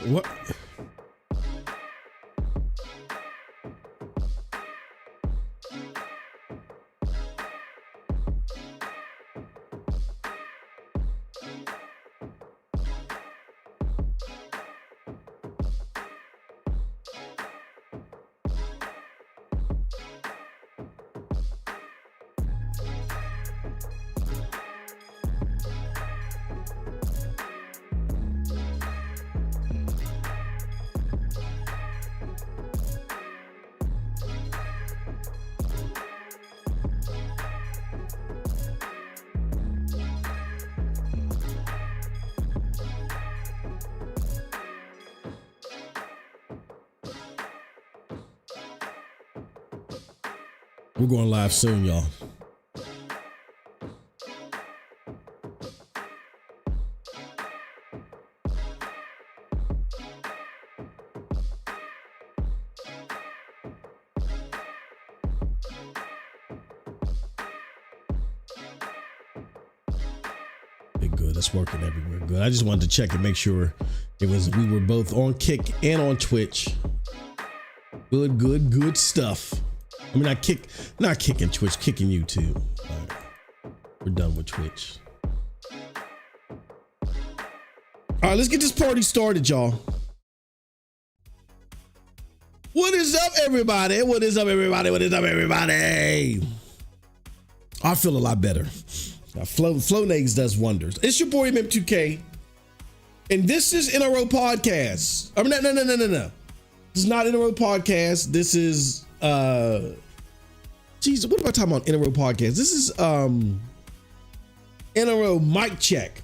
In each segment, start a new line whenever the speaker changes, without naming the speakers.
What? We're going live soon, y'all. Good. It's working everywhere. Good. I just wanted to check and make sure we were both on Kick and on Twitch. Good stuff. I mean, not kicking Twitch, kicking YouTube. All right. We're done with Twitch. All right, let's get this party started, y'all. What is up, everybody? What is up, everybody? What is up, everybody? I feel a lot better. Flonase does wonders. It's your boy MM2K, and this is NRO Podcast. I mean, no. This is not NRO Podcast. This is Jesus, what am I talking about? NRO Podcast. This is NRO Mic Check.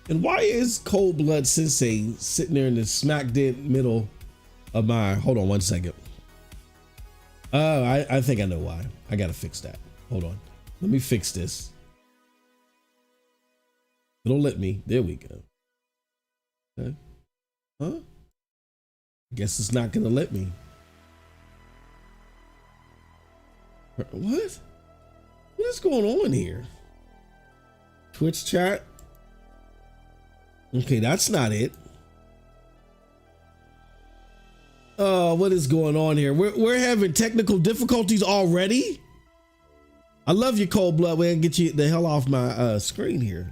And why is Cold Blood Sensei sitting there in the smack dead middle of my? Hold on one second. I think I know why. I gotta fix that. Hold on. Let me fix this. Don't let me. There we go. Okay. Huh? Guess it's not gonna let me. What? What is going on here? Twitch chat. Okay, that's not it. What is going on here? We're having technical difficulties already. I love you, Cold Blood. We're gonna get you the hell off my screen here.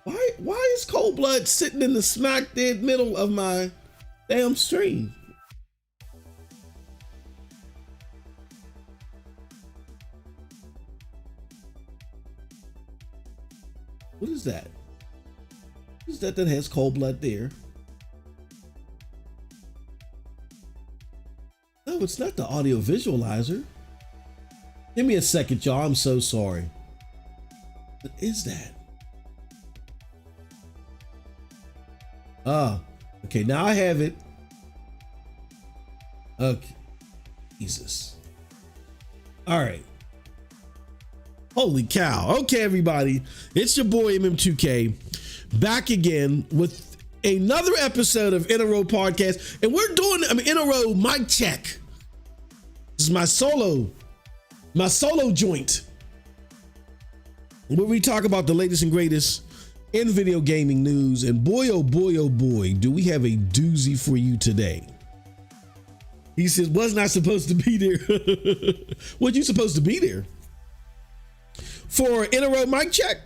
Why is Cold Blood sitting in the smack dead middle of my damn stream? What is that? What is that has Cold Blood there? No, it's not the audio visualizer. Give me a second, y'all. I'm so sorry. What is that? Okay, now I have it. Okay. Jesus. All right. Holy cow. Okay, everybody. It's your boy MM2K back again with another episode of NRO Podcast. And we're doing NRO Mic Check. This is my solo joint, where we talk about the latest and greatest in video gaming news. And boy, oh boy, do we have a doozy for you today. He says, was not supposed to be there. Was you supposed to be there for NRO Mic Check?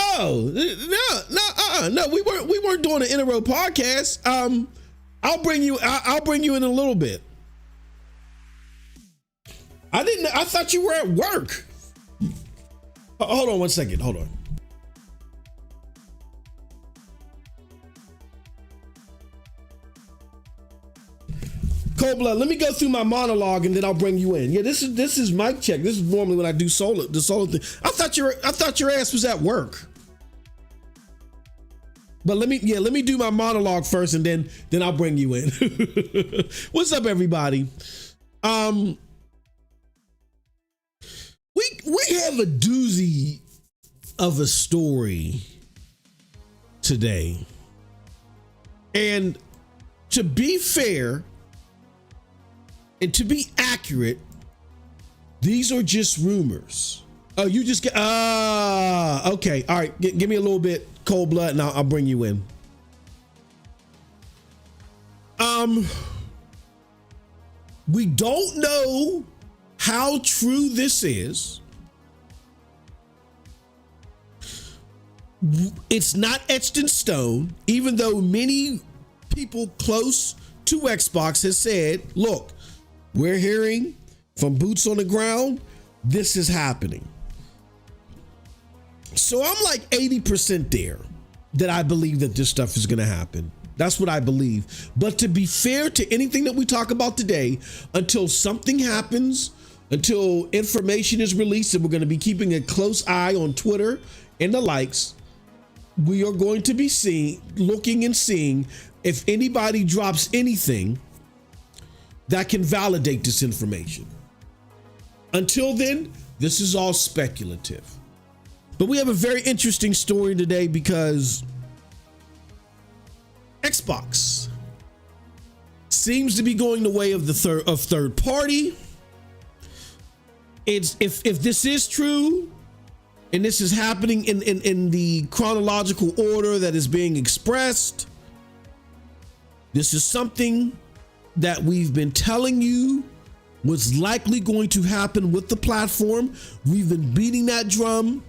Oh, no, we weren't doing an NRO podcast. I'll bring you in a little bit. I thought you were at work. Hold on one second. Hold on. Cold Blood, let me go through my monologue and then I'll bring you in. Yeah, this is Mic Check. This is normally when I do the solo thing. I thought your ass was at work. But let me do my monologue first and then I'll bring you in. What's up, everybody? We have a doozy of a story today. And to be fair and to be accurate, these are just rumors. Oh, you just get, okay. All right. Give me a little bit cold blood and I'll bring you in. We don't know how true this is. It's not etched in stone, even though many people close to Xbox has said, look, we're hearing from boots on the ground, this is happening. So I'm like 80% there that I believe that this stuff is going to happen. That's what I believe. But to be fair to anything that we talk about today, until something happens, until information is released, and we're going to be keeping a close eye on Twitter and the likes, we are going to be looking and seeing if anybody drops anything that can validate this information. Until then, this is all speculative. But we have a very interesting story today because Xbox seems to be going the way of the third party. If this is true, and this is happening in the chronological order that is being expressed, this is something that we've been telling you was likely going to happen with the platform. We've been beating that drum.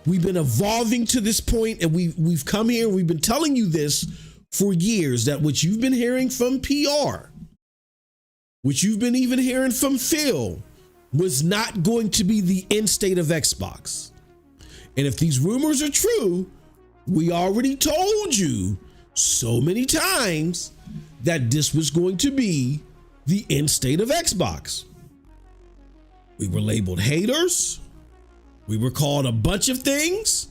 We've been evolving to this point, and we've come here. We've been telling you this for years, that what you've been hearing from PR, which you've been even hearing from Phil, was not going to be the end state of Xbox. And if these rumors are true, we already told you so many times that this was going to be the end state of Xbox. We were labeled haters. We were called a bunch of things.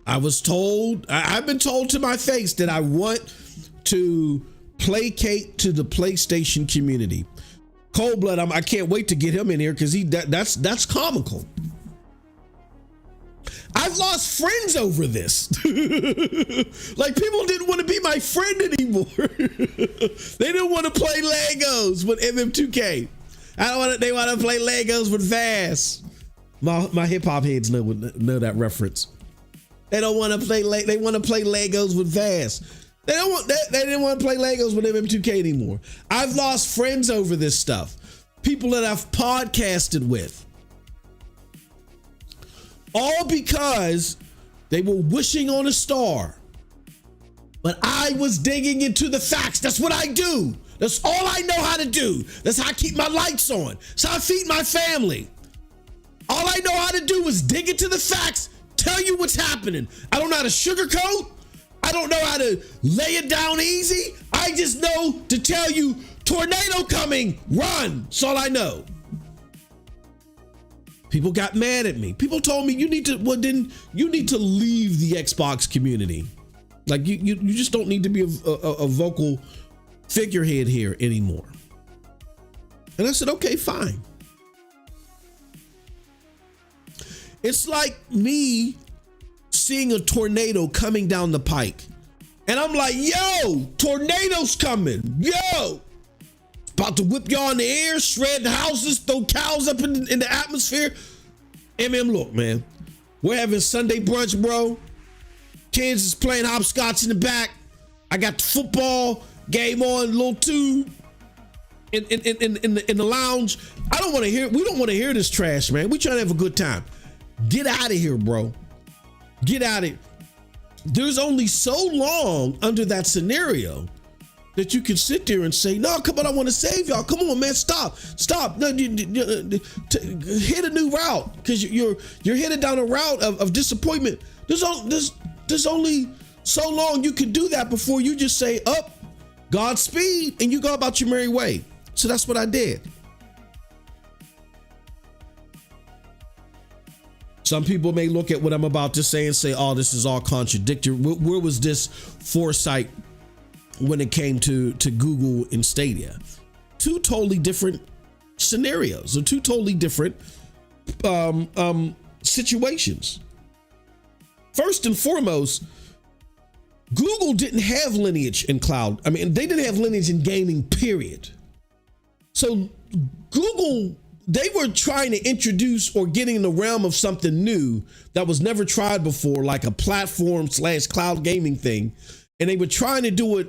I've been told to my face that I want to placate to the PlayStation community. Cold blood, I can't wait to get him in here because that's comical. I've lost friends over this. Like, people didn't want to be my friend anymore. They didn't want to play Legos with MM2K. They want to play Legos with Vass. My hip hop heads know that reference. They don't want to play. They want to play Legos with Vass. They didn't want to play Legos with MM2K anymore. I've lost friends over this stuff. People that I've podcasted with. All because they were wishing on a star. But I was digging into the facts. That's what I do. That's all I know how to do. That's how I keep my lights on. That's how I feed my family. All I know how to do is dig into the facts, tell you what's happening. I don't know how to sugarcoat. I don't know how to lay it down easy. I just know to tell you, tornado coming, run. That's all I know. People got mad at me. People told me you need to leave the Xbox community. Like you just don't need to be a vocal figurehead here anymore. And I said, okay, fine. It's like me seeing a tornado coming down the pike. And I'm like, yo, tornado's coming. Yo, it's about to whip y'all in the air, shred the houses, throw cows up in the atmosphere. Look, man, we're having Sunday brunch, bro. Kids is playing hopscotch in the back. I got the football game on, little tube in the lounge. We don't want to hear this trash, man. We trying to have a good time. Get out of here, bro. Get out of here. There's only so long under that scenario that you can sit there and say, no, come on, I want to save y'all. Come on, man, stop. No, hit a new route, because you're headed down a route of disappointment. There's only so long you can do that before you just say, up, Godspeed, and you go about your merry way. So that's what I did. Some people may look at what I'm about to say and say, oh, this is all contradictory. Where was this foresight when it came to Google and Stadia? Two totally different scenarios, or two totally different situations. First and foremost, Google didn't have lineage in cloud. I mean, they didn't have lineage in gaming, period. So Google they were trying to introduce or getting in the realm of something new that was never tried before, like a platform / cloud gaming thing. And they were trying to do it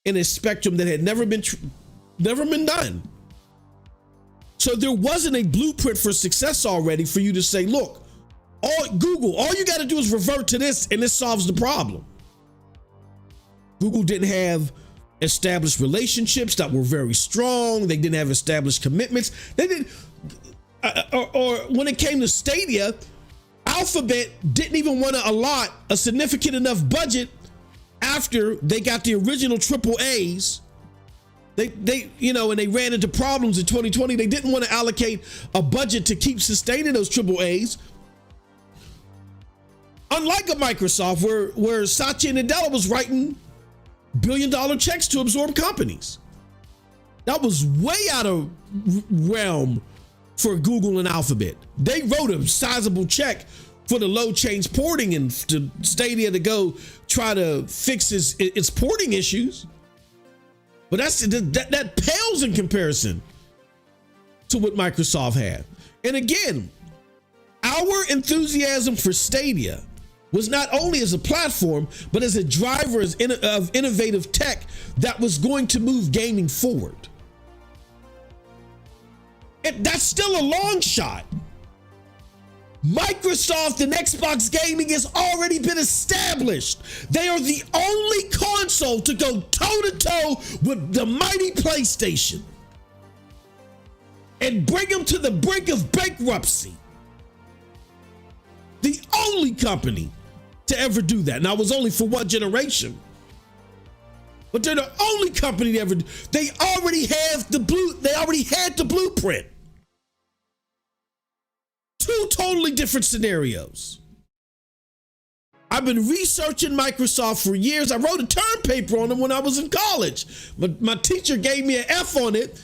in a spectrum that had never been done. So there wasn't a blueprint for success already for you to say, look, all you got to do is revert to this and this solves the problem. Google didn't have established relationships that were very strong. They didn't have established commitments. They didn't, or when it came to Stadia, Alphabet didn't even want to allot a significant enough budget after they got the original AAAs. They and they ran into problems in 2020. They didn't want to allocate a budget to keep sustaining those AAAs. Unlike a Microsoft where Satya Nadella was writing billion-dollar checks to absorb companies. That was way out of realm for Google and Alphabet. They wrote a sizable check for the load change porting and to Stadia to go try to fix its porting issues. But that pales in comparison to what Microsoft had. And again, our enthusiasm for Stadia was not only as a platform, but as a driver of innovative tech that was going to move gaming forward. And that's still a long shot. Microsoft and Xbox gaming has already been established. They are the only console to go toe-to-toe with the mighty PlayStation and bring them to the brink of bankruptcy. The only company to ever do that. Now, it was only for one generation, but they're the only company to ever. They already had the blueprint. Two totally different scenarios. I've been researching Microsoft for years. I wrote a term paper on them when I was in college, but my teacher gave me an F on it,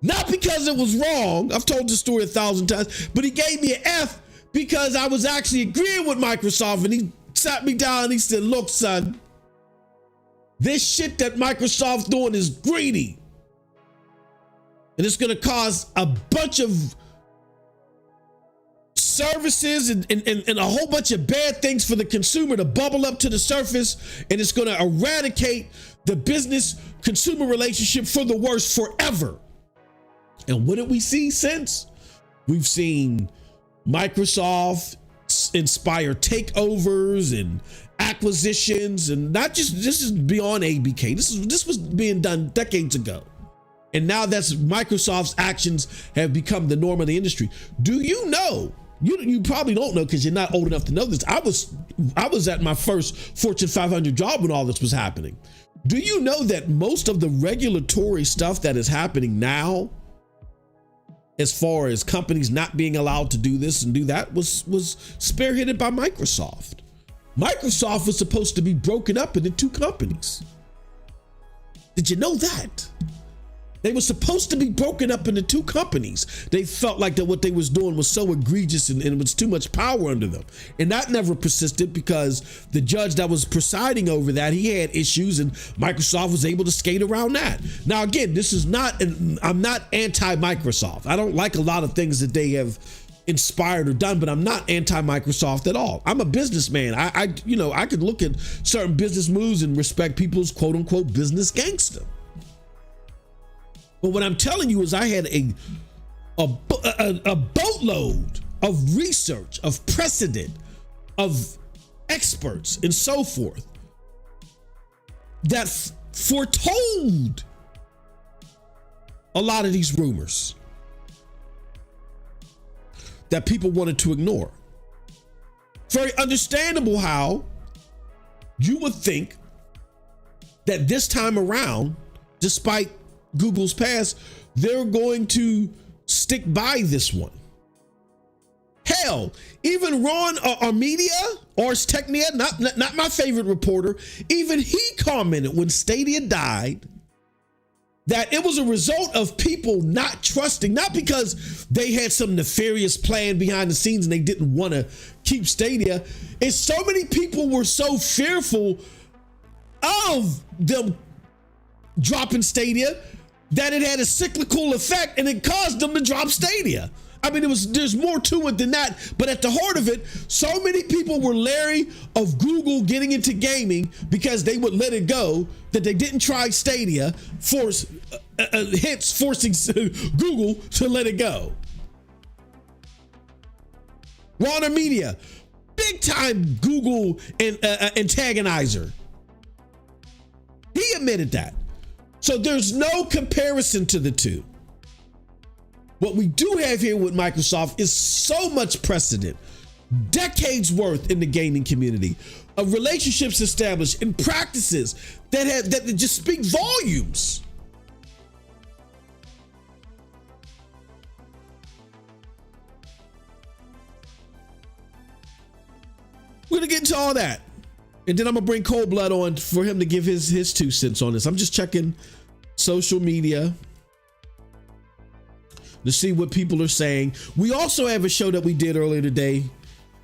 not because it was wrong. I've told this story 1,000 times, but he gave me an F because I was actually agreeing with Microsoft, and he sat me down and he said, look, son, this shit that Microsoft's doing is greedy. And it's going to cause a bunch of services and a whole bunch of bad things for the consumer to bubble up to the surface. And it's going to eradicate the business consumer relationship for the worse forever. And what did we see since? We've seen Microsoft inspire takeovers and acquisitions, and not just, this is beyond ABK. This was being done decades ago. And now that's Microsoft's actions have become the norm of the industry. Do you know? You probably don't know because you're not old enough to know this. I was at my first Fortune 500 job when all this was happening. Do you know that most of the regulatory stuff that is happening now, as far as companies not being allowed to do this and do that, was spearheaded by Microsoft? Microsoft was supposed to be broken up into two companies. Did you know that? They were supposed to be broken up into two companies. They felt like that what they was doing was so egregious and it was too much power under them. And that never persisted because the judge that was presiding over that, he had issues and Microsoft was able to skate around that. Now, again, this is not, I'm not anti-Microsoft. I don't like a lot of things that they have inspired or done, but I'm not anti-Microsoft at all. I'm a businessman. I could look at certain business moves and respect people's quote unquote business gangster. But what I'm telling you is I had a boatload of research, of precedent, of experts and so forth that foretold a lot of these rumors that people wanted to ignore. Very understandable how you would think that this time around, despite Google's past, they're going to stick by this one. Hell, even Ron Armedia, Ars Technica, not my favorite reporter, even he commented when Stadia died that it was a result of people not trusting, not because they had some nefarious plan behind the scenes and they didn't want to keep Stadia. And so many people were so fearful of them dropping Stadia that it had a cyclical effect and it caused them to drop Stadia. I mean, there's more to it than that, but at the heart of it, so many people were leery of Google getting into gaming because they would let it go that they didn't try Stadia, hence forcing Google to let it go. Warner Media, big time Google antagonizer. He admitted that. So there's no comparison to the two. What we do have here with Microsoft is so much precedent, decades worth in the gaming community of relationships established and practices that just speak volumes. We're gonna get into all that, and then I'm gonna bring Cold Blood on for him to give his 2 cents on this. I'm just checking social media to see what people are saying. We also have a show that we did earlier today,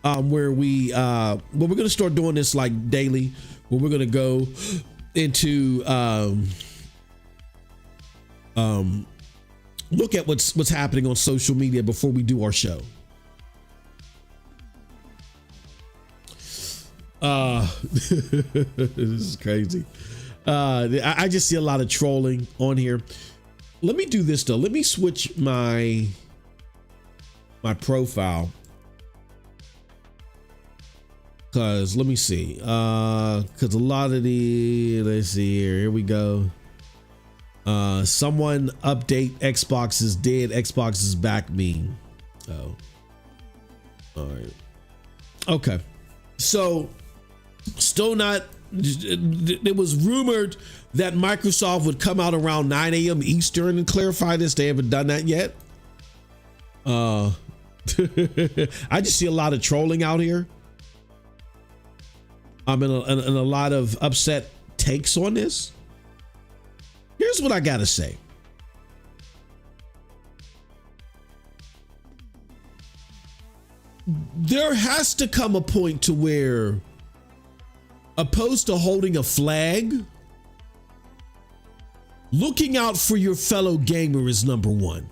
where we're gonna start doing this like daily, where we're gonna go into look at what's happening on social media before we do our show. This is crazy. I just see a lot of trolling on here. Let me do this though. Let me switch my profile, because let me see. Because a lot of let's see here we go. Someone update Xbox is dead, Xbox is back meme. Oh, all right, okay. So still not, it was rumored that Microsoft would come out around 9 a.m. Eastern and clarify this. They haven't done that yet. I just see a lot of trolling out here. I'm in a lot of upset takes on this. Here's what I gotta say. There has to come a point to where, opposed to holding a flag, looking out for your fellow gamer is number one.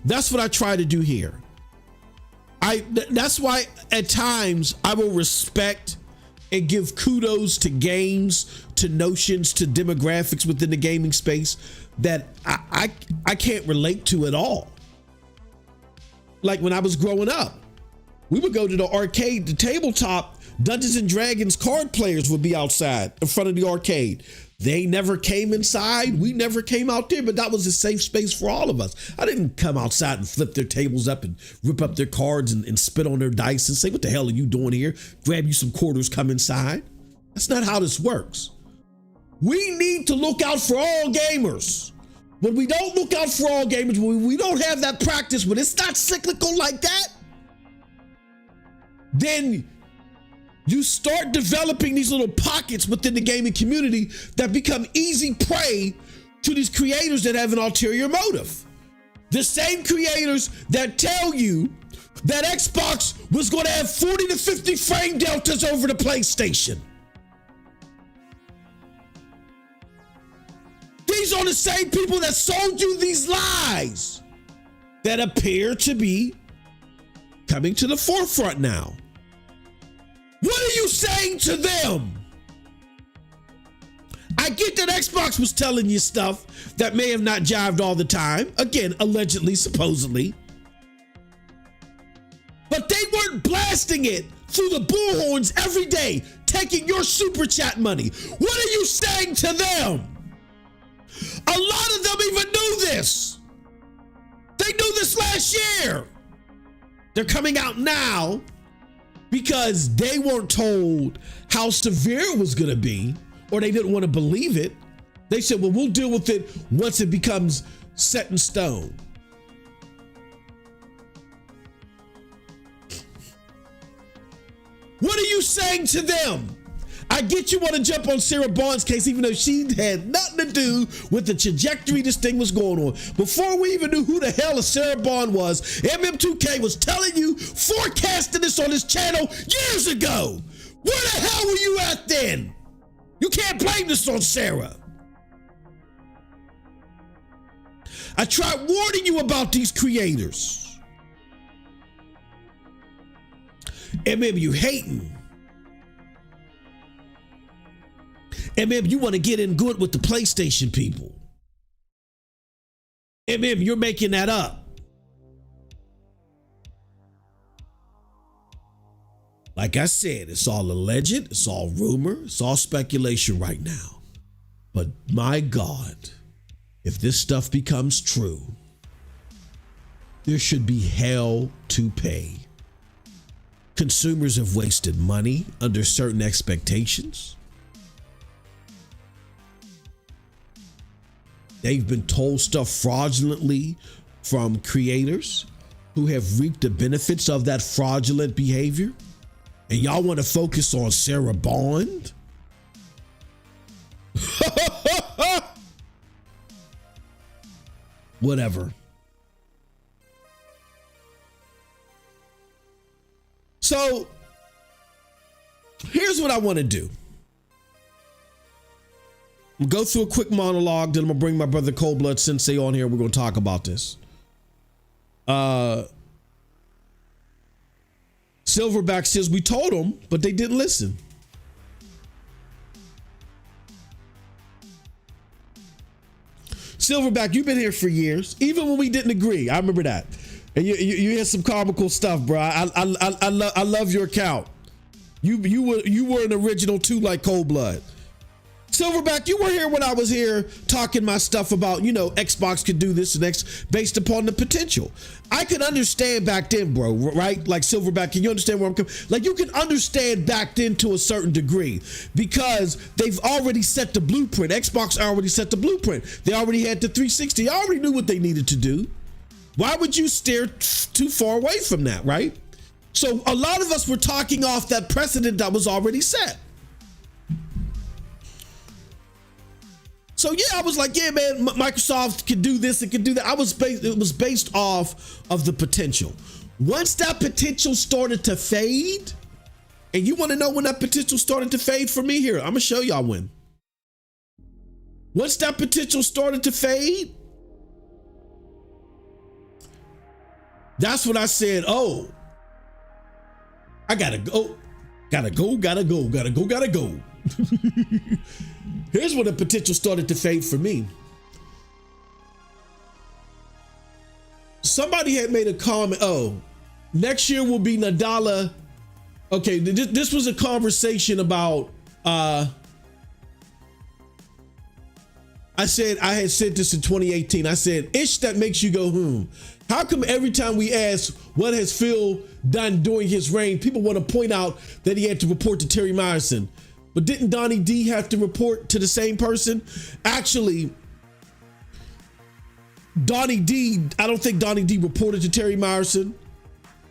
That's what I try to do here. That's why at times I will respect and give kudos to games, to notions, to demographics within the gaming space that I can't relate to at all. Like when I was growing up, we would go to the arcade, the tabletop Dungeons and Dragons card players would be outside in front of the arcade. They never came inside. We never came out there, but that was a safe space for all of us. I didn't come outside and flip their tables up and rip up their cards and spit on their dice and say, what the hell are you doing here? Grab you some quarters, come inside. That's not how this works. We need to look out for all gamers. When we don't look out for all gamers, when we don't have that practice, when it's not cyclical like that, then you start developing these little pockets within the gaming community that become easy prey to these creators that have an ulterior motive. The same creators that tell you that Xbox was going to have 40 to 50 frame deltas over the PlayStation. These are the same people that sold you these lies that appear to be coming to the forefront now. What are you saying to them? I get that Xbox was telling you stuff that may have not jived all the time. Again, allegedly, supposedly. But they weren't blasting it through the bullhorns every day, taking your super chat money. What are you saying to them? A lot of them even knew this. They knew this last year. They're coming out now because they weren't told how severe it was going to be, or they didn't want to believe it. They said, well, we'll deal with it once it becomes set in stone. What are you saying to them? I get you want to jump on Sarah Bond's case, even though she had nothing to do with the trajectory this thing was going on. Before we even knew who the hell a Sarah Bond was, MM2K was telling you, forecasting this on his channel years ago. Where the hell were you at then? You can't blame this on Sarah. I tried warning you about these creators. And maybe you hating. And maybe you want to get in good with the PlayStation people. And maybe you're making that up. Like I said, it's all alleged, it's all rumor, it's all speculation right now. But my God, if this stuff becomes true, there should be hell to pay. Consumers have wasted money under certain expectations. They've been told stuff fraudulently from creators who have reaped the benefits of that fraudulent behavior. And y'all want to focus on Sarah Bond? Whatever. So here's what I want to do. I'm gonna go through a quick monologue, then I'm gonna bring my brother Cold Blood Sensei on here. We're gonna talk about this. Silverback says we told them, but they didn't listen. Silverback, you've been here for years, even when we didn't agree. I remember that, and you had some comical stuff, bro. I love your account. You were an original too, like Cold Blood. Silverback, you were here when I was here talking my stuff about, Xbox could do this next based upon the potential. I could understand back then, bro, right? Like Silverback, can you understand where I'm coming? Like you can understand back then to a certain degree because they've already set the blueprint. Xbox already set the blueprint. They already had the 360. I already knew what they needed to do. Why would you steer too far away from that, right? So a lot of us were talking off that precedent that was already set. So yeah, I was like, yeah, man, Microsoft can do this, it can do that. It was based off of the potential. Once that potential started to fade, and you want to know when that potential started to fade for me? Here, I'm gonna show y'all when. Once that potential started to fade, that's when I said, oh, I gotta go. Here's where the potential started to fade for me. Somebody had made a comment, oh, next year will be Nadala. Okay, this was a conversation about, I had said this in 2018. I said, ish that makes you go, How come every time we ask what has Phil done during his reign, people want to point out that he had to report to Terry Myerson? But didn't Donnie D have to report to the same person? Actually, Donnie D, I don't think Donnie D reported to Terry Myerson.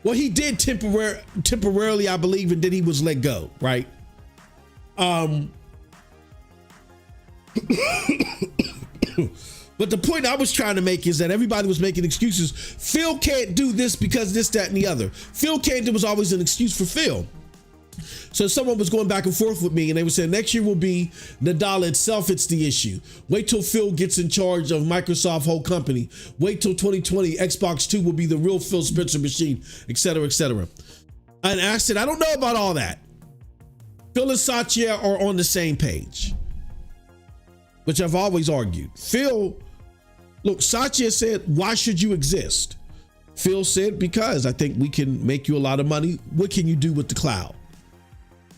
Well, he did temporarily, I believe, and then he was let go, right? But the point I was trying to make is that everybody was making excuses. Phil can't do this because this, that, and the other. Phil can't do was always an excuse for Phil. So someone was going back and forth with me and they were saying next year will be Nadala itself. It's the issue. Wait till Phil gets in charge of Microsoft whole company. Wait till 2020, Xbox 2 will be the real Phil Spencer machine, et cetera, et cetera. And I said, I don't know about all that. Phil and Satya are on the same page, which I've always argued. Look, Satya said, why should you exist? Phil said, because I think we can make you a lot of money. What can you do with the cloud?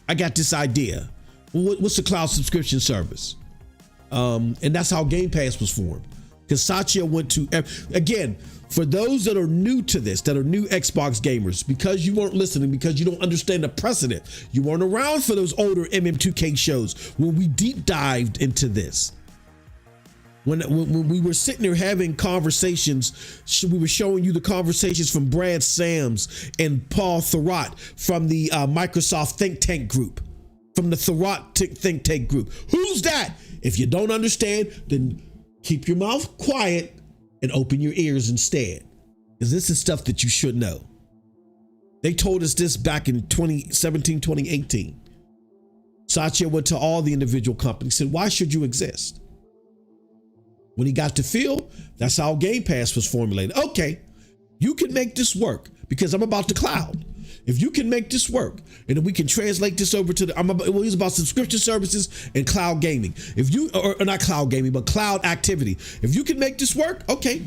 I got this idea. What's the cloud subscription service? And that's how Game Pass was formed. Because Satya went to, again, for those that are new to this, that are new Xbox gamers, because you weren't listening, because you don't understand the precedent, you weren't around for those older MM2K shows when we deep dived into this. When we were sitting there having conversations, we were showing you the conversations from Brad Sams and Paul Thurrott from the Microsoft think tank group, from the Thurrott think tank group. Who's that? If you don't understand, then keep your mouth quiet and open your ears instead, because this is stuff that you should know. They told us this back in 2017, 2018. Satya went to all the individual companies, said, why should you exist? When he got to Phil, that's how Game Pass was formulated. Okay, you can make this work because I'm about to cloud. If you can make this work, and then we can translate this over to it's about subscription services and cloud gaming. If you, or not cloud gaming, but cloud activity. If you can make this work, okay,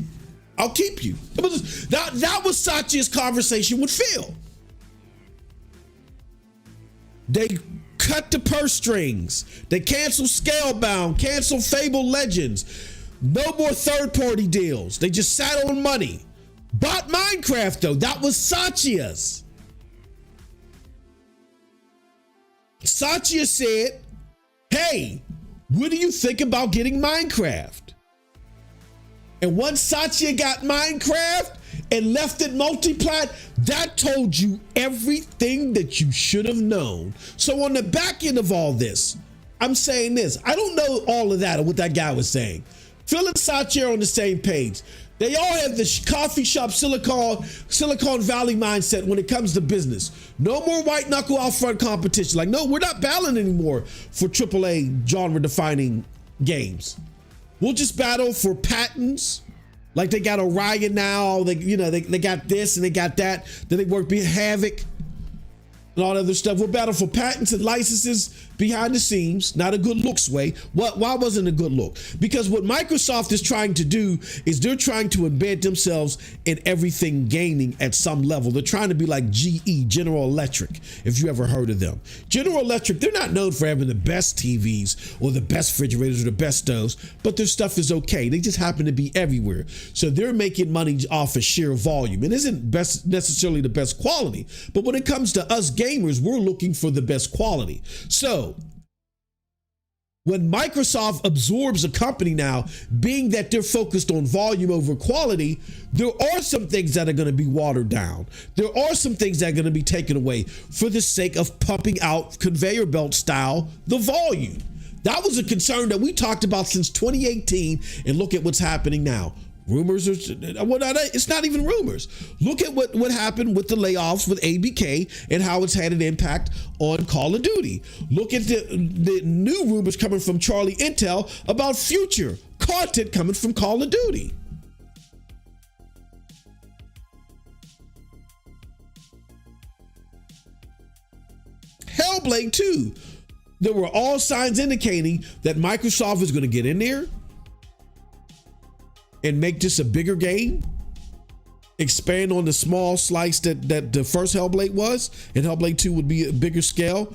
I'll keep you. That was Satya's conversation with Phil. They cut the purse strings. They canceled Scalebound, canceled Fable Legends. No more third-party deals. They just sat on money. Bought Minecraft, though. That was Satya's. Satya said, hey, what do you think about getting Minecraft? And once Satya got Minecraft and left it multiplat, that told you everything that you should have known. So on the back end of all this, I'm saying this. I don't know all of that or what that guy was saying. Phil and Satya are on the same page. They all have the coffee shop Silicon Valley mindset when it comes to business. No more white knuckle out front competition. Like, no, we're not battling anymore for AAA genre defining games. We'll just battle for patents. Like they got Orion now. They got this and they got that. Then they work behind Havoc and all that other stuff. We'll battle for patents and licenses behind the scenes. Not a good looks way. Why wasn't it a good look? Because what Microsoft is trying to do is they're trying to embed themselves in everything gaming at some level. They're trying to be like GE, General Electric, if you ever heard of them. General Electric, they're not known for having the best TVs or the best refrigerators or the best stoves, but their stuff is okay. They just happen to be everywhere. So they're making money off of sheer volume. It isn't necessarily the best quality, but when it comes to us gamers, we're looking for the best quality. So when Microsoft absorbs a company now, being that they're focused on volume over quality, there are some things that are going to be watered down. There are some things that are going to be taken away for the sake of pumping out conveyor belt style the volume. That was a concern that we talked about since 2018, and look at what's happening now. Rumors are, well, it's not even rumors. Look at what happened with the layoffs with ABK and how it's had an impact on Call of Duty. Look at the new rumors coming from Charlie Intel about future content coming from Call of Duty. Hellblade 2. There were all signs indicating that Microsoft is going to get in there and make this a bigger game, expand on the small slice that the first Hellblade was, and Hellblade 2 would be a bigger scale,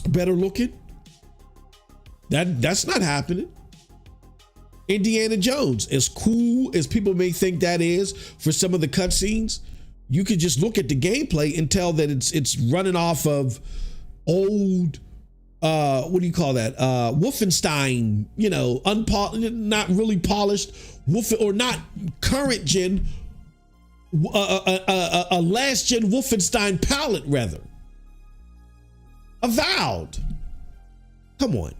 better looking. That's not happening. Indiana Jones, as cool as people may think that is for some of the cutscenes, you could just look at the gameplay and tell that it's running off of old what do you call that? Wolfenstein, not really polished, or not current gen, a last gen Wolfenstein palette rather. Avowed. Come on.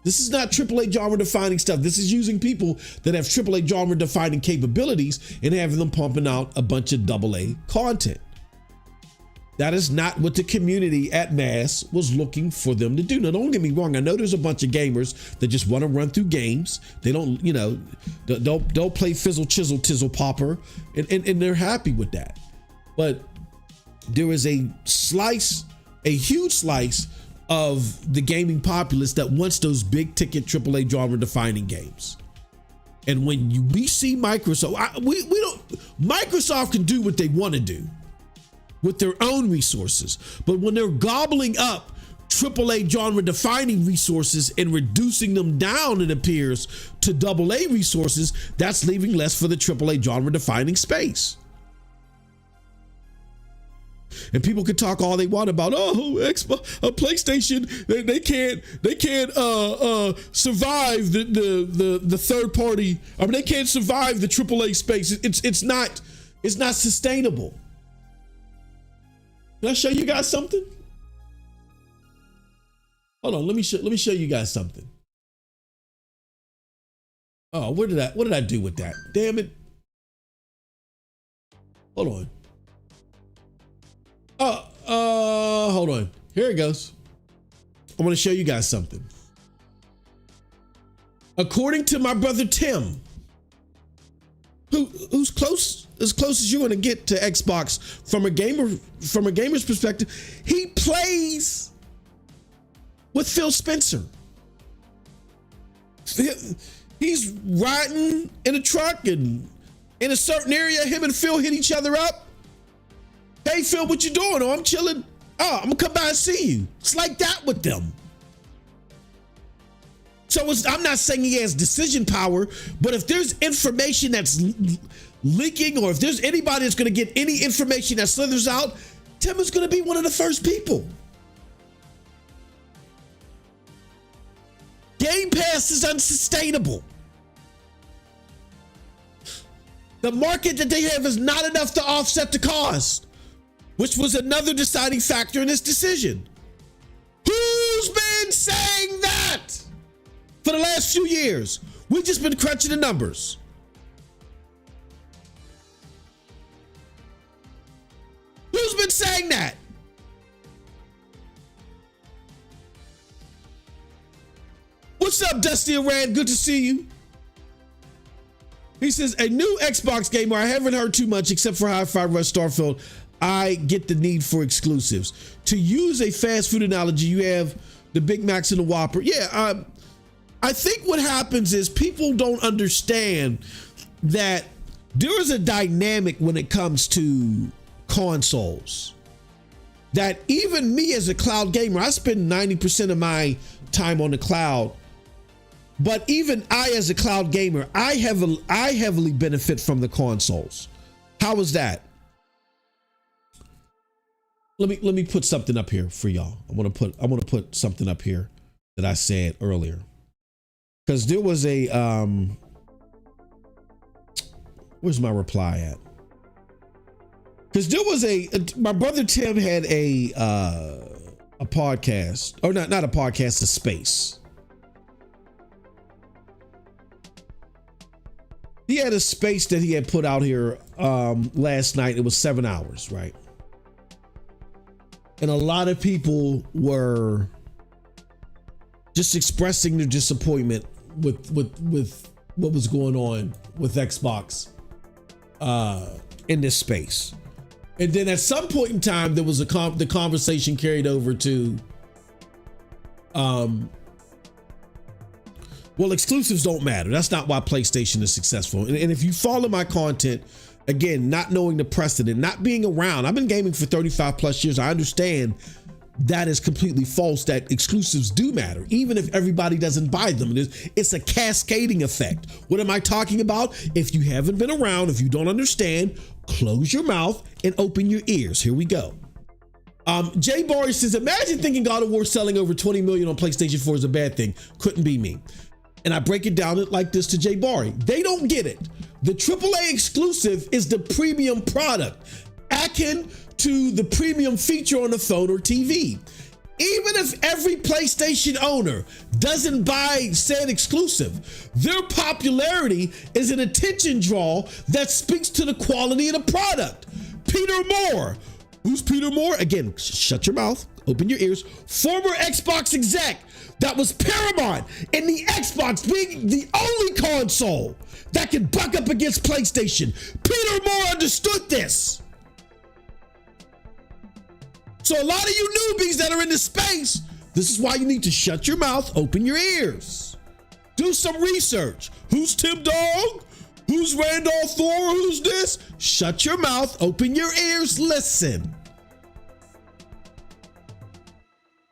This is not AAA genre defining stuff. This is using people that have AAA genre defining capabilities and having them pumping out a bunch of AA content. That is not what the community at mass was looking for them to do. Now, don't get me wrong. I know there's a bunch of gamers that just want to run through games. They don't, don't play fizzle, chisel, tizzle, popper, and they're happy with that. But there is a huge slice of the gaming populace that wants those big ticket AAA genre defining games. And when we see Microsoft, Microsoft can do what they want to do with their own resources. But when they're gobbling up AAA genre defining resources and reducing them down, it appears, to AA resources, that's leaving less for the AAA genre defining space. And people can talk all they want about, PlayStation, they can't survive the third party. I mean, they can't survive the AAA space. It's not sustainable. Can I show you guys something? Hold on, let me show you guys something. Oh, what did I do with that? Damn it. Hold on. Hold hold on. Here it goes. I want to show you guys something. According to my brother Tim, who's as close as you're going to get to Xbox from a gamer's perspective, he plays with Phil Spencer. He's riding in a truck, and in a certain area, him and Phil hit each other up. Hey Phil, what you doing? Oh, I'm chilling. Oh, I'm gonna come by and see you. It's like that with them. So I'm not saying he has decision power, but if there's information that's leaking, or if there's anybody that's going to get any information that slithers out, Tim is going to be one of the first people. Game Pass is unsustainable. The market that they have is not enough to offset the cost, which was another deciding factor in this decision. Who's been saying that for the last few years? We've just been crunching the numbers. Who's been saying that? What's up, Dusty Iran? Good to see you. He says, a new Xbox gamer, I haven't heard too much except for Hi-Fi Rush Starfield. I get the need for exclusives. To use a fast food analogy, you have the Big Macs and the Whopper. Yeah, I think what happens is people don't understand that there is a dynamic when it comes to consoles. That even me as a cloud gamer, I spend 90% of my time on the cloud. But even I, as a cloud gamer, I heavily benefit from the consoles. How is that? Let me put something up here for y'all. I want to put something up here that I said earlier, because there was a where's my reply at? Because there was my brother Tim had a podcast, or not a podcast, a space. He had a space that he had put out here last night. It was 7 hours, right? And a lot of people were just expressing their disappointment with what was going on with Xbox in this space. And then at some point in time, there was the conversation carried over to, well, exclusives don't matter. That's not why PlayStation is successful. And if you follow my content, again, not knowing the precedent, not being around, I've been gaming for 35 plus years. I understand that is completely false, that exclusives do matter, even if everybody doesn't buy them. It's a cascading effect. What am I talking about? If you haven't been around, if you don't understand, close your mouth and open your ears. Here we go. Jay Barry says, imagine thinking God of War selling over 20 million on PlayStation 4 is a bad thing. Couldn't be me. And I break it down like this to Jay Barry. They don't get it. The AAA exclusive is the premium product, akin to the premium feature on the phone or TV. Even if every PlayStation owner doesn't buy said exclusive, their popularity is an attention draw that speaks to the quality of the product. Peter Moore. Who's Peter Moore? Again, shut your mouth, open your ears. Former Xbox exec that was paramount in the Xbox being the only console that could buck up against PlayStation. Peter Moore understood this. So a lot of you newbies that are in this space, this is why you need to shut your mouth, open your ears. Do some research. Who's Tim Dog? Who's Randolph Thor? Who's this? Shut your mouth, open your ears, listen.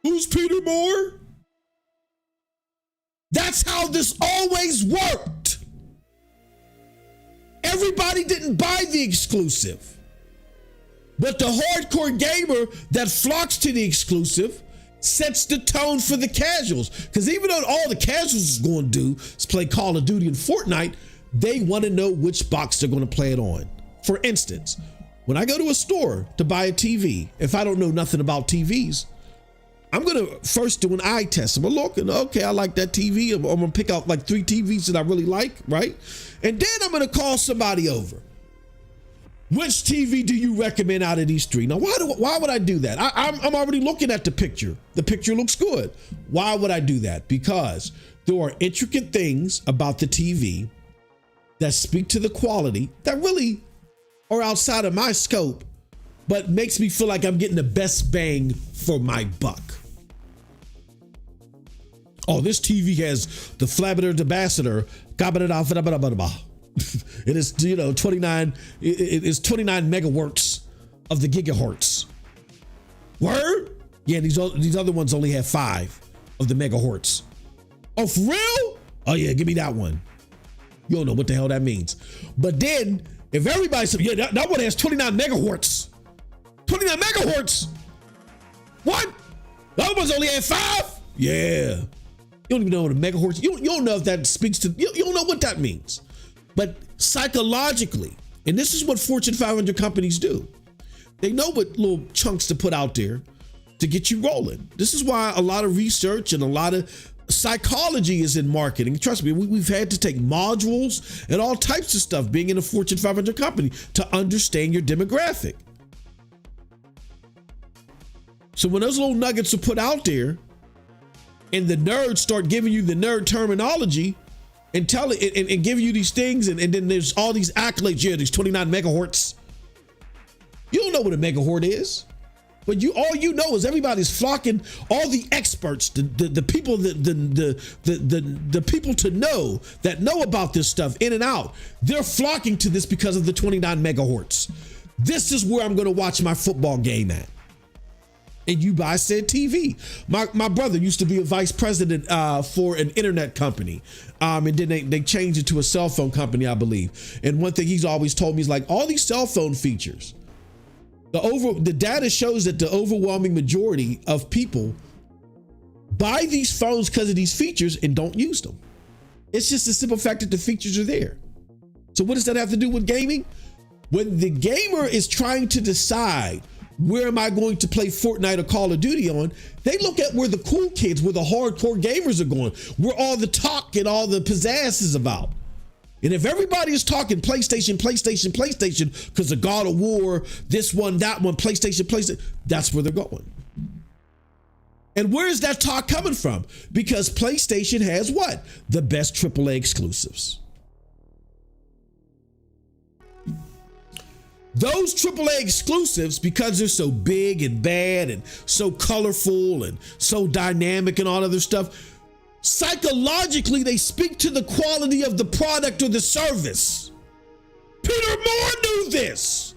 Who's Peter Moore? That's how this always worked. Everybody didn't buy the exclusive, but the hardcore gamer that flocks to the exclusive sets the tone for the casuals. Because even though all the casuals is going to do is play Call of Duty and Fortnite, they want to know which box they're going to play it on. For instance, when I go to a store to buy a TV, if I don't know nothing about TVs, I'm going to first do an eye test. I'm going to look and, okay, I like that TV. I'm going to pick out like 3 TVs that I really like, right? And then I'm going to call somebody over. Which TV do you recommend out of these three? Now, why would I do that? I'm already looking at the picture. The picture looks good. Why would I do that? Because there are intricate things about the TV that speak to the quality that really are outside of my scope, but makes me feel like I'm getting the best bang for my buck. Oh, this TV has the Flabber's Ambassador. It is, 29. It is 29 megahertz of the gigahertz. Word? Yeah, these other ones only have 5 of the megahertz. Oh, for real? Oh yeah, give me that one. You don't know what the hell that means. But then, if everybody said, yeah, that one has 29 megahertz. 29 megahertz? What? The other ones only have 5? Yeah. You don't even know what a megahertz. You don't know if that speaks to. You don't know what that means. But psychologically, and this is what Fortune 500 companies do, they know what little chunks to put out there to get you rolling. This is why a lot of research and a lot of psychology is in marketing. Trust me, we've had to take modules and all types of stuff being in a Fortune 500 company to understand your demographic. So when those little nuggets are put out there and the nerds start giving you the nerd terminology, and tell it and give you these things, and then there's all these accolades. Yeah, these 29 megahertz. You don't know what a megahertz is, but all you know is everybody's flocking. All the experts, the people, the people to know that know about this stuff in and out. They're flocking to this because of the 29 megahertz. This is where I'm going to watch my football game at. And you buy said TV. My brother used to be a vice president for an internet company. And then they changed it to a cell phone company, I believe. And one thing he's always told me is like, all these cell phone features, the data shows that the overwhelming majority of people buy these phones because of these features and don't use them. It's just the simple fact that the features are there. So what does that have to do with gaming? When the gamer is trying to decide, where am I going to play Fortnite or Call of Duty on? They look at where the cool kids, where the hardcore gamers are going, where all the talk and all the pizzazz is about. And if everybody is talking PlayStation, because of God of War, this one, that one, PlayStation, that's where they're going. And where is that talk coming from? Because PlayStation has what? The best AAA exclusives. Those AAA exclusives, because they're so big and bad and so colorful and so dynamic and all other stuff, psychologically, they speak to the quality of the product or the service. Peter Moore knew this.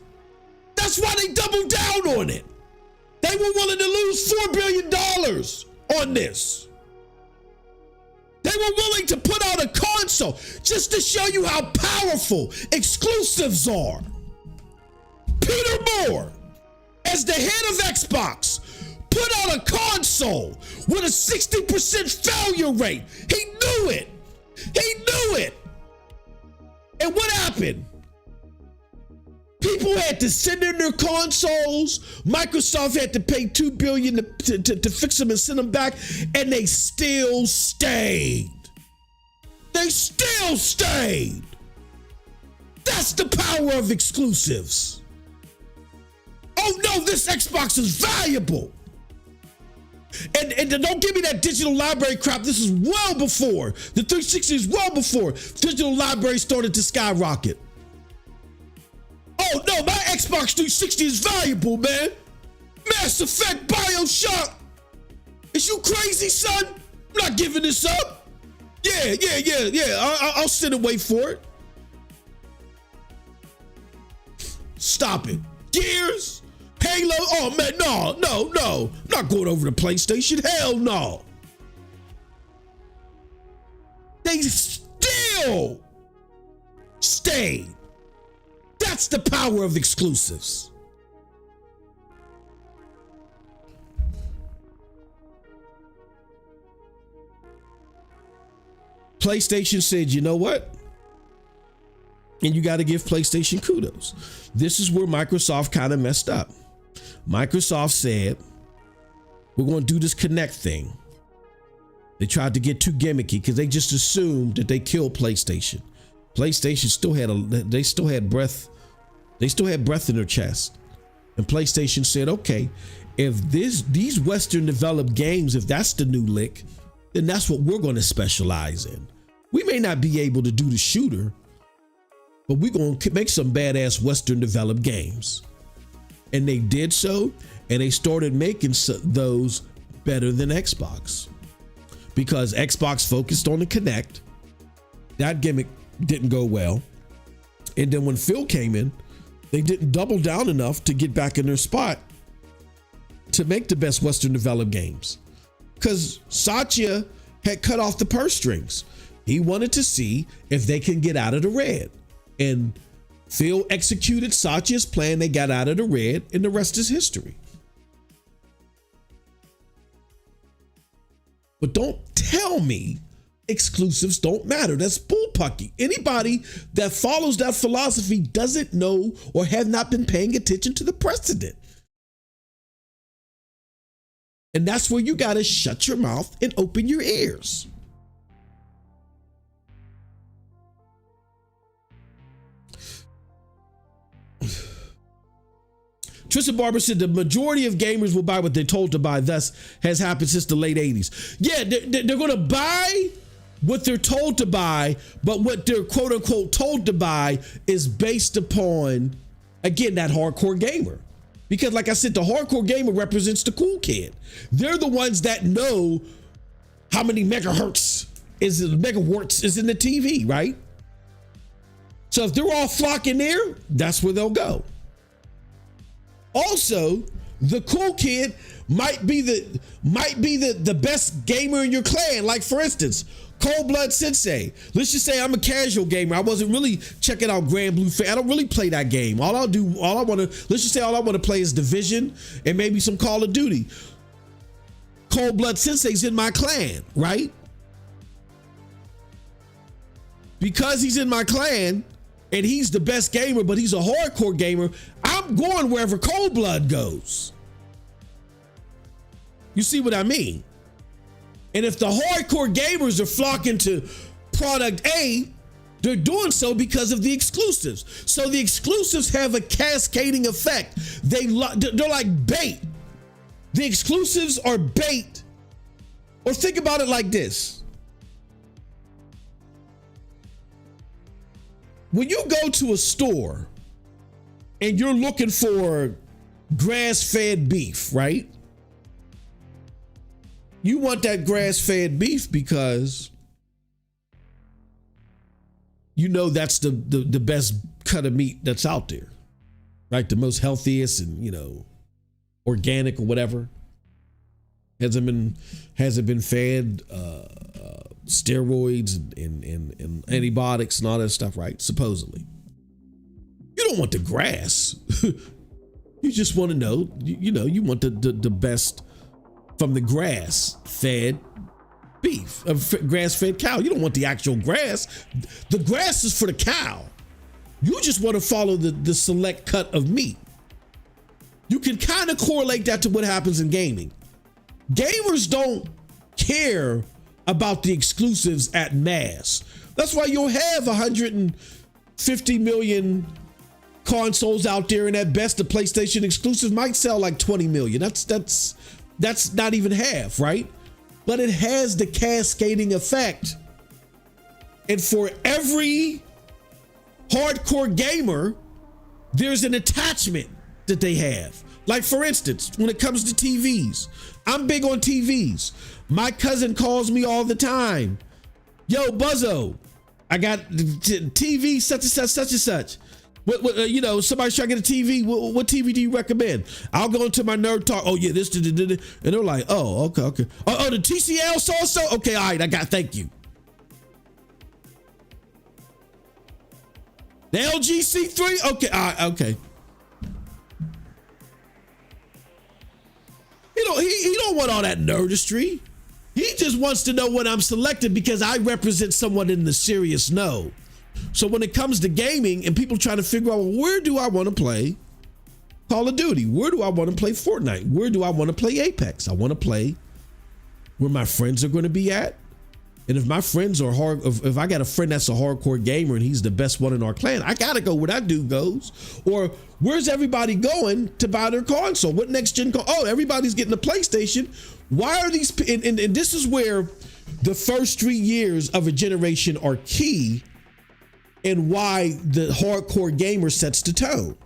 That's why they doubled down on it. They were willing to lose $4 billion on this. They were willing to put out a console just to show you how powerful exclusives are. Peter Moore, as the head of Xbox, put out a console with a 60% failure rate. He knew it. He knew it. And what happened? People had to send in their consoles. Microsoft had to pay $2 billion to fix them and send them back, and they still stayed. They still stayed. That's the power of exclusives. Oh no, this Xbox is valuable. And don't give me that digital library crap. This is well before. The 360 is well before digital library started to skyrocket. Oh no, my Xbox 360 is valuable, man. Mass Effect, BioShock. Is you crazy, son? I'm not giving this up. Yeah. I'll sit and wait for it. Stop it. Gears? Halo? Oh man, no. I'm not going over to PlayStation. Hell no. They still stayed. That's the power of exclusives. PlayStation said, you know what? And you got to give PlayStation kudos. This is where Microsoft kind of messed up. Microsoft said, we're going to do this Kinect thing. They tried to get too gimmicky because they just assumed that they killed PlayStation. PlayStation still had breath They still had breath in their chest. And PlayStation said, okay, if these Western developed games, if that's the new lick, then that's what we're going to specialize in. We may not be able to do the shooter, but we're going to make some badass Western developed games. And they did so, and they started making those better than Xbox, because Xbox focused on the Kinect. That gimmick didn't go well. And then when Phil came in, they didn't double down enough to get back in their spot to make the best Western developed games, because Satya had cut off the purse strings. He wanted to see if they can get out of the red, and Phil executed Satya's plan. They got out of the red, and the rest is history. But don't tell me exclusives don't matter. That's bullpucky. Anybody that follows that philosophy doesn't know or have not been paying attention to the precedent. And that's where you got to shut your mouth and open your ears. Tristan Barber said the majority of gamers will buy what they're told to buy. Thus has happened since the late 80s. Yeah, they're going to buy what they're told to buy, but what they're quote unquote told to buy is based upon, again, that hardcore gamer. Because like I said, the hardcore gamer represents the cool kid. They're the ones that know how many megawarts is in the TV, right? So if they're all flocking there, that's where they'll go. Also, the cool kid might be the best gamer in your clan. Like for instance, Cold Blood Sensei. Let's just say I'm a casual gamer. I wasn't really checking out Grand Blue Fan. I don't really play that game. All I want to play is Division and maybe some Call of Duty. Cold Blood Sensei's in my clan, right? Because he's in my clan and he's the best gamer, but he's a hardcore gamer, I'm going wherever Cold Blood goes. You see what I mean? And if the hardcore gamers are flocking to product A, they're doing so because of the exclusives. So the exclusives have a cascading effect. They're like bait. The exclusives are bait. Or think about it like this. When you go to a store and you're looking for grass-fed beef, right? You want that grass-fed beef because you know that's the best cut of meat that's out there, right? The most healthiest and, organic or whatever. Hasn't been fed steroids and antibiotics and all that stuff, right? Supposedly. You don't want the grass. You just want to know, you want the best from the grass-fed beef, grass-fed cow. You don't want the actual grass. The grass is for the cow. You just want to follow the select cut of meat. You can kind of correlate that to what happens in gaming. Gamers don't care about the exclusives at mass. That's why you'll have 150 million consoles out there, and at best the PlayStation exclusive might sell like 20 million. That's not even half, right? But it has the cascading effect. And for every hardcore gamer, there's an attachment that they have. Like for instance, when it comes to TVs, I'm big on TVs. My cousin calls me all the time. Yo, Buzzo, I got TV such and such, such and such. Somebody's trying to get a TV. What TV do you recommend? I'll go into my nerd talk. Oh yeah, this, and they're like, oh, okay. Oh, the TCL so. Okay, all right, thank you. The LG C3. Okay, all right, okay. He don't want all that nerdistry. He just wants to know what I'm selecting because I represent someone in the serious know. So when it comes to gaming and people trying to figure out, well, where do I want to play Call of Duty? Where do I want to play Fortnite? Where do I want to play Apex? I want to play where my friends are going to be at. And if my friends are if I got a friend that's a hardcore gamer and he's the best one in our clan, I gotta go where that dude goes. Or where's everybody going to buy their console? What next gen? Oh, everybody's getting a PlayStation. Why are these? And this is where the first 3 years of a generation are key, and why the hardcore gamer sets the tone.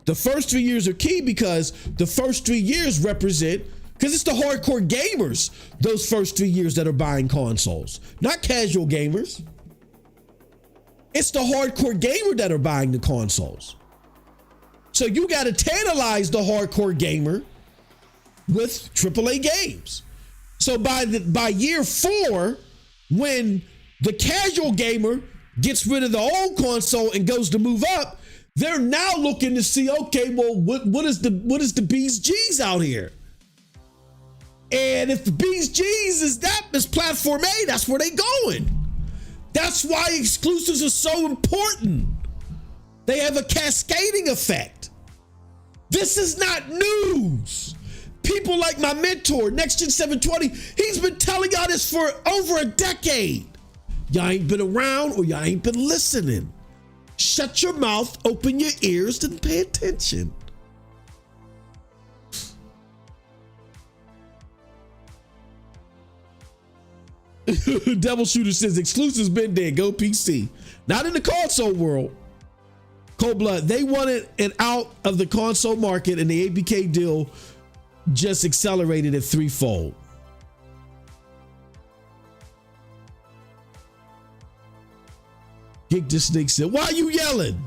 The first 3 years are key because the first 3 years represent. Because it's the hardcore gamers, those first 3 years that are buying consoles, not casual gamers. It's the hardcore gamer that are buying the consoles. So you got to tantalize the hardcore gamer with AAA games. So by year 4, when the casual gamer gets rid of the old console and goes to move up, they're now looking to see, okay, well, what is the B's G's out here? And if the B's G's is platform A, that's where they going. That's why exclusives are so important. They have a cascading effect. This is not news. People like my mentor, Next Gen 720, he's been telling y'all this for over a decade. Y'all ain't been around or y'all ain't been listening. Shut your mouth, open your ears, and pay attention. Devil Shooter says exclusives been there. Go PC. Not in the console world. Cold Blood, they wanted it out of the console market, and the ABK deal just accelerated it threefold. Geek the Snake said, why you yelling?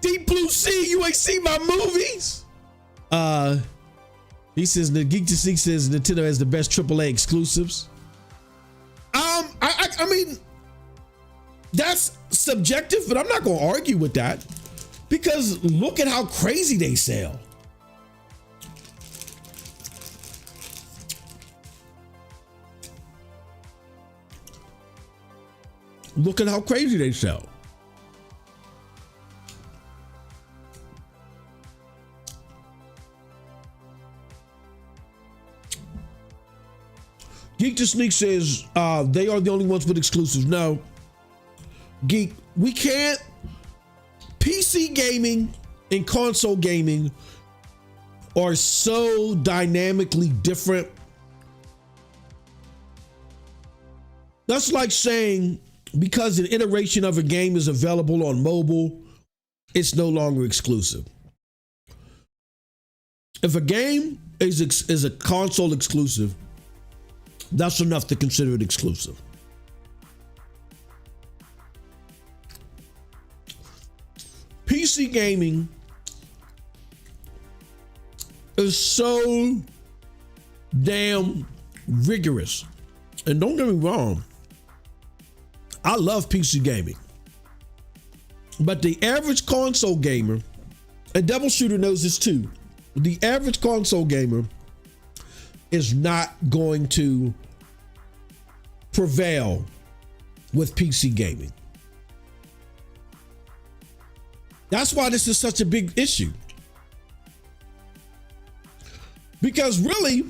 Deep Blue Sea, you ain't seen my movies? He says, the Geek the Snake says Nintendo has the best AAA exclusives. I mean, that's subjective, but I'm not going to argue with that because look at how crazy they sell. Look at how crazy they sell. Geek to Sneak says they are the only ones with exclusives. No, Geek, we can't. PC gaming and console gaming are so dynamically different. That's like saying because an iteration of a game is available on mobile, it's no longer exclusive. If a game is a console exclusive, that's enough to consider it exclusive. PC gaming is so damn rigorous. And don't get me wrong, I love PC gaming. But the average console gamer, and Devil Shooter knows this too, the average console gamer is not going to prevail with PC gaming. That's why this is such a big issue. Because really,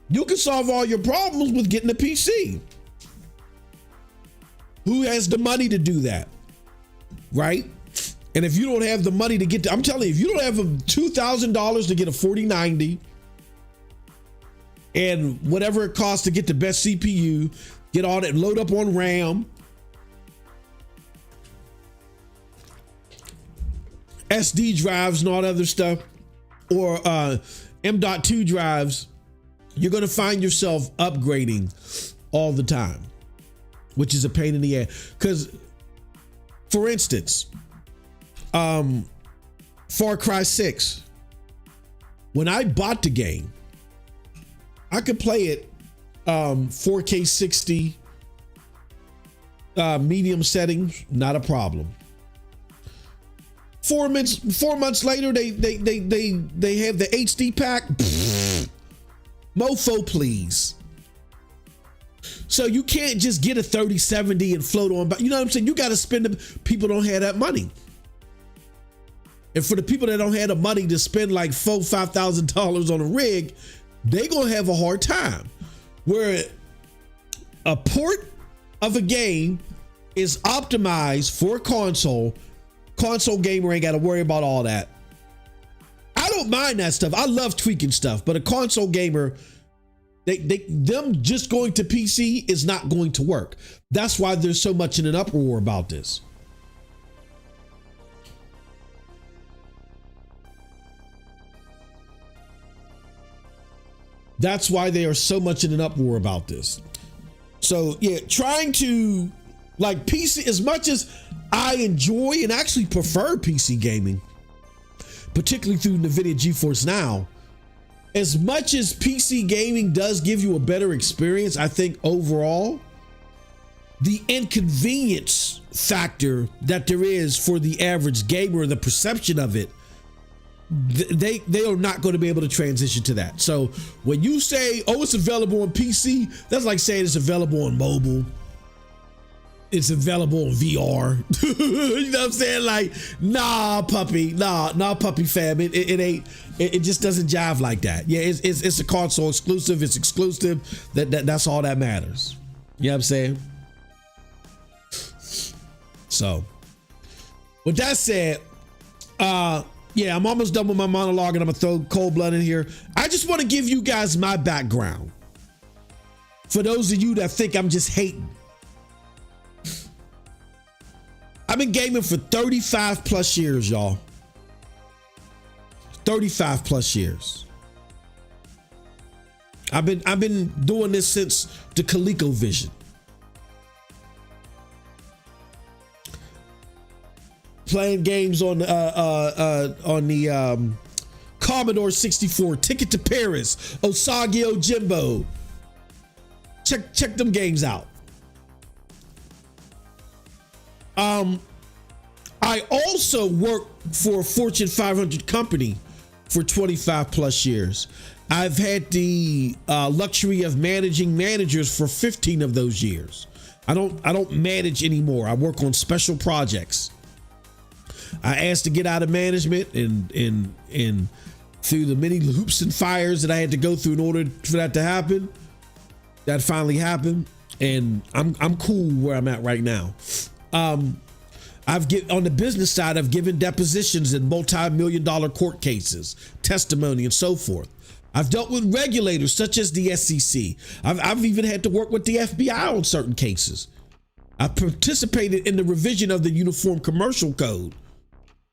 you can solve all your problems with getting a PC. Who has the money to do that? Right? And if you don't have the money to get I'm telling you, if you don't have $2,000 to get a 4090 and whatever it costs to get the best CPU, get all that, load up on RAM, SD drives and all that other stuff, or M.2 drives, you're going to find yourself upgrading all the time, which is a pain in the ass. Because, for instance, Far Cry 6, when I bought the game, I could play it 4K 60, medium settings, not a problem. 4 months later, they have the HD pack. Mofo, please. So you can't just get a 3070 and float on, but you know what I'm saying? You got to spend people don't have that money. And for the people that don't have the money to spend like $4,000-$5,000 on a rig, they gonna have a hard time. Where a port of a game is optimized for console gamer ain't got to worry about all that. I don't mind that stuff. I love tweaking stuff, but a console gamer, them just going to PC is not going to work. That's why there's so much in an uproar about this. That's why they are so much in an uproar about this. So yeah, trying to like PC, as much as I enjoy and actually prefer PC gaming, particularly through NVIDIA GeForce Now, as much as PC gaming does give you a better experience, I think overall, the inconvenience factor that there is for the average gamer, the perception of it, they are not going to be able to transition to that. So when you say, oh, it's available on PC, that's like saying it's available on mobile. It's available on VR. You know what I'm saying? Like, nah, puppy fam. It just doesn't jive like that. Yeah, it's a console exclusive. It's exclusive. That's all that matters. You know what I'm saying? So, with that said, yeah, I'm almost done with my monologue and I'm gonna throw Cold Blood in here. I just want to give you guys my background. For those of you that think I'm just hating. I've been gaming for 35 plus years, y'all. 35 plus years. I've been doing this since the ColecoVision. Playing games on the Commodore 64, Ticket to Paris, Osagio Jimbo. Check them games out. I also worked for a Fortune 500 company for 25 plus years. I've had the luxury of managing managers for 15 of those years. I don't manage anymore. I work on special projects. I asked to get out of management and through the many hoops and fires that I had to go through in order for that to happen. That finally happened, and I'm cool where I'm at right now. On the business side, I've given depositions in multi-million-dollar court cases, testimony, and so forth. I've dealt with regulators such as the SEC. I've even had to work with the FBI on certain cases. I've participated in the revision of the Uniform Commercial Code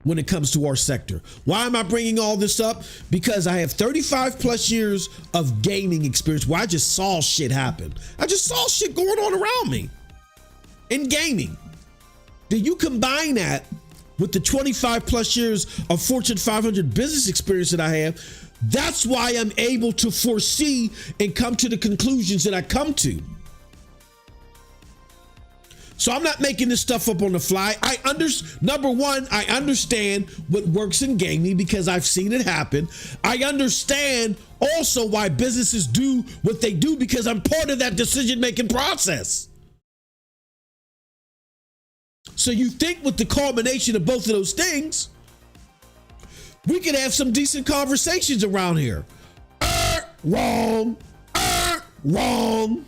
when it comes to our sector. Why am I bringing all this up? Because I have 35 plus years of gaming experience where I just saw shit happen. I just saw shit going on around me in gaming. Then you combine that with the 25 plus years of Fortune 500 business experience that I have. That's why I'm able to foresee and come to the conclusions that I come to. So I'm not making this stuff up on the fly. Number one, I understand what works in gaming because I've seen it happen. I understand also why businesses do what they do because I'm part of that decision-making process. So you think with the culmination of both of those things, we could have some decent conversations around here. Wrong. Wrong.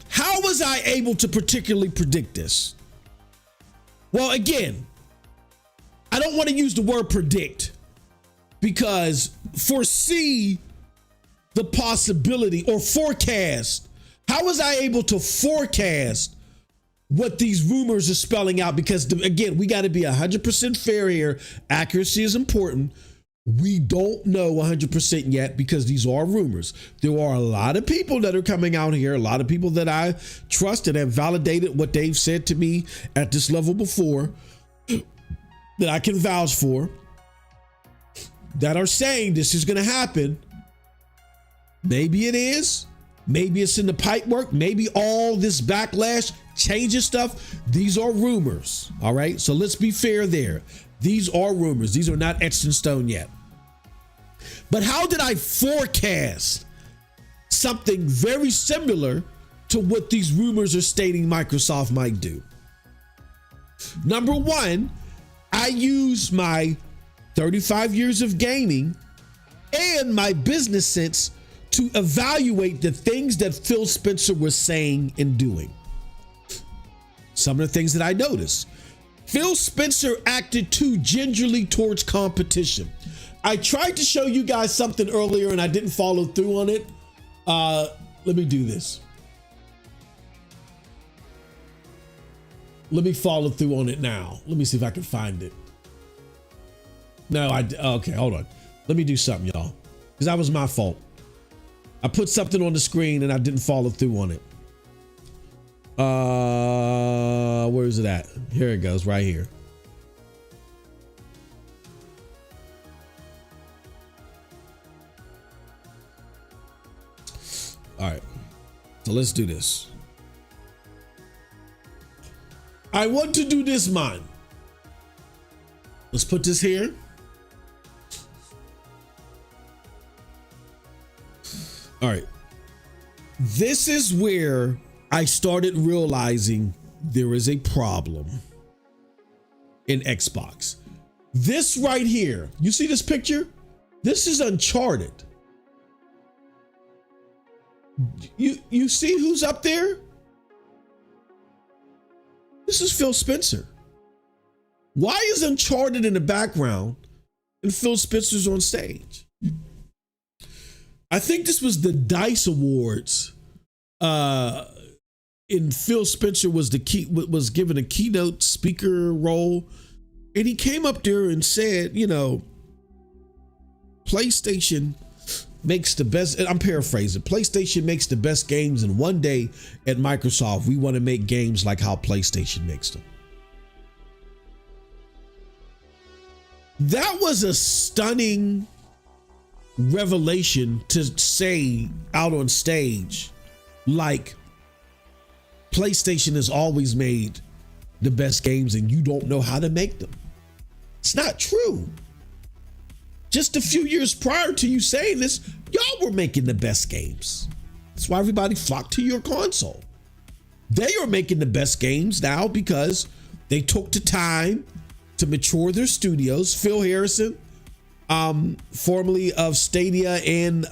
How was I able to particularly predict this? Well, again, I don't want to use the word predict because foresee the possibility or forecast. How was I able to forecast what these rumors are spelling out? Because again, we got to be 100% fair here. Accuracy is important. We don't know 100% yet because these are rumors. There are a lot of people that are coming out here, a lot of people that I trust and have validated what they've said to me at this level before that I can vouch for, that are saying this is going to happen. Maybe it is. Maybe it's in the pipe work. Maybe all this backlash changes stuff. These are rumors. All right. So let's be fair there. These are rumors. These are not etched in stone yet. But how did I forecast something very similar to what these rumors are stating Microsoft might do? Number one, I use my 35 years of gaming and my business sense to evaluate the things that Phil Spencer was saying and doing. Some of the things that I noticed. Phil Spencer acted too gingerly towards competition. I tried to show you guys something earlier and I didn't follow through on it. Let me do this. Let me follow through on it now. Let me see if I can find it. No, okay, hold on. Let me do something, y'all, because that was my fault. I put something on the screen and I didn't follow through on it. Where is it at? Here it goes, right here. All right, so let's do this. I want to do this mine. Let's put this here. All right. This is where I started realizing there is a problem in Xbox. This right here, you see this picture? This is Uncharted. You see who's up there? This is Phil Spencer. Why is Uncharted in the background and Phil Spencer's on stage? I think this was the DICE Awards. And Phil Spencer was was given a keynote speaker role. And he came up there and said, you know, PlayStation makes the best, I'm paraphrasing, PlayStation makes the best games, and one day at Microsoft, we want to make games like how PlayStation makes them. That was a stunning revelation to say out on stage, like PlayStation has always made the best games and you don't know how to make them. It's not true. Just a few years prior to you saying this, y'all were making the best games. That's why everybody flocked to your console. They are making the best games now because they took the time to mature their studios. Phil Harrison, formerly of Stadia and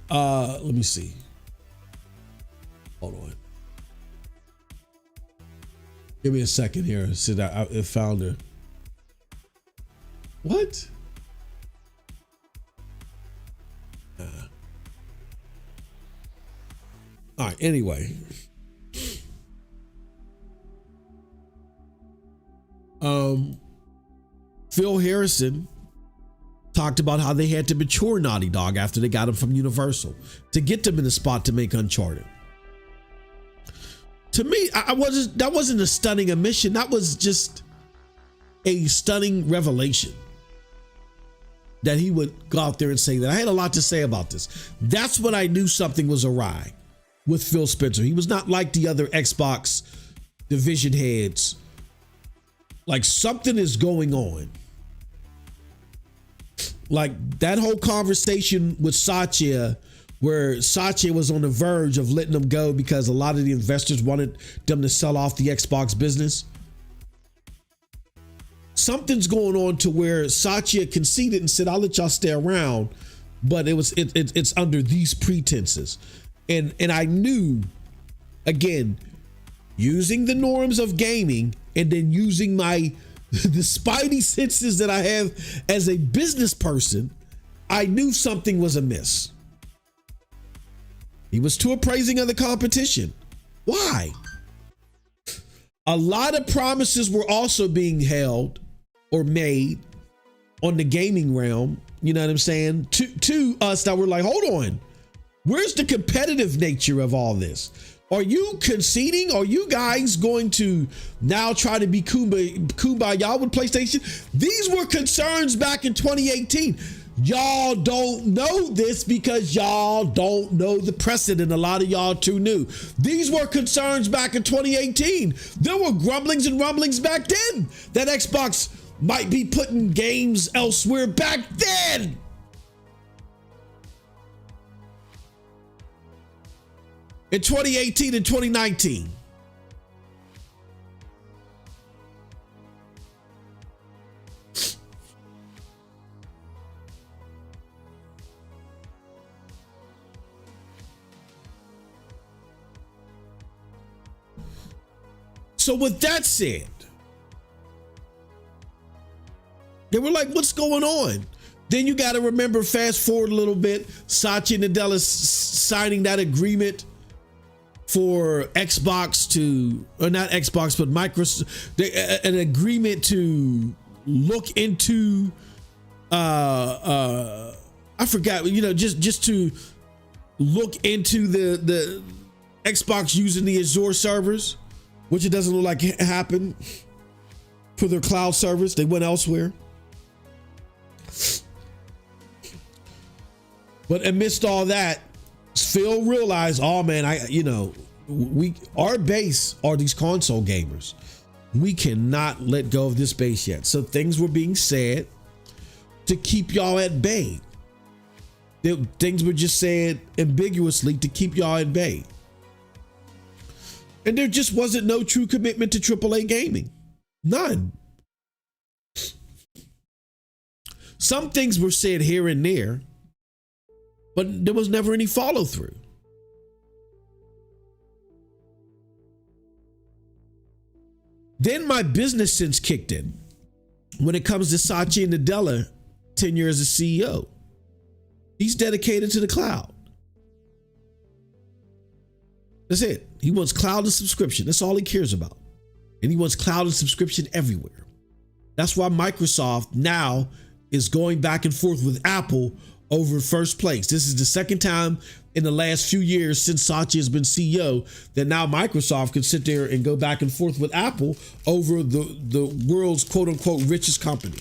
let me see. Hold on. Give me a second here. See that I found her. What? All right, anyway. Phil Harrison talked about how they had to mature Naughty Dog after they got him from Universal to get them in the spot to make Uncharted. To me, that wasn't a stunning omission. That was just a stunning revelation that he would go out there and say that. I had a lot to say about this. That's when I knew something was awry with Phil Spencer. He was not like the other Xbox division heads. Like something is going on. Like that whole conversation with Satya, where Satya was on the verge of letting them go because a lot of the investors wanted them to sell off the Xbox business. Something's going on to where Satya conceded and said, I'll let y'all stay around, but it's under these pretenses. And I knew, again, using the norms of gaming and then using the spidey senses that I have as a business person, I knew something was amiss. He was too appraising of the competition. Why? A lot of promises were also being held or made on the gaming realm, you know what I'm saying, to us that were like, hold on, where's the competitive nature of all this? Are you conceding? Are you guys going to now try to be kumbaya with PlayStation? These were concerns back in 2018. Y'all don't know this because y'all don't know the precedent. A lot of y'all too new. These were concerns back in 2018. There were grumblings and rumblings back then that Xbox might be putting games elsewhere back then. In 2018 and 2019. So with that said, they were like, what's going on? Then you got to remember, fast forward a little bit, Satya Nadella signing that agreement for Xbox to, or not Xbox, but Microsoft, an agreement to look into, I forgot, just to look into the Xbox using the Azure servers, which it doesn't look like happened for their cloud servers. They went elsewhere. But amidst all that, Phil realized, oh man, our base are these console gamers. We cannot let go of this base yet. So things were being said to keep y'all at bay. Things were just said ambiguously to keep y'all at bay. And there just wasn't no true commitment to AAA gaming. None. Some things were said here and there, but there was never any follow through. Then my business sense kicked in when it comes to Satya Nadella tenure as a CEO. He's dedicated to the cloud. That's it. He wants cloud and subscription. That's all he cares about. And he wants cloud and subscription everywhere. That's why Microsoft now is going back and forth with Apple over first place. This is the second time in the last few years since Satya has been CEO that now Microsoft can sit there and go back and forth with Apple over the world's quote unquote richest company.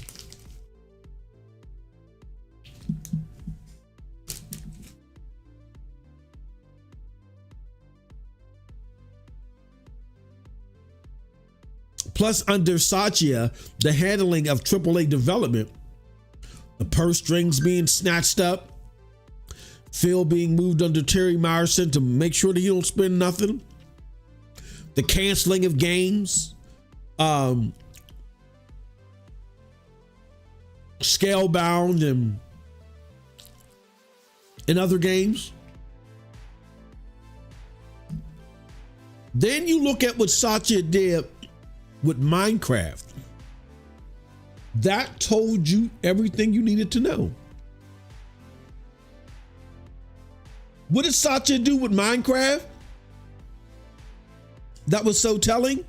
Plus, under Satya, the handling of AAA development, the purse strings being snatched up, Phil being moved under Terry Myerson to make sure that he don't spend nothing, the canceling of games, Scalebound and other games. Then you look at what Satya did with Minecraft. That told you everything you needed to know. What did Satya do with Minecraft? That was so telling.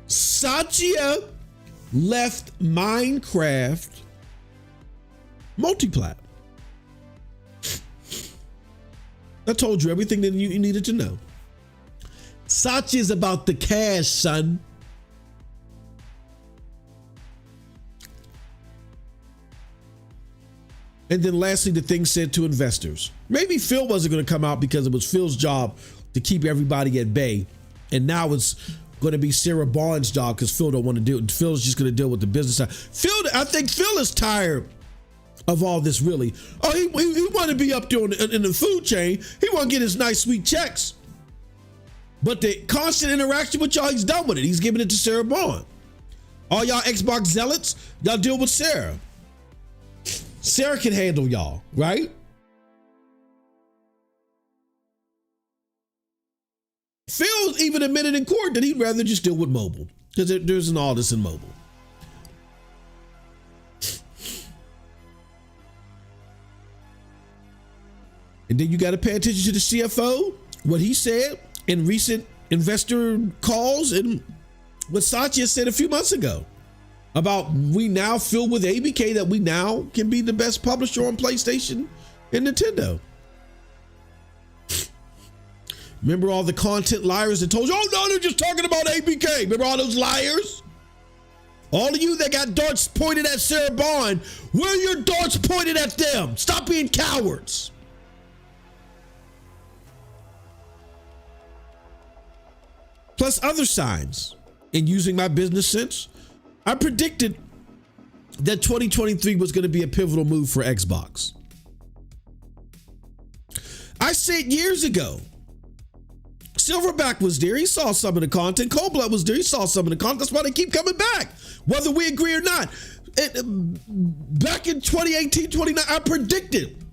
Satya left Minecraft multiplat. That told you everything that you needed to know. Satya is about the cash, son. And then lastly, the thing said to investors. Maybe Phil wasn't going to come out because it was Phil's job to keep everybody at bay. And now it's going to be Sarah Barnes' job because Phil don't want to do it. Phil's just going to deal with the business side. I think Phil is tired of all this, really. Oh, he want to be up there in the food chain. He want to get his nice, sweet checks. But the constant interaction with y'all, he's done with it. He's giving it to Sarah Barnes. All y'all Xbox zealots, y'all deal with Sarah. Sarah can handle y'all, right? Phil even admitted in court that he'd rather just deal with mobile because there isn't all this in mobile. And then you got to pay attention to the CFO, what he said in recent investor calls and what Satya said a few months ago about we now feel with ABK that we now can be the best publisher on PlayStation and Nintendo. Remember all the content liars that told you, oh no, they're just talking about ABK. Remember all those liars? All of you that got darts pointed at Sarah Barnes, where are your darts pointed at them? Stop being cowards. Plus other signs. In using my business sense, I predicted that 2023 was going to be a pivotal move for Xbox. I said years ago, Silverback was there. He saw some of the content. Coldblood was there. He saw some of the content. That's why they keep coming back, whether we agree or not. Back in 2018, 2019, I predicted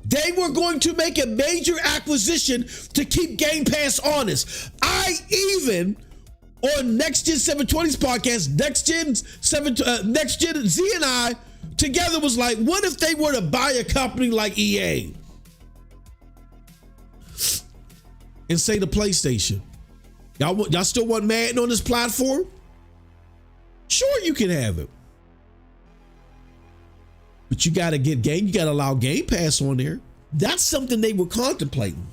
They were going to make a major acquisition to keep Game Pass honest. I even, on Next Gen 720's podcast, Next Gen Z and I together was like, what if they were to buy a company like EA and say the PlayStation, y'all still want Madden on this platform? Sure, you can have it. But you got to allow Game Pass on there. That's something they were contemplating.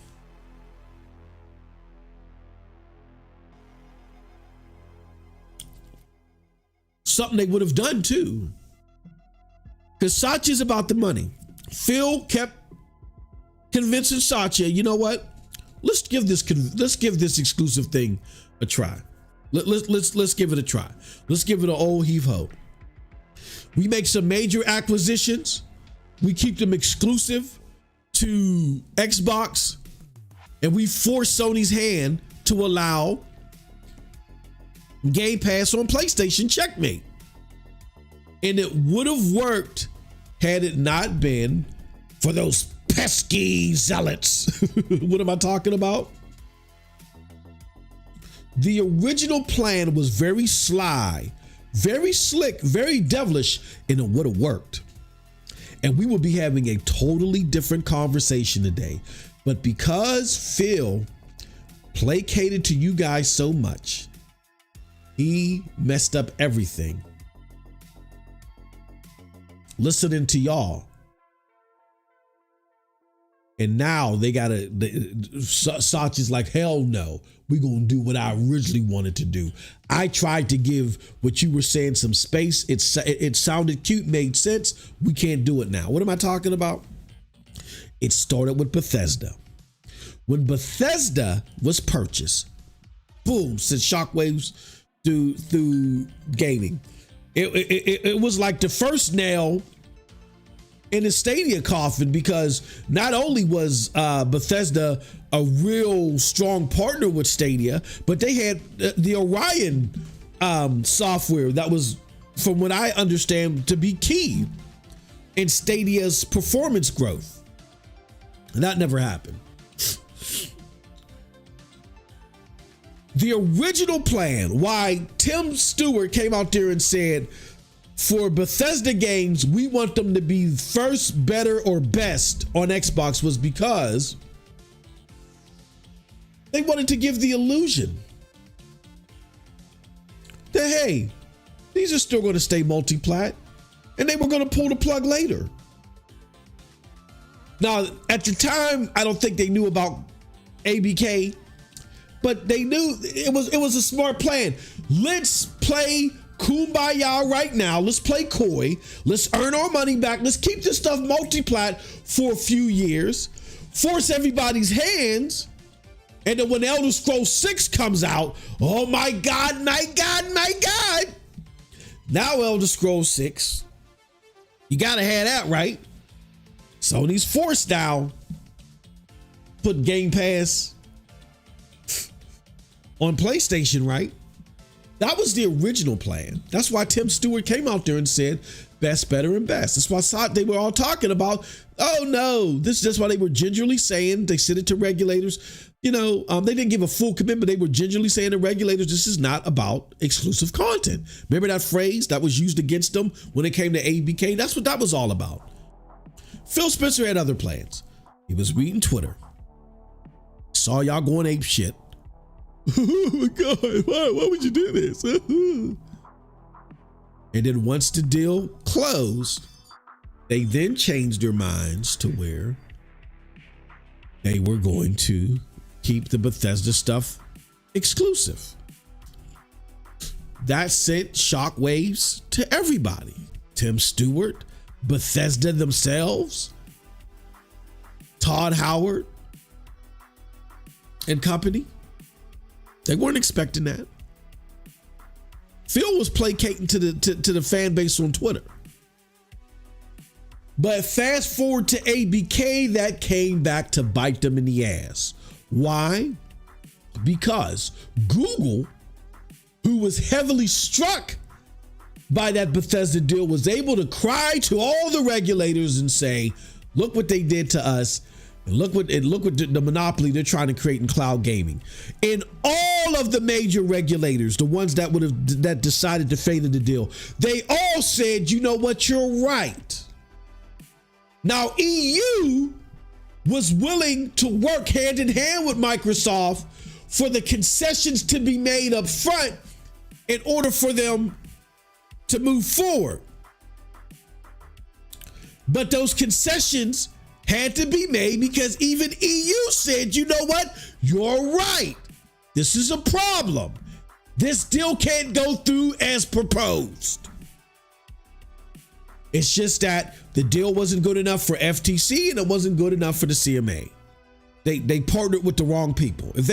Something they would have done too. Because Satya's about the money. Phil kept convincing Satya, you know what? Let's give this exclusive thing a try. Let's give it a try. Let's give it an old heave ho. We make some major acquisitions. We keep them exclusive to Xbox, and we force Sony's hand to allow Game Pass on PlayStation. Checkmate. And it would have worked had it not been for those pesky zealots. What am I talking about? The original plan was very sly, very slick, very devilish, and it would have worked. And we will be having a totally different conversation today. But because Phil placated to you guys so much, he messed up everything. Listening to y'all. And now they Satya's like, hell no, we're going to do what I originally wanted to do. I tried to give what you were saying some space. It sounded cute, made sense. We can't do it now. What am I talking about? It started with Bethesda. When Bethesda was purchased, boom, sent shockwaves through gaming. It was like the first nail in the Stadia coffin, because not only was Bethesda a real strong partner with Stadia, but they had the Orion software that was, from what I understand, to be key in Stadia's performance growth. And that never happened. The original plan, why Tim Stewart came out there and said, for Bethesda games, we want them to be first, better, or best on Xbox, was because they wanted to give the illusion that, hey, these are still going to stay multi-plat, and they were going to pull the plug later. Now, at the time, I don't think they knew about ABK, but they knew it was a smart plan. Let's play Kumbaya right now. Let's play coy. Let's earn our money back. Let's keep this stuff multi-plat for a few years. Force everybody's hands. And then when Elder Scrolls 6 comes out, oh my God, my God, my God. Now Elder Scrolls 6, you gotta have that, right? Sony's forced down. Put Game Pass on PlayStation, right? That was the original plan. That's why Tim Stewart came out there and said best, better, and best. That's why they were all talking about, oh no, this is just why they were gingerly saying, they sent it to regulators. You know, they didn't give a full commitment. They were gingerly saying to regulators, this is not about exclusive content. Remember that phrase that was used against them when it came to ABK? That's what that was all about. Phil Spencer had other plans. He was reading Twitter. Saw y'all going ape shit. Oh my God, why would you do this? And then once the deal closed, they then changed their minds to where they were going to keep the Bethesda stuff exclusive. That sent shockwaves to everybody. Tim Stewart, Bethesda themselves, Todd Howard and company. They weren't expecting that. Phil was placating to the fan base on Twitter. But fast forward to ABK, that came back to bite them in the ass. Why? Because Google, who was heavily struck by that Bethesda deal, was able to cry to all the regulators and say, Look what they did to us. And look what the monopoly they're trying to create in cloud gaming. And all of the major regulators, the ones that decided to favor the deal, they all said, you know what, you're right. Now, EU was willing to work hand in hand with Microsoft for the concessions to be made up front in order for them to move forward. But those concessions had to be made because even EU said, you know what? You're right. This is a problem. This deal can't go through as proposed. It's just that the deal wasn't good enough for FTC and it wasn't good enough for the CMA. They partnered with the wrong people. If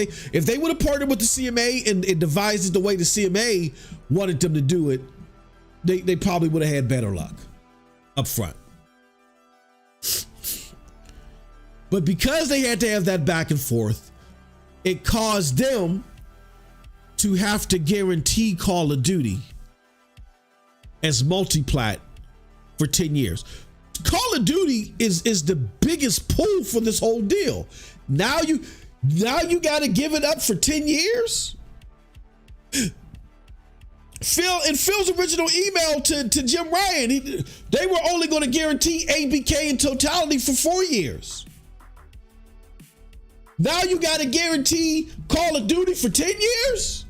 they would have partnered with the CMA and devised it the way the CMA wanted them to do it, they probably would have had better luck up front. But because they had to have that back and forth, it caused them to have to guarantee Call of Duty as multiplat for 10 years. Call of Duty is the biggest pull for this whole deal. Now you got to give it up for 10 years. Phil's original email to Jim Ryan, they were only going to guarantee ABK in totality for 4 years. Now you got to guarantee Call of Duty for 10 years?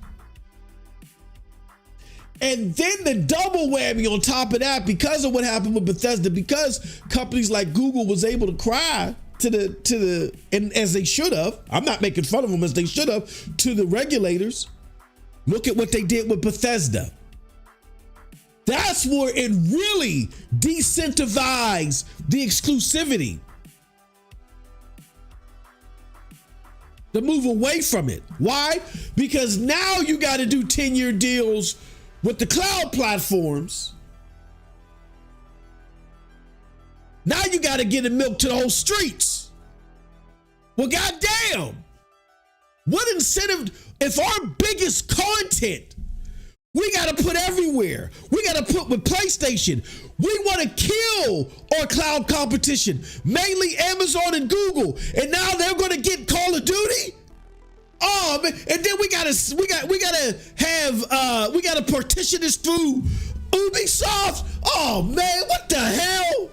And then the double whammy on top of that, because of what happened with Bethesda, because companies like Google was able to cry and as they should have, I'm not making fun of them, as they should have, to the regulators. Look at what they did with Bethesda. That's where it really decentralized the exclusivity. To move away from it. Why? Because now you got to do 10-year deals with the cloud platforms. Now you got to get it milked to the whole streets. Well, goddamn. What incentive, if our biggest content we got to put everywhere. We got to put with PlayStation. We want to kill our cloud competition, mainly Amazon and Google. And now they're going to get Call of Duty. Oh man! And then we gotta partition this through Ubisoft. Oh man, what the hell?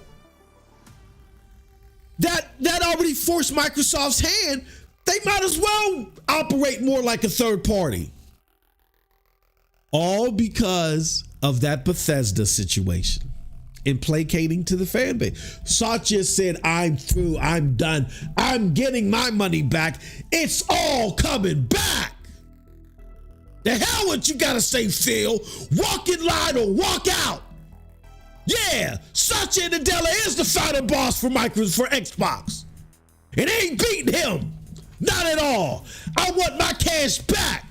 That already forced Microsoft's hand. They might as well operate more like a third party. All because of that Bethesda situation and placating to the fan base. Satya said, I'm through, I'm done, I'm getting my money back. It's all coming back. The hell what you gotta say, Phil? Walk in line or walk out. Yeah, Satya Nadella is the final boss for Xbox. It ain't beating him. Not at all. I want my cash back.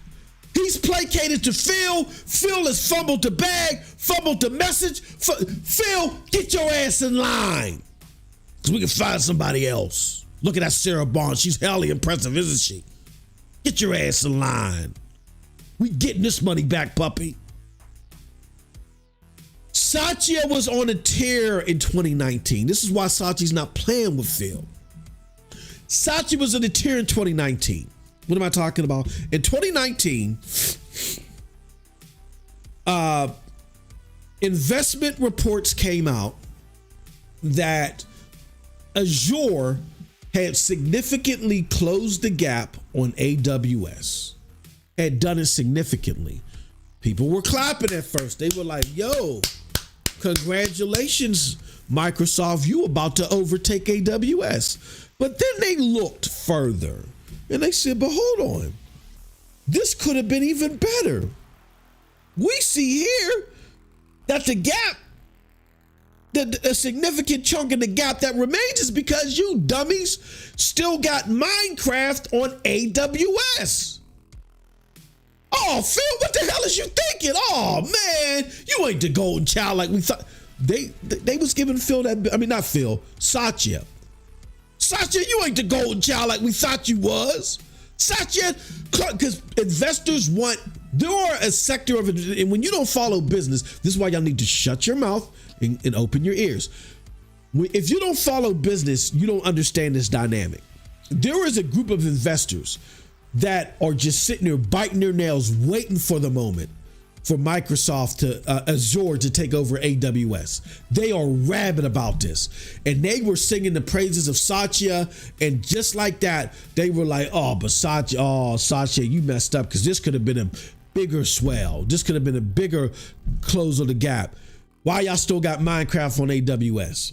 He's placated to Phil. Phil has fumbled the bag, fumbled the message. Phil, get your ass in line. Because we can find somebody else. Look at that Sarah Barnes. She's hella impressive, isn't she? Get your ass in line. We getting this money back, puppy. Satya was on a tear in 2019. This is why Satya's not playing with Phil. Satya was on a tear in 2019. What am I talking about? In 2019, investment reports came out that Azure had significantly closed the gap on AWS, had done it significantly. People were clapping at first. They were like, yo, congratulations, Microsoft, you about to overtake AWS. But then they looked further. And they said, but hold on, this could have been even better. We see here that the gap, a significant chunk of the gap that remains is because you dummies still got Minecraft on AWS. Oh, Phil, what the hell is you thinking? Oh, man, you ain't the golden child like we thought. They was giving Phil that, I mean, not Phil, Satya. Satya, you ain't the golden child like we thought you was. Satya, because investors want, there are a sector of it, and when you don't follow business, this is why y'all need to shut your mouth and open your ears. If you don't follow business, you don't understand this dynamic. There is a group of investors that are just sitting there biting their nails, waiting for the moment for Microsoft to Azure to take over AWS. They are rabid about this. And they were singing the praises of Satya. And just like that, they were like, Satya, you messed up, because this could have been a bigger swell. This could have been a bigger close of the gap. Why y'all still got Minecraft on AWS?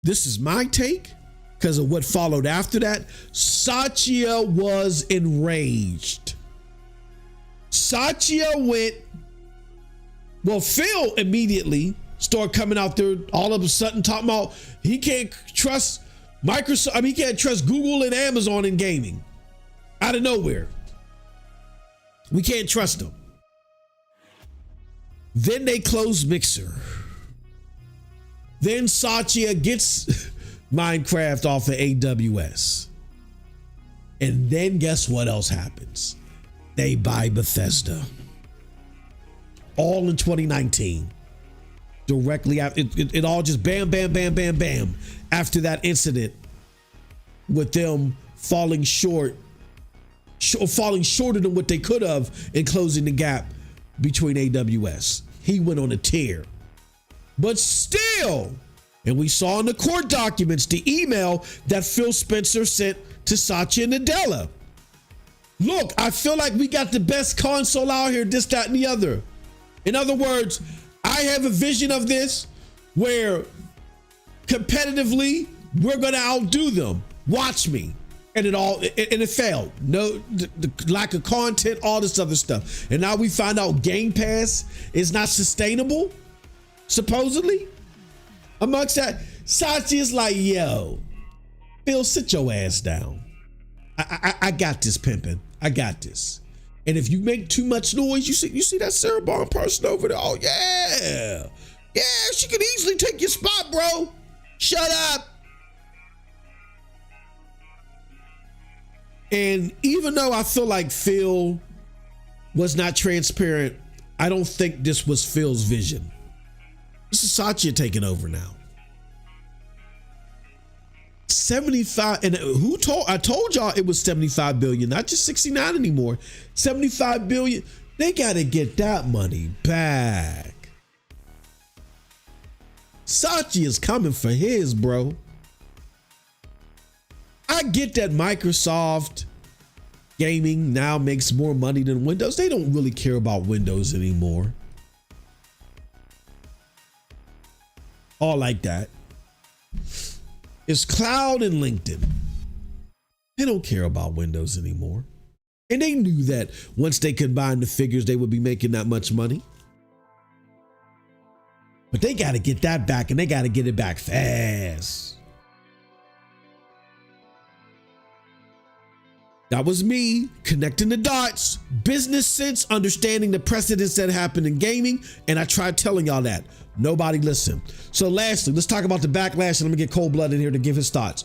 This is my take because of what followed after that. Satya was enraged. Satya went, well, Phil immediately started coming out there all of a sudden talking about he can't trust Microsoft. He can't trust Google and Amazon in gaming. Out of nowhere. We can't trust them. Then they closed Mixer. Then Satya gets Minecraft off of AWS. And then guess what else happens? They buy Bethesda. All in 2019. Directly after it all just bam, bam, bam, bam, bam. After that incident with them falling shorter than what they could have in closing the gap between AWS. He went on a tear. But still, and we saw in the court documents, the email that Phil Spencer sent to Satya Nadella. Look, I feel like we got the best console out here, this, that, and the other. In other words, I have a vision of this where competitively, we're going to outdo them. Watch me. And it failed. No, the lack of content, all this other stuff. And now we find out Game Pass is not sustainable, supposedly. Amongst that, Satya's like, yo, Phil, sit your ass down. I got this, pimpin'. I got this. And if you make too much noise, you see that Sarah Bond person over there? Oh, yeah. Yeah, she could easily take your spot, bro. Shut up. And even though I feel like Phil was not transparent, I don't think this was Phil's vision. This is Satya taking over now. 75, and I told y'all it was 75 billion, not just 69 anymore. 75 billion. They got to get that money back. Satya is coming for his, bro. I get that Microsoft gaming now makes more money than Windows. They don't really care about Windows anymore. All like that. It's cloud and LinkedIn. They don't care about Windows anymore. And they knew that once they combined the figures, they would be making that much money. But they got to get that back, and they got to get it back fast. That was me connecting the dots, business sense, understanding the precedents that happened in gaming. And I tried telling y'all that. Nobody listened. So lastly, let's talk about the backlash, and let me get Cold Blood in here to give his thoughts.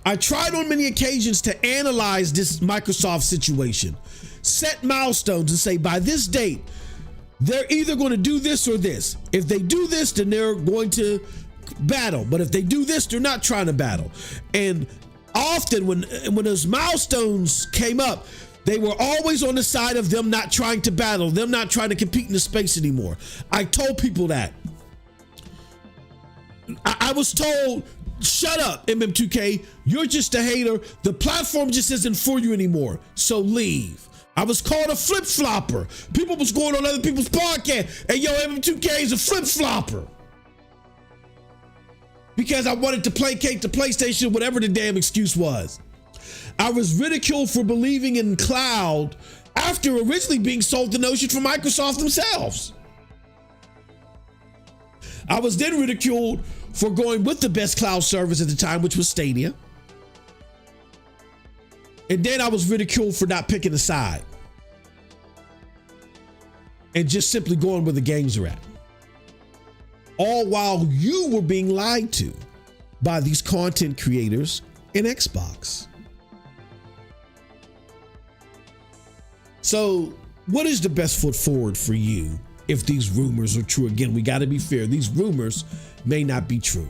I tried on many occasions to analyze this Microsoft situation, set milestones and say by this date, they're either going to do this or this. If they do this, then they're going to battle. But if they do this, they're not trying to battle. And often when those milestones came up, they were always on the side of them not trying to battle, them not trying to compete in the space anymore. I told people that. I was told, shut up, MM2K. You're just a hater. The platform just isn't for you anymore. So leave. I was called a flip-flopper. People was going on other people's podcasts. Hey, yo, MM2K is a flip-flopper. Because I wanted to placate the PlayStation, whatever the damn excuse was. I was ridiculed for believing in cloud after originally being sold the notion from Microsoft themselves. I was then ridiculed for going with the best cloud service at the time, which was Stadia. And then I was ridiculed for not picking a side and just simply going where the games are at. All while you were being lied to by these content creators in Xbox. So what is the best foot forward for you if these rumors are true. Again, we got to be fair. These rumors may not be true.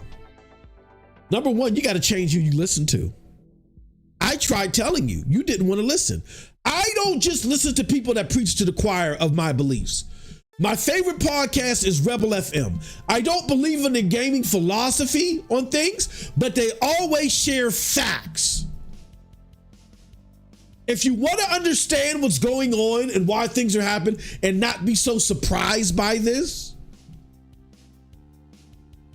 Number one, you got to change who you listen to. I tried telling you, you didn't want to listen. I don't just listen to people that preach to the choir of my beliefs. My favorite podcast is Rebel FM. I don't believe in the gaming philosophy on things, but they always share facts. If you want to understand what's going on and why things are happening and not be so surprised by this,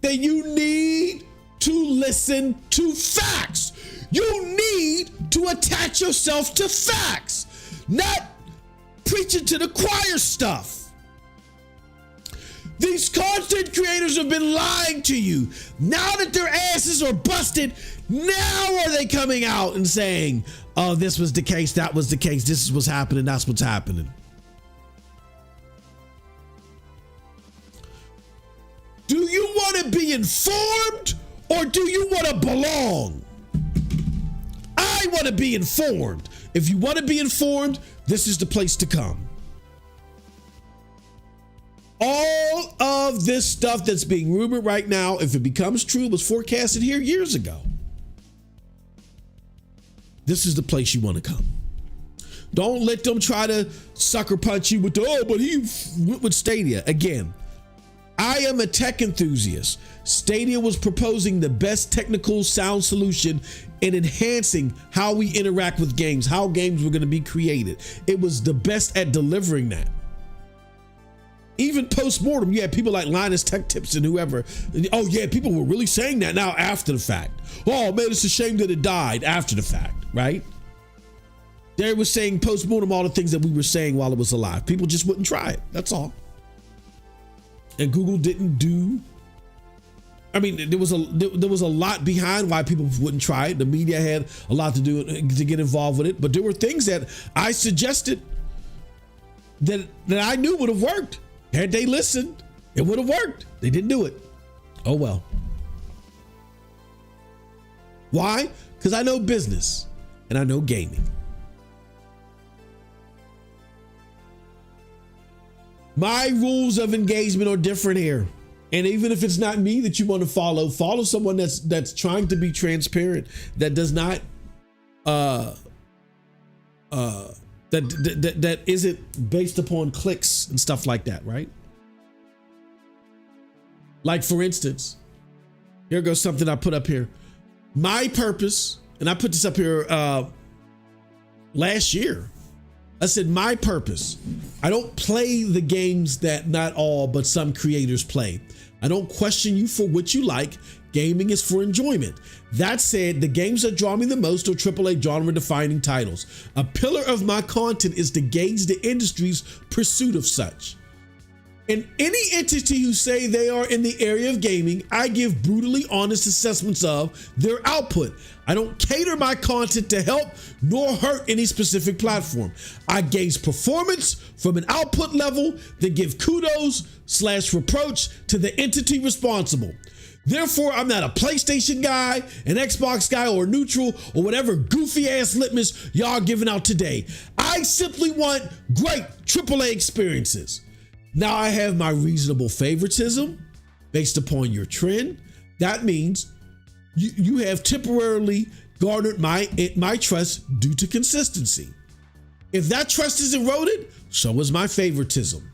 then you need to listen to facts. You need to attach yourself to facts, not preaching to the choir stuff. These content creators have been lying to you. Now that their asses are busted, now are they coming out and saying, oh, this was the case, that was the case, this is what's happening, that's what's happening. Do you want to be informed or do you want to belong? I want to be informed. If you want to be informed, this is the place to come. All of this stuff that's being rumored right now, if it becomes true, was forecasted here years ago. This is the place you want to come. Don't let them try to sucker punch you with, oh, but he went with Stadia. Again, I am a tech enthusiast. Stadia was proposing the best technical sound solution in enhancing how we interact with games, how games were going to be created. It was the best at delivering that. Even post-mortem, you had people like Linus Tech Tips and whoever. Oh yeah, people were really saying that now after the fact. Oh man, it's a shame that it died after the fact, right? They were saying post-mortem all the things that we were saying while it was alive. People just wouldn't try it, that's all. And Google didn't do, I mean, there was a lot behind why people wouldn't try it. The media had a lot to do to get involved with it, but there were things that I suggested that I knew would have worked. Had they listened, it would have worked. They didn't do it. Oh well. Why? Because I know business and I know gaming. My rules of engagement are different here. And even if it's not me that you want to follow someone that's trying to be transparent, that does not that isn't based upon clicks and stuff like that, right? Like for instance, here goes something I put up here. My purpose, and I put this up here last year. I said, my purpose, I don't play the games that not all, but some creators play. I don't question you for what you like. Gaming is for enjoyment. That said, the games that draw me the most are AAA genre-defining titles. A pillar of my content is to gauge the industry's pursuit of such. And any entity who say they are in the area of gaming, I give brutally honest assessments of their output. I don't cater my content to help nor hurt any specific platform. I gauge performance from an output level, then give kudos/reproach to the entity responsible. Therefore, I'm not a PlayStation guy, an Xbox guy, or neutral, or whatever goofy ass litmus y'all giving out today. I simply want great AAA experiences. Now I have my reasonable favoritism based upon your trend. That means you have temporarily garnered my trust due to consistency. If that trust is eroded, so is my favoritism.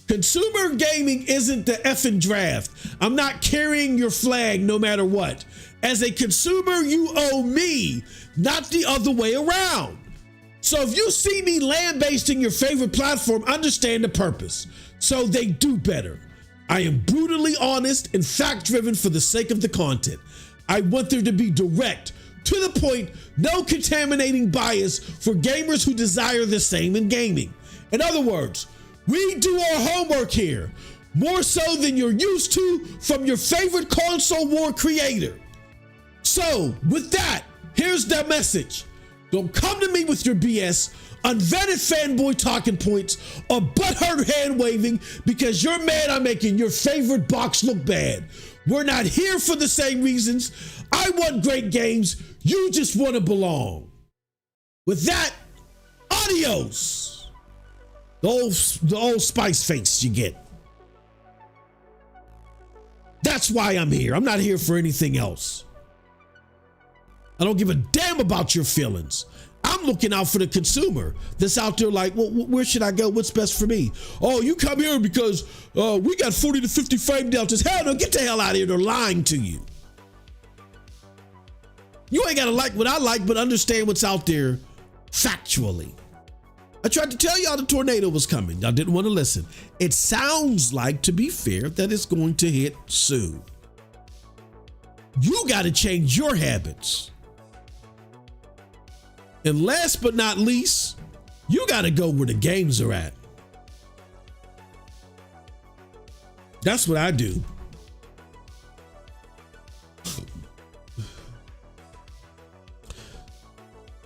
Consumer gaming isn't the effing draft. I'm not carrying your flag no matter what. As a consumer, you owe me, not the other way around. So if you see me land-based in your favorite platform, understand the purpose. So they do better. I am brutally honest and fact-driven for the sake of the content. I want there to be direct, to the point, no contaminating bias for gamers who desire the same in gaming. In other words, we do our homework here, more so than you're used to from your favorite console war creator. So with that, here's the message. Don't come to me with your BS, unvetted fanboy talking points, or butthurt hand waving because you're mad I'm making your favorite box look bad. We're not here for the same reasons. I want great games. You just want to belong. With that, adios. The old spice face you get. That's why I'm here. I'm not here for anything else. I don't give a damn about your feelings. I'm looking out for the consumer that's out there like, well, where should I go? What's best for me? Oh, you come here because we got 40 to 50 frame deltas. Hell no, get the hell out of here. They're lying to you. You ain't got to like what I like, but understand what's out there factually. I tried to tell y'all the tornado was coming. Y'all didn't want to listen. It sounds like, to be fair, that it's going to hit soon. You got to change your habits. And last but not least, you got to go where the games are at. That's what I do.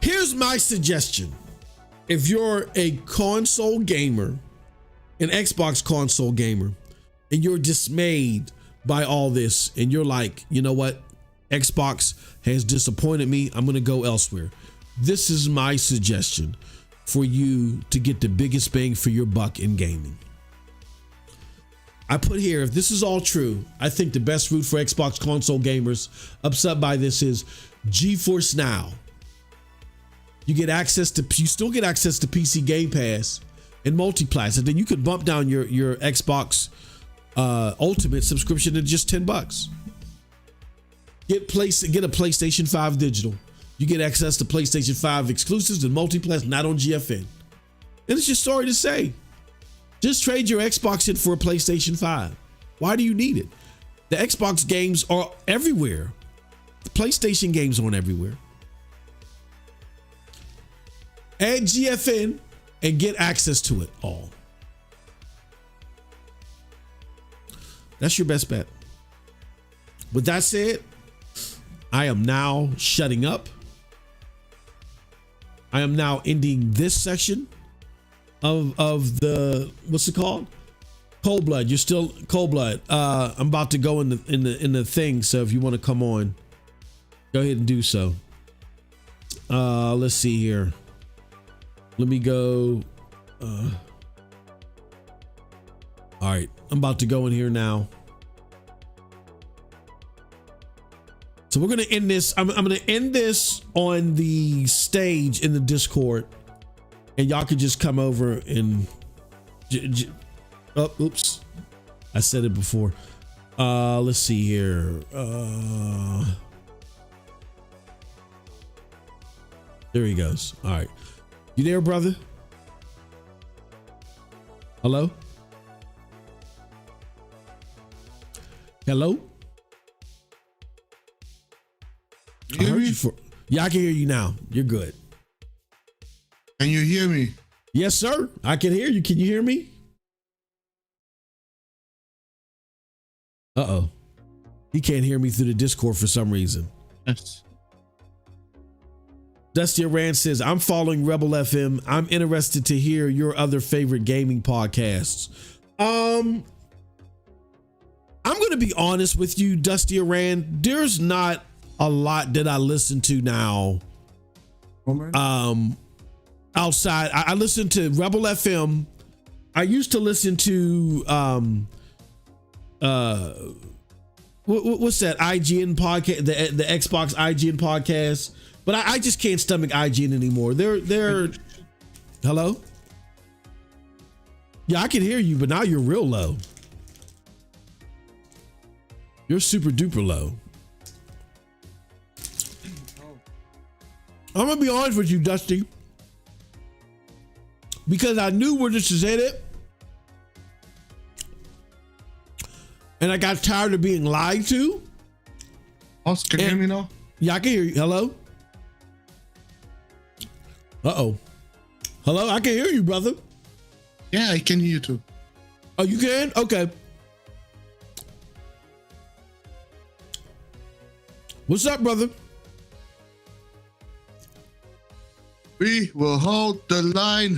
Here's my suggestion. If you're a console gamer, an Xbox console gamer, and you're dismayed by all this, and you're like, you know what? Xbox has disappointed me. I'm going to go elsewhere. This is my suggestion for you to get the biggest bang for your buck in gaming. I put here, if this is all true, I think the best route for Xbox console gamers upset by this is GeForce Now. You still get access to PC Game Pass and multi-plat, and then you could bump down your Xbox Ultimate subscription to just $10. Get a PlayStation 5 digital. You get access to PlayStation 5 exclusives and multi-plat, not on GFN. And it's just sorry to say, just trade your Xbox in for a PlayStation 5. Why do you need it? The Xbox games are everywhere. The PlayStation games aren't everywhere. Add GFN and get access to it all. That's your best bet. With that said, I am now shutting up. I am now ending this section of the, what's it called? Cold Blood. You're still Cold Blood. I'm about to go in the thing, so if you want to come on, go ahead and do so. Let's see here. Let me go. All right, I'm about to go in here now. So we're gonna end this. I'm gonna end this on the stage in the Discord, and y'all could just come over and. Oh, oops! I said it before. Let's see here. There he goes. All right. You there, brother? Hello? Hello?
You hear me?
Yeah, I can hear you now. You're good.
Can you hear me?
Yes, sir. I can hear you. Can you hear me? Uh-oh. He can't hear me through the Discord for some reason.
Yes.
Dusty Rand says, I'm following Rebel FM. I'm interested to hear your other favorite gaming podcasts. I'm going to be honest with you, Dusty Rand. There's not a lot that I listen to now. Outside, I listen to Rebel FM. I used to listen to what's that IGN podcast, the Xbox IGN podcast. But I just can't stomach IGN anymore. They're hello? Yeah, I can hear you, but now you're real low. You're super duper low. I'm gonna be honest with you, Dusty. Because I knew where this is headed. And I got tired of being lied to.
Oh, can you hear me now?
Yeah, I can hear you. Hello? Uh-oh. Hello? I can hear you, brother.
Yeah, I can hear you too.
Oh, you can? Okay. What's up, brother?
We will hold the line.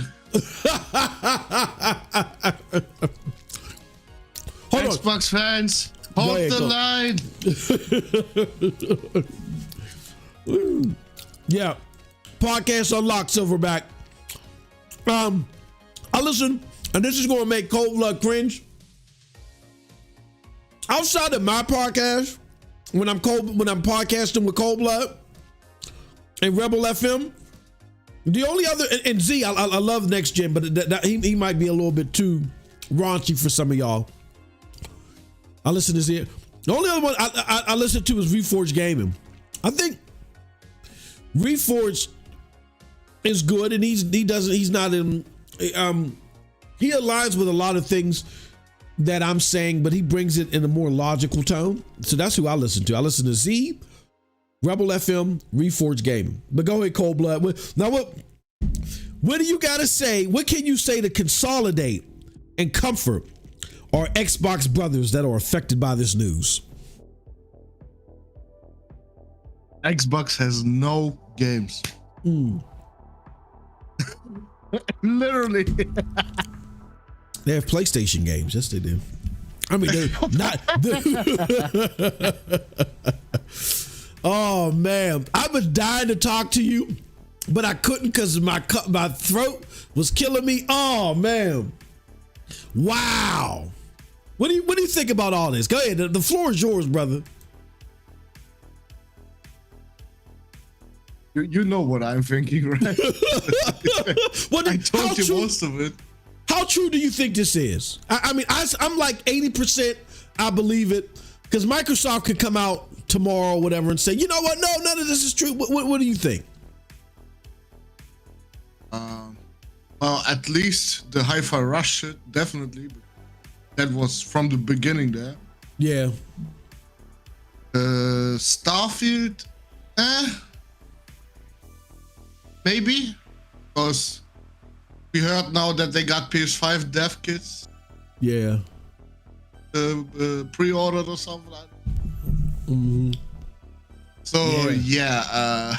Hold
Xbox fans, hold the
line. Yeah. Podcast Unlocked, Silverback. I listen and this is going to make Cold Blood cringe. Outside of my podcast, when I'm podcasting with Cold Blood and Rebel FM, the only other, and Z, I love Next Gen, but he might be a little bit too raunchy for some of y'all. I listen to Z. The only other one I listen to is Reforged Gaming. I think Reforged is good, and he aligns with a lot of things that I'm saying, but he brings it in a more logical tone. So that's who I listen to. I listen to Z, Rebel FM, Reforged Gaming. But go ahead, Cold Blood. Now what do you gotta say? What can you say to consolidate and comfort our Xbox brothers that are affected by this news?
Xbox has no games. Literally.
They have PlayStation games. Yes, they do. I mean, they're not. Oh man, I've been dying to talk to you, but I couldn't because my throat was killing me. Oh man, wow. What do you think about all this? Go ahead. The floor is yours, brother.
You know what I'm thinking, right? I told you most of it.
How true do you think this is? I mean, I'm like 80%. I believe it because Microsoft could come out tomorrow or whatever and say, you know what? No, none of this is true. What do you think?
Well, at least the Hi-Fi Rush shit, definitely. That was from the beginning there.
Yeah.
Starfield, maybe, because we heard now that they got PS5 dev kits.
Yeah.
Pre-ordered or something like that.
Mm-hmm.
So yeah,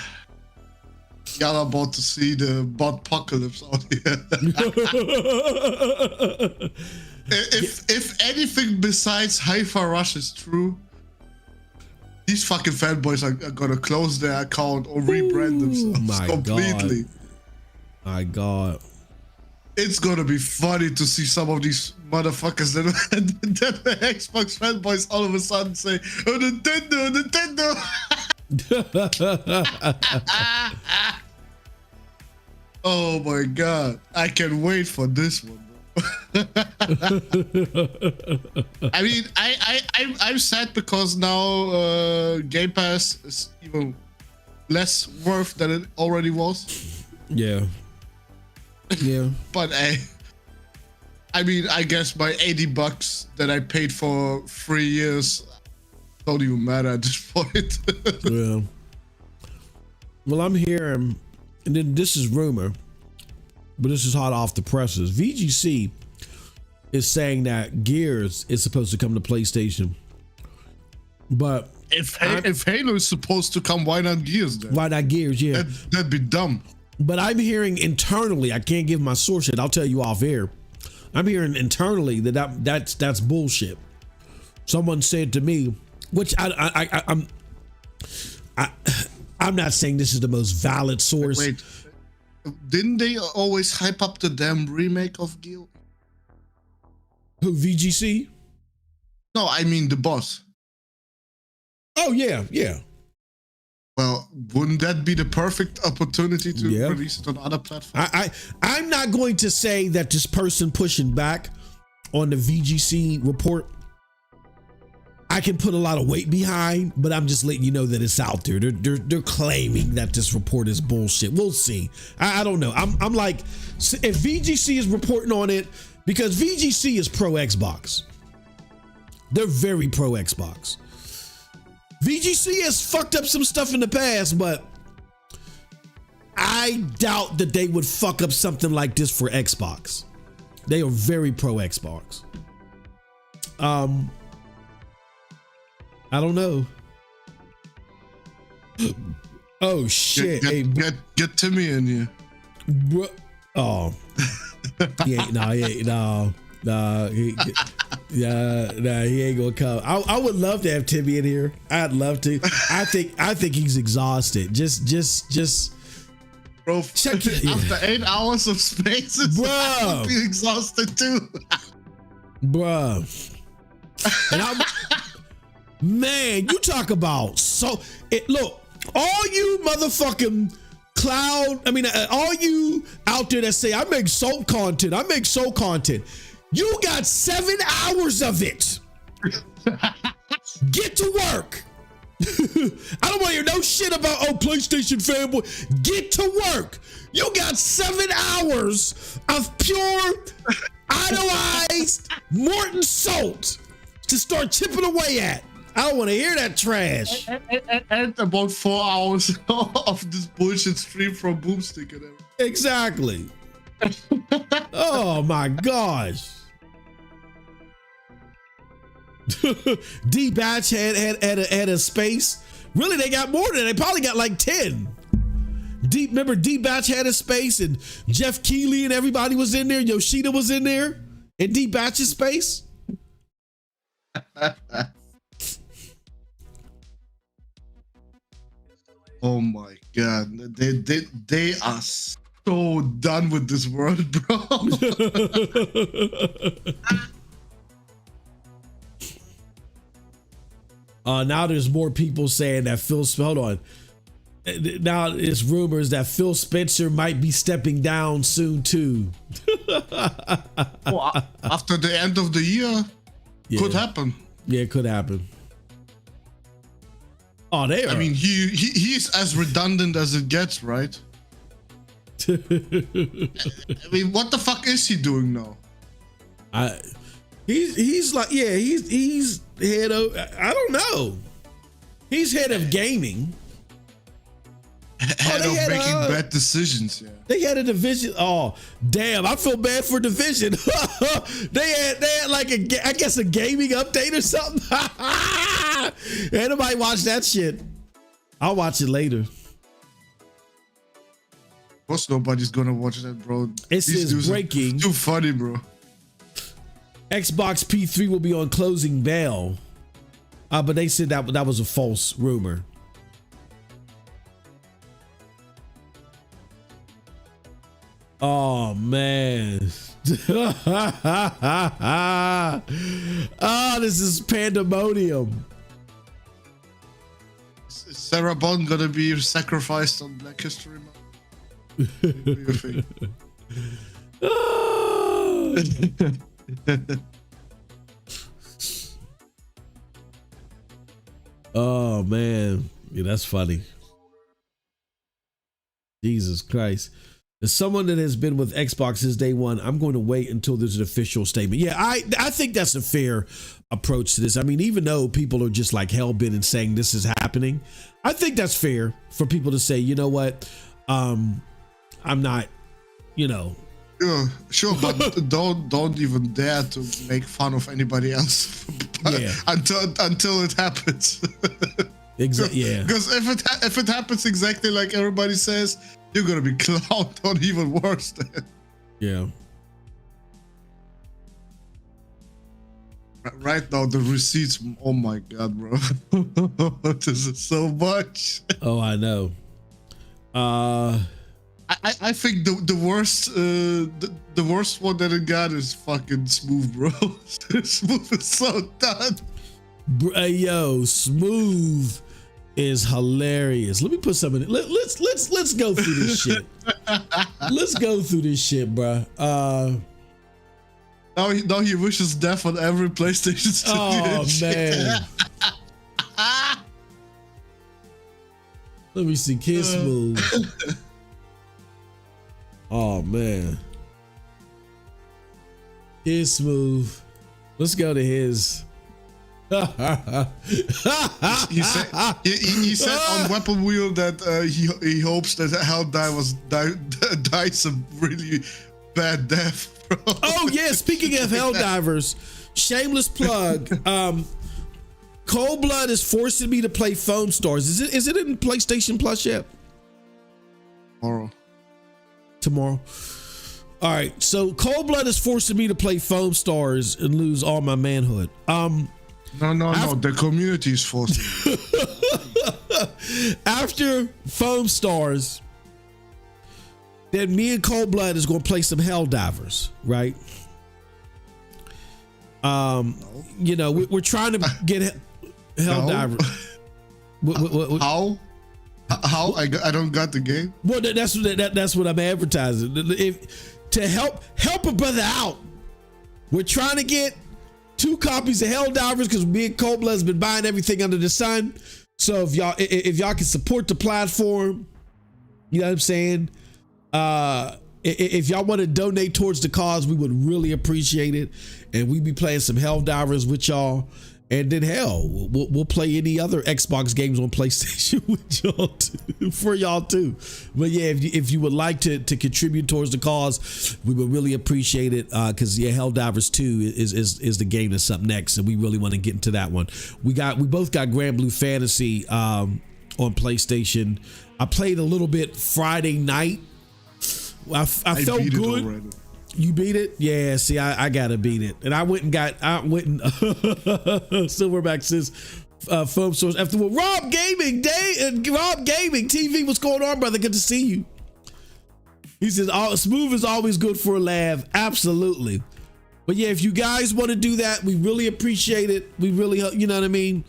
y'all about to see the bot apocalypse out here. if anything besides Hi-Fi Rush is true, these fucking fanboys are gonna close their account or rebrand themselves completely.
My God.
It's gonna be funny to see some of these motherfuckers that the Xbox fanboys all of a sudden say, "Oh, Nintendo." Oh my God, I can't wait for this one. I mean, I'm sad because now Game Pass is even less worth than it already was.
Yeah. Yeah.
But I mean, I guess my $80 that I paid for 3 years don't even matter at this point.
Yeah. Well, I'm hearing, and then this is rumor, but this is hot off the presses. VGC is saying that Gears is supposed to come to PlayStation, but
if Halo is supposed to come, why not Gears then?
Why not Gears? Yeah,
that'd be dumb.
But I'm hearing internally, I can't give my source yet, I'll tell you off air. I'm hearing internally that's bullshit. Someone said to me, which I'm not saying this is the most valid source.
Wait, didn't they always hype up the damn remake of Gears?
Who, VGC?
No, I mean the boss.
Oh yeah.
Well, wouldn't that be the perfect opportunity to release it on other platforms?
I'm not going to say that this person pushing back on the VGC report, I can put a lot of weight behind, but I'm just letting you know that it's out there. They're claiming that this report is bullshit. We'll see. I don't know. I'm like, if VGC is reporting on it, because VGC is pro Xbox. They're very pro Xbox. VGC has fucked up some stuff in the past, but I doubt that they would fuck up something like this for Xbox. They are very pro Xbox. I don't know. Oh shit!
Get Timmy in here.
Oh, he ain't gonna come. I would love to have Timmy in here. I'd love to. I think he's exhausted. Just
Bro, after 8 hours of spaces, I would be exhausted too.
Bruh. And man, you talk about look, all you motherfucking all you out there that say I make soul content, you got 7 hours of it. Get to work. I don't want to hear no shit about PlayStation fanboy. Get to work. You got 7 hours of pure idolized Morton salt to start chipping away at. I don't want to hear that trash.
And about 4 hours of this bullshit stream from Boomstick and everything.
Exactly. Oh my gosh. D Batch had a space. Really, they got more than they probably got like 10. Remember D Batch had a space and Jeff Keighley and everybody was in there. Yoshida was in there in D Batch's space.
Oh my god, they are so done with this world, bro.
Now there's more people saying that hold on. Now it's rumors that Phil Spencer might be stepping down soon too.
Well, after the end of the year, could happen.
Yeah, it could happen. Oh, they are.
I mean, he's as redundant as it gets, right? I mean, what the fuck is he doing now?
He's like, yeah, he's head of, I don't know. He's head of gaming.
Head of making bad decisions, yeah.
They had a division. Oh, damn, I feel bad for Division. they had like I guess a gaming update or something. Anybody watch that shit? I'll watch it later.
Of course nobody's gonna watch that, bro.
It says breaking.
Too funny, bro.
Xbox P3 will be on closing bell. But they said that was a false rumor. Oh man. Oh, this is pandemonium.
Is Sarah Bond gonna be sacrificed on Black History Month? What do you think?
Oh man, yeah, that's funny. Jesus Christ. As someone that has been with Xbox since day one, I'm going to wait until there's an official statement. Yeah, I think that's a fair approach to this. I mean, even though people are just like hell-bent and saying this is happening, I think that's fair for people to say, you know what, I'm not, Yeah,
sure, but don't even dare to make fun of anybody else until it happens.
Exactly. Yeah.
Because if it happens exactly like everybody says, you're gonna be clowned on even worse then.
Yeah.
Right now, the receipts. Oh my god, bro! This is so much.
Oh, I know.
I think the worst the worst one that it got is fucking Smooth, bro. Smooth is so done.
Yo, Smooth is hilarious. Let me put some in it. Let's go through this shit. Let's go through this shit, bro.
Now he wishes death on every PlayStation studio.
Oh man. Let me see. Kid Smooth. Oh man. Kid Smooth. Let's go to his.
he said on Weapon Wheel that he hopes that Helldivers dies a really bad death, bro.
Oh yeah, speaking of Helldivers, shameless plug. Cold Blood is forcing me to play Foam Stars. Is it in PlayStation Plus yet? Tomorrow. All right, so Cold Blood is forcing me to play Foam Stars and lose all my manhood.
No. The community is forcing.
After Foam Stars, then me and Cold Blood is going to play some Helldivers, right? You know, we're trying to get Helldivers.
No. How? I don't got the game.
Well, that's what I'm advertising. To help a brother out, we're trying to get 2 copies of Helldivers because me and Cold Blood has been buying everything under the sun. So if y'all can support the platform, you know what I'm saying? If y'all want to donate towards the cause, we would really appreciate it. And we be playing some Helldivers with y'all. And then hell, we'll play any other Xbox games on PlayStation with y'all too, for y'all too. But yeah, if you would like to contribute towards the cause, we would really appreciate it. Because yeah, Helldivers 2 is the game that's up next, and we really want to get into that one. We both got Grand Blue Fantasy on PlayStation. I played a little bit Friday night. I felt good. You beat it? Yeah, see, I gotta beat it. And I went and Silverback says foam source after Rob Gaming TV, what's going on, brother? Good to see you. He says smooth is always good for a laugh. Absolutely. But yeah, if you guys want to do that, we really appreciate it. We really, you know what I mean?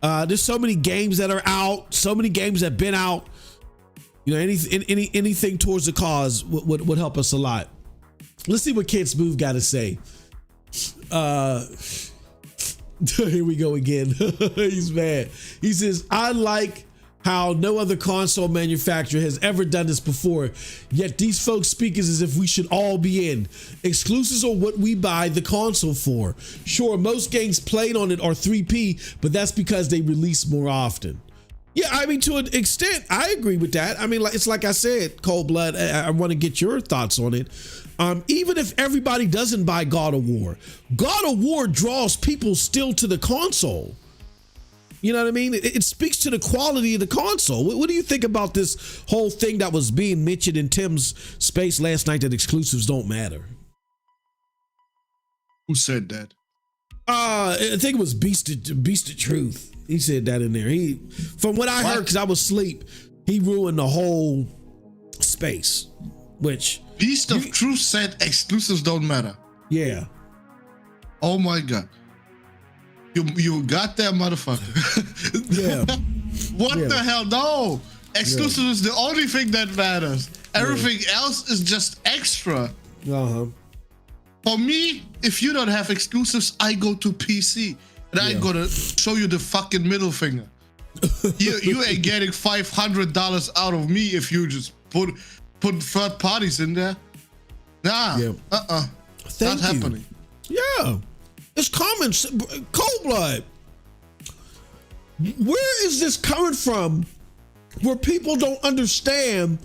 There's so many games that are out, so many games that have been out. You know, anything towards the cause would help us a lot. Let's see what Kid Smooth got to say. Here we go again. He's mad. He says, I like how no other console manufacturer has ever done this before, yet these folks speak as if we should all be in. Exclusives are what we buy the console for. Sure, most games played on it are 3P, but that's because they release more often. Yeah, I mean, to an extent, I agree with that. I mean, it's like I said, Cold Blood, I want to get your thoughts on it. Even if everybody doesn't buy God of War draws people still to the console. You know what I mean? It speaks to the quality of the console. What do you think about this whole thing that was being mentioned in Tim's space last night, that exclusives don't matter?
Who said that?
I think it was Beast of Truth. He said that in there. From what I heard, because I was asleep, he ruined the whole space. Which
Beast of Truth said exclusives don't matter.
Yeah.
Oh my God. You got that, motherfucker.
Yeah.
What the hell? No. Exclusive is the only thing that matters. Everything else is just extra.
Uh-huh.
For me, if you don't have exclusives, I go to PC. And I ain't gonna show you the fucking middle finger. You ain't getting $500 out of me if you just put third parties in there. Nah. Yeah. Not happening.
Yeah. It's common. Cold Blood. Where is this coming from where people don't understand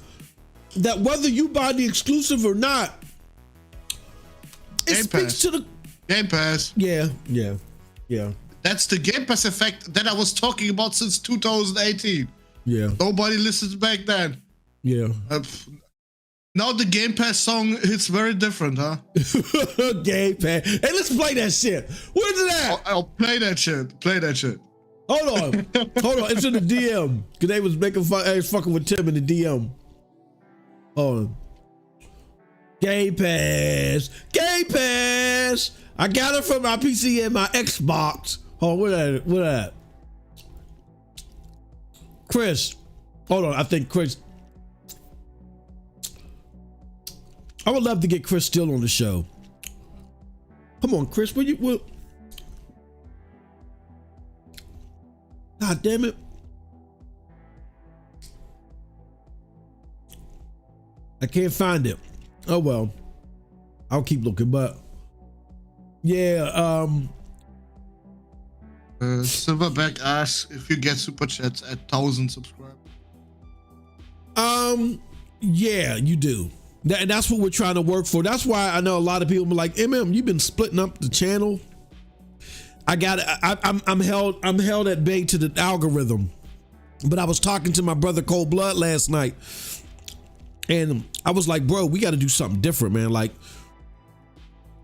that whether you buy the exclusive or not, it speaks to the
Game Pass.
Yeah.
That's the Game Pass effect that I was talking about since 2018.
Yeah.
Nobody listens back then.
Yeah.
Now the Game Pass song hits very different, huh?
Game Pass. Hey, let's play that shit. Where's it at?
I'll play that shit. Play that shit.
Hold on. It's in the DM. Because they was making fun, fucking with Tim in the DM. Hold on. Game Pass. I got it from my PC and my Xbox. Oh, what that? Chris. Hold on. I think Chris. I would love to get Chris Steele on the show. Come on, Chris. God damn it. I can't find it. Oh well. I'll keep looking, but yeah,
Silverback asks if you get super chats at 1,000 subscribers.
Yeah, you do. That's what we're trying to work for. That's why I know a lot of people are like, MM, you've been splitting up the channel. I'm held at bay to the algorithm. But I was talking to my brother Cold Blood last night, and I was like, bro, we got to do something different, man. Like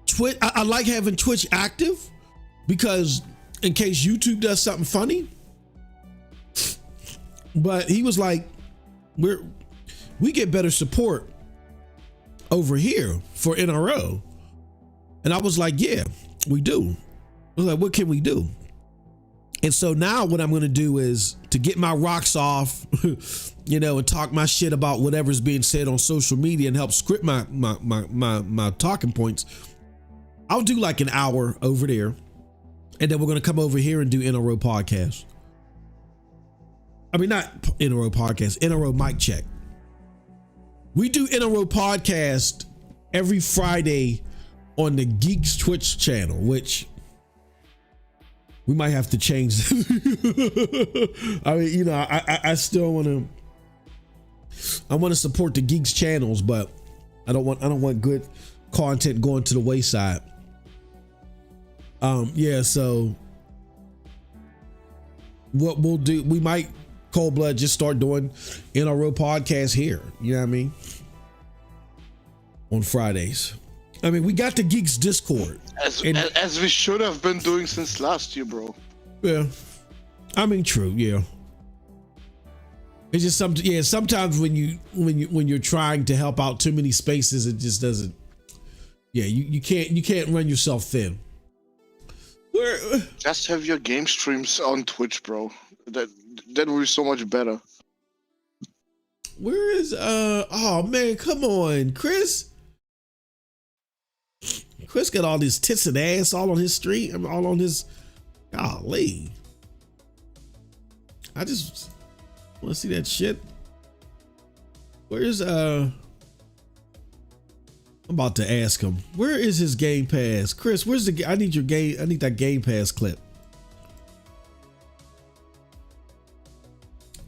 Twitch, I like having Twitch active because in case YouTube does something funny. But he was like, we get better support over here for NRO? And I was like, yeah, we do. I was like, what can we do? And so now what I'm going to do is to get my rocks off, you know, and talk my shit about whatever's being said on social media and help script my talking points. I'll do like an hour over there, and then we're going to come over here and do NRO podcast. I mean, not NRO podcast, NRO mic check. We do NRO podcast every Friday on the Geeks Twitch channel, which we might have to change. I mean, you know, I still want to support the Geeks channels, but I don't want good content going to the wayside. Yeah, so what we'll do, we might cold blood just start doing NRO podcast here. You know what I mean? On Fridays. I mean, we got the Geeks Discord.
As we should have been doing since last year, bro.
Yeah. I mean, true, yeah. It's just sometimes when you're trying to help out too many spaces, it just doesn't. Yeah, you can't run yourself thin.
Just have your game streams on Twitch, bro. That would be so much better.
Where is oh man, come on, Chris. Chris got all these tits and ass all on his street. I mean, all on his, golly. I just want to see that shit. Where's I'm about to ask him. Where is his Game Pass? Chris, where's the, I need that Game Pass clip.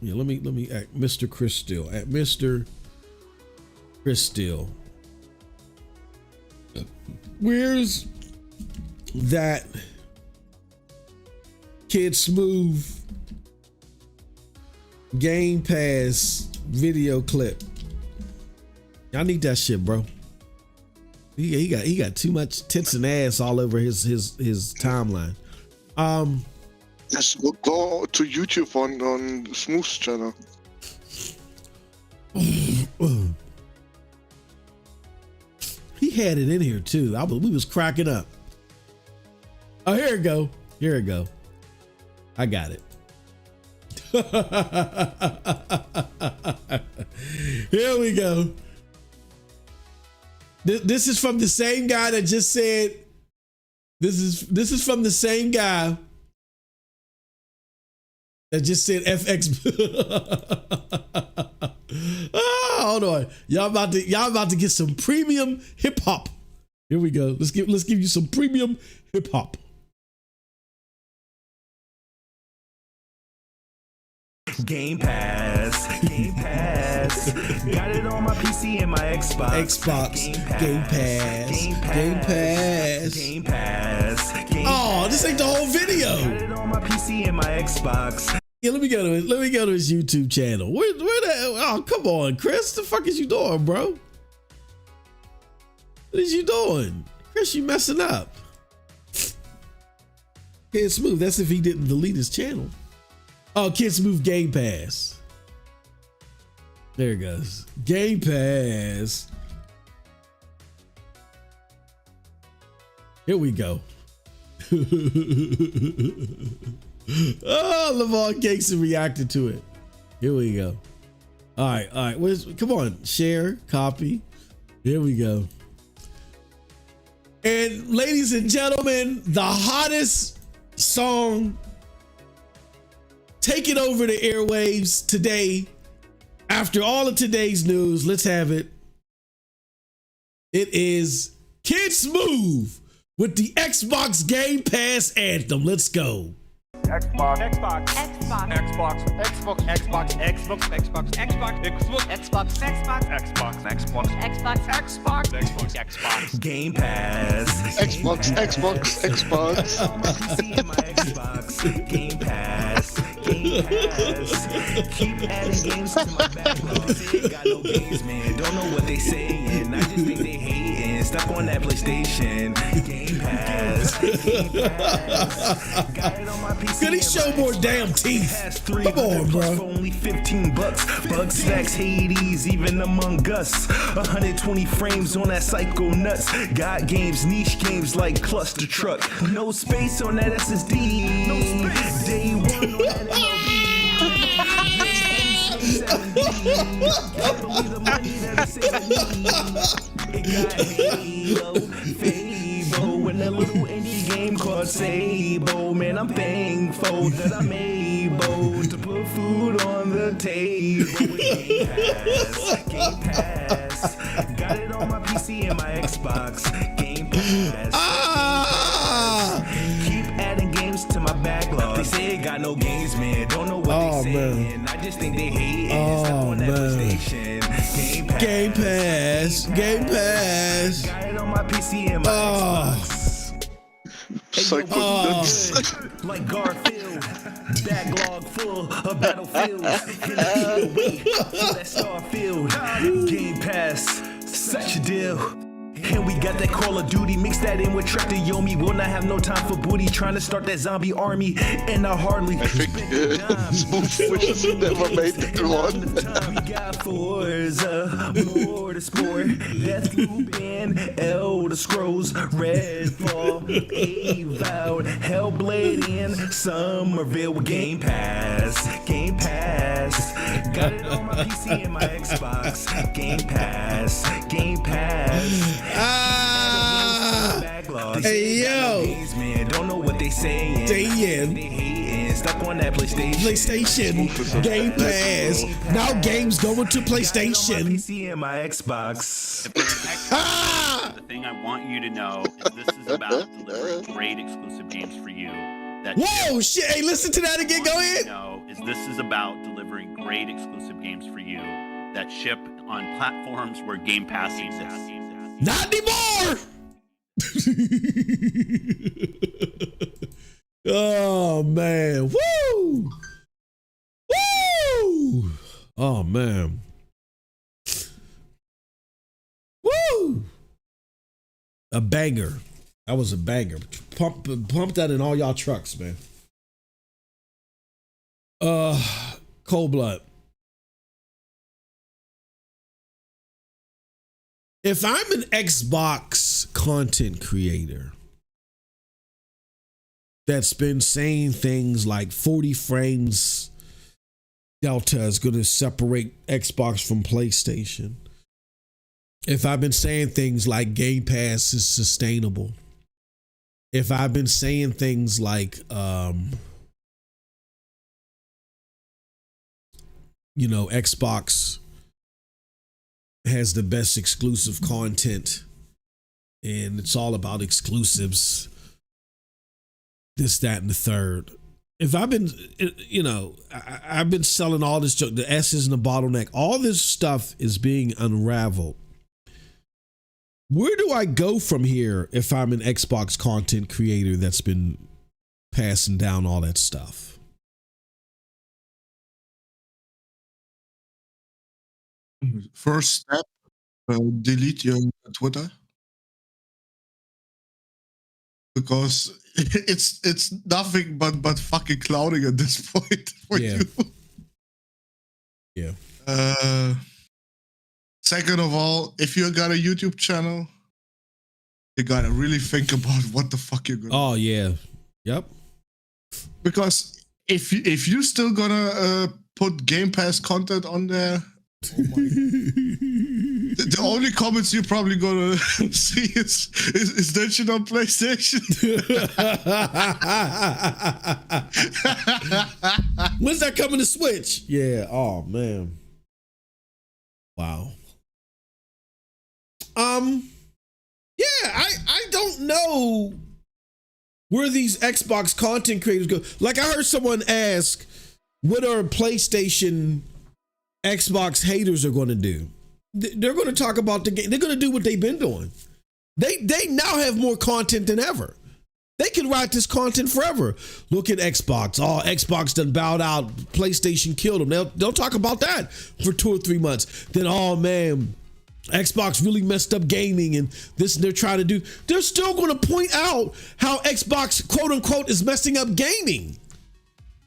Yeah, let me at Mr. Chris Steele. At Mr. Chris Steele. Where's that Kid Smooth Game Pass video clip? I need that shit, bro. He got too much tits and ass all over his timeline.
Just go to YouTube on Smooth's channel.
He had it in here too. We was cracking up. Oh, here it go. Here it go. I got it. Here we go. This is from the same guy that just said. This is from the same guy that just said FX. Oh, hold on, y'all about to get some premium hip hop. Here we go. Let's give you some premium hip hop.
Game Pass, got it on my PC and my Xbox.
Game Pass. Oh, this ain't the whole video.
Got it on my PC and my Xbox.
Yeah, let me go to his YouTube channel. Where the, oh, come on, Chris. The fuck is you doing, bro? What is you doing? Chris, you messing up. Kid Smooth, that's if he didn't delete his channel. Oh, Kid Smooth Game Pass. There it goes. Game Pass. Here we go. Oh, Lavon Gateson reacted to it. Here we go. All right. Come on, share, copy. Here we go. And ladies and gentlemen, the hottest song taking over the airwaves today. After all of today's news, let's have it. It is Kid Smooth with the Xbox Game Pass anthem. Let's go.
Xbox.
Game Pass.
Xbox.
Game Pass. Keep adding games to my backlog. Say got no games, man. Don't know what they saying. I just think they hating. Stuck on that PlayStation. Game Pass. Got it on my PC.
Could he show more damn teeth? Come on, bro.
For only $15. Bug stacks, Hades, even Among Us. 120 frames on that Psycho Nuts. Got games, niche games like Cluster Truck. No space on that SSD. No space. Day one on that Can't believe the money that it's saving me. It got Halo, Fable, and a little indie game called Sable. Man, I'm thankful that I'm able to put food on the table. Game Pass, got it on my PC and my Xbox. Game Pass. Keep adding games to my backlog. They say it got no games, man. Don't know what they saying. I just think they hate it. Stuck on that PlayStation. Game Pass.
Game Pass.
Got it on my PC and my Xbox.
Psycho nuts.
Like Garfield, backlog full of battlefields. And wait for that Starfield. Game Pass, such a deal. And we got that Call of Duty, mix that in with Trek to Yomi. Will not have no time for booty, trying to start that zombie army. And I hardly
Smooth Switches never made that one.
We got Forza, Motorsport, Deathloop, and Elder Scrolls, Redfall, Avowed, Hellblade, and Somerville with Game Pass. Game Pass, got it on my PC and my Xbox. Game Pass, Game Pass.
Hey yo,
man, don't know what they saying.
They
stuck on that PlayStation.
Game Pass. Now games going to PlayStation.
My PC and my Xbox.
The thing I want you to know is this is about delivering great exclusive games for you.
Whoa, shit! Hey, listen to that again. Go ahead.
This is about delivering great exclusive games for you that ship on platforms where Game Pass exists.
Not anymore. Oh man, woo, woo! Oh man, woo! A banger. That was a banger. Pump that in all y'all trucks, man. Cold blood. If I'm an Xbox content creator that's been saying things like 40 frames delta is going to separate Xbox from PlayStation, if I've been saying things like Game Pass is sustainable, if I've been saying things like Xbox has the best exclusive content and it's all about exclusives, this, that, and the third. If I've been, I've been selling all this, the S isn't a bottleneck. All this stuff is being unraveled. Where do I go from here if I'm an Xbox content creator that's been passing down all that stuff?
First step, delete your Twitter. Because it's nothing but fucking clouding at this point for you.
Yeah.
Second of all, if you got a YouTube channel, you gotta really think about what the fuck you're gonna.
Oh yeah. Yep.
Because if you still gonna put Game Pass content on there, oh my God. The only comments you're probably gonna see is that shit on PlayStation.
When's that coming to Switch? Yeah. Oh man. Wow. Yeah, I don't know where these Xbox content creators go. Like I heard someone ask, what are PlayStation Xbox haters are going to do? They're going to talk about the game. They're going to do what they've been doing. They now have more content than ever. They can write this content forever. Look at Xbox. Oh, Xbox done bowed out. PlayStation killed them. They'll talk about that for 2 or 3 months. Then, oh man, Xbox really messed up gaming and this they're trying to do. They're still going to point out how Xbox, quote unquote, is messing up gaming.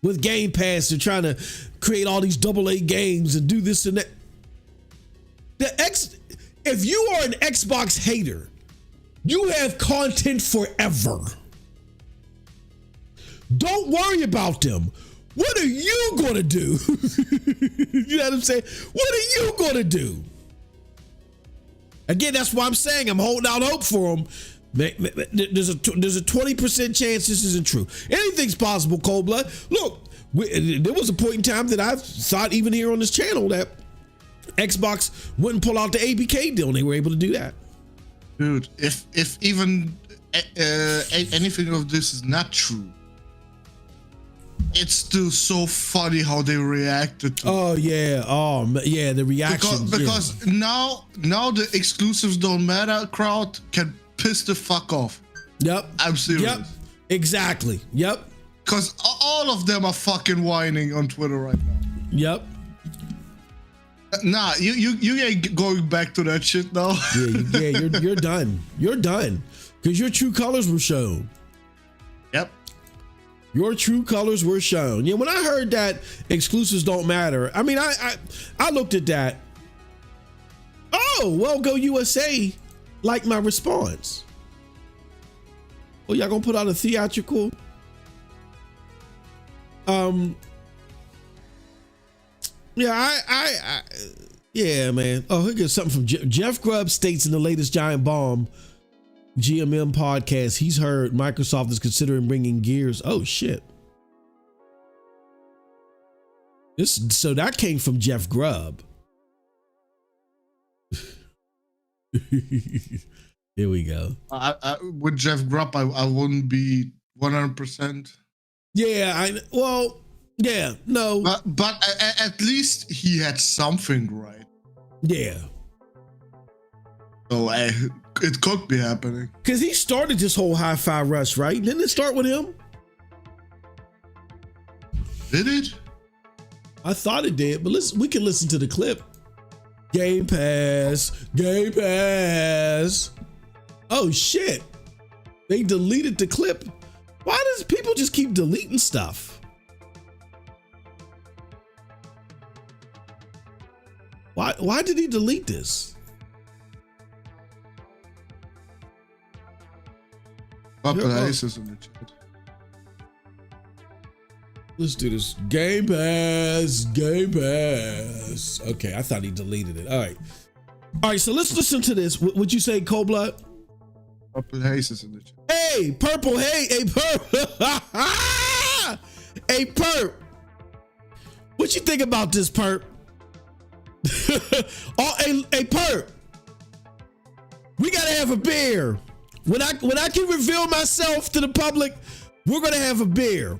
With Game Pass, they're trying to create all these AA games and do this and that. If you are an Xbox hater, you have content forever. Don't worry about them. What are you going to do? You know what I'm saying? What are you going to do? Again, that's why I'm saying I'm holding out hope for them. There's a 20% chance this isn't true. Anything's possible, Cold Blood. Look, there was a point in time that I thought, even here on this channel, that Xbox wouldn't pull out the ABK deal, and they were able to do that.
Dude, if even anything of this is not true, it's still so funny how they reacted to it. The reaction. Because now the exclusives don't matter crowd can piss the fuck off.
Yep.
I'm serious.
Yep. Exactly. Yep.
Because all of them are fucking whining on Twitter right now.
Yep.
Nah, you ain't going back to that shit now.
You're done. You're done. Because your true colors were shown.
Yep.
Your true colors were shown. Yeah, when I heard that exclusives don't matter, I mean, I looked at that. Oh, well, go USA, like my response. Oh, y'all gonna put out a theatrical? Yeah, yeah, man. Oh, here's something from Jeff Grubb states in the latest Giant Bomb GMM podcast, he's heard Microsoft is considering bringing Gears. Oh shit. So that came from Jeff Grubb. Here we go.
With Jeff Grubb, I wouldn't be 100%.
Yeah, no.
But at least he had something right.
Yeah.
So it could be happening.
Because he started this whole hi-fi rush, right? Didn't it start with him?
Did it?
I thought it did, but we can listen to the clip. Game Pass. Oh shit. They deleted the clip. Why does people just keep deleting stuff? Why did he delete this?
Purple Haze is in the chat.
Let's do this. Game Pass. Okay, I thought he deleted it. All right, so let's listen to this. Would you say Cold Blood?
Purple Haze is in the chat.
Hey, Purple Haze. Hey, Perp. Hey, Perp. What you think about this, Perp? Hey, Perp. We gotta have a beer. When I can reveal myself to the public, we're gonna have a beer.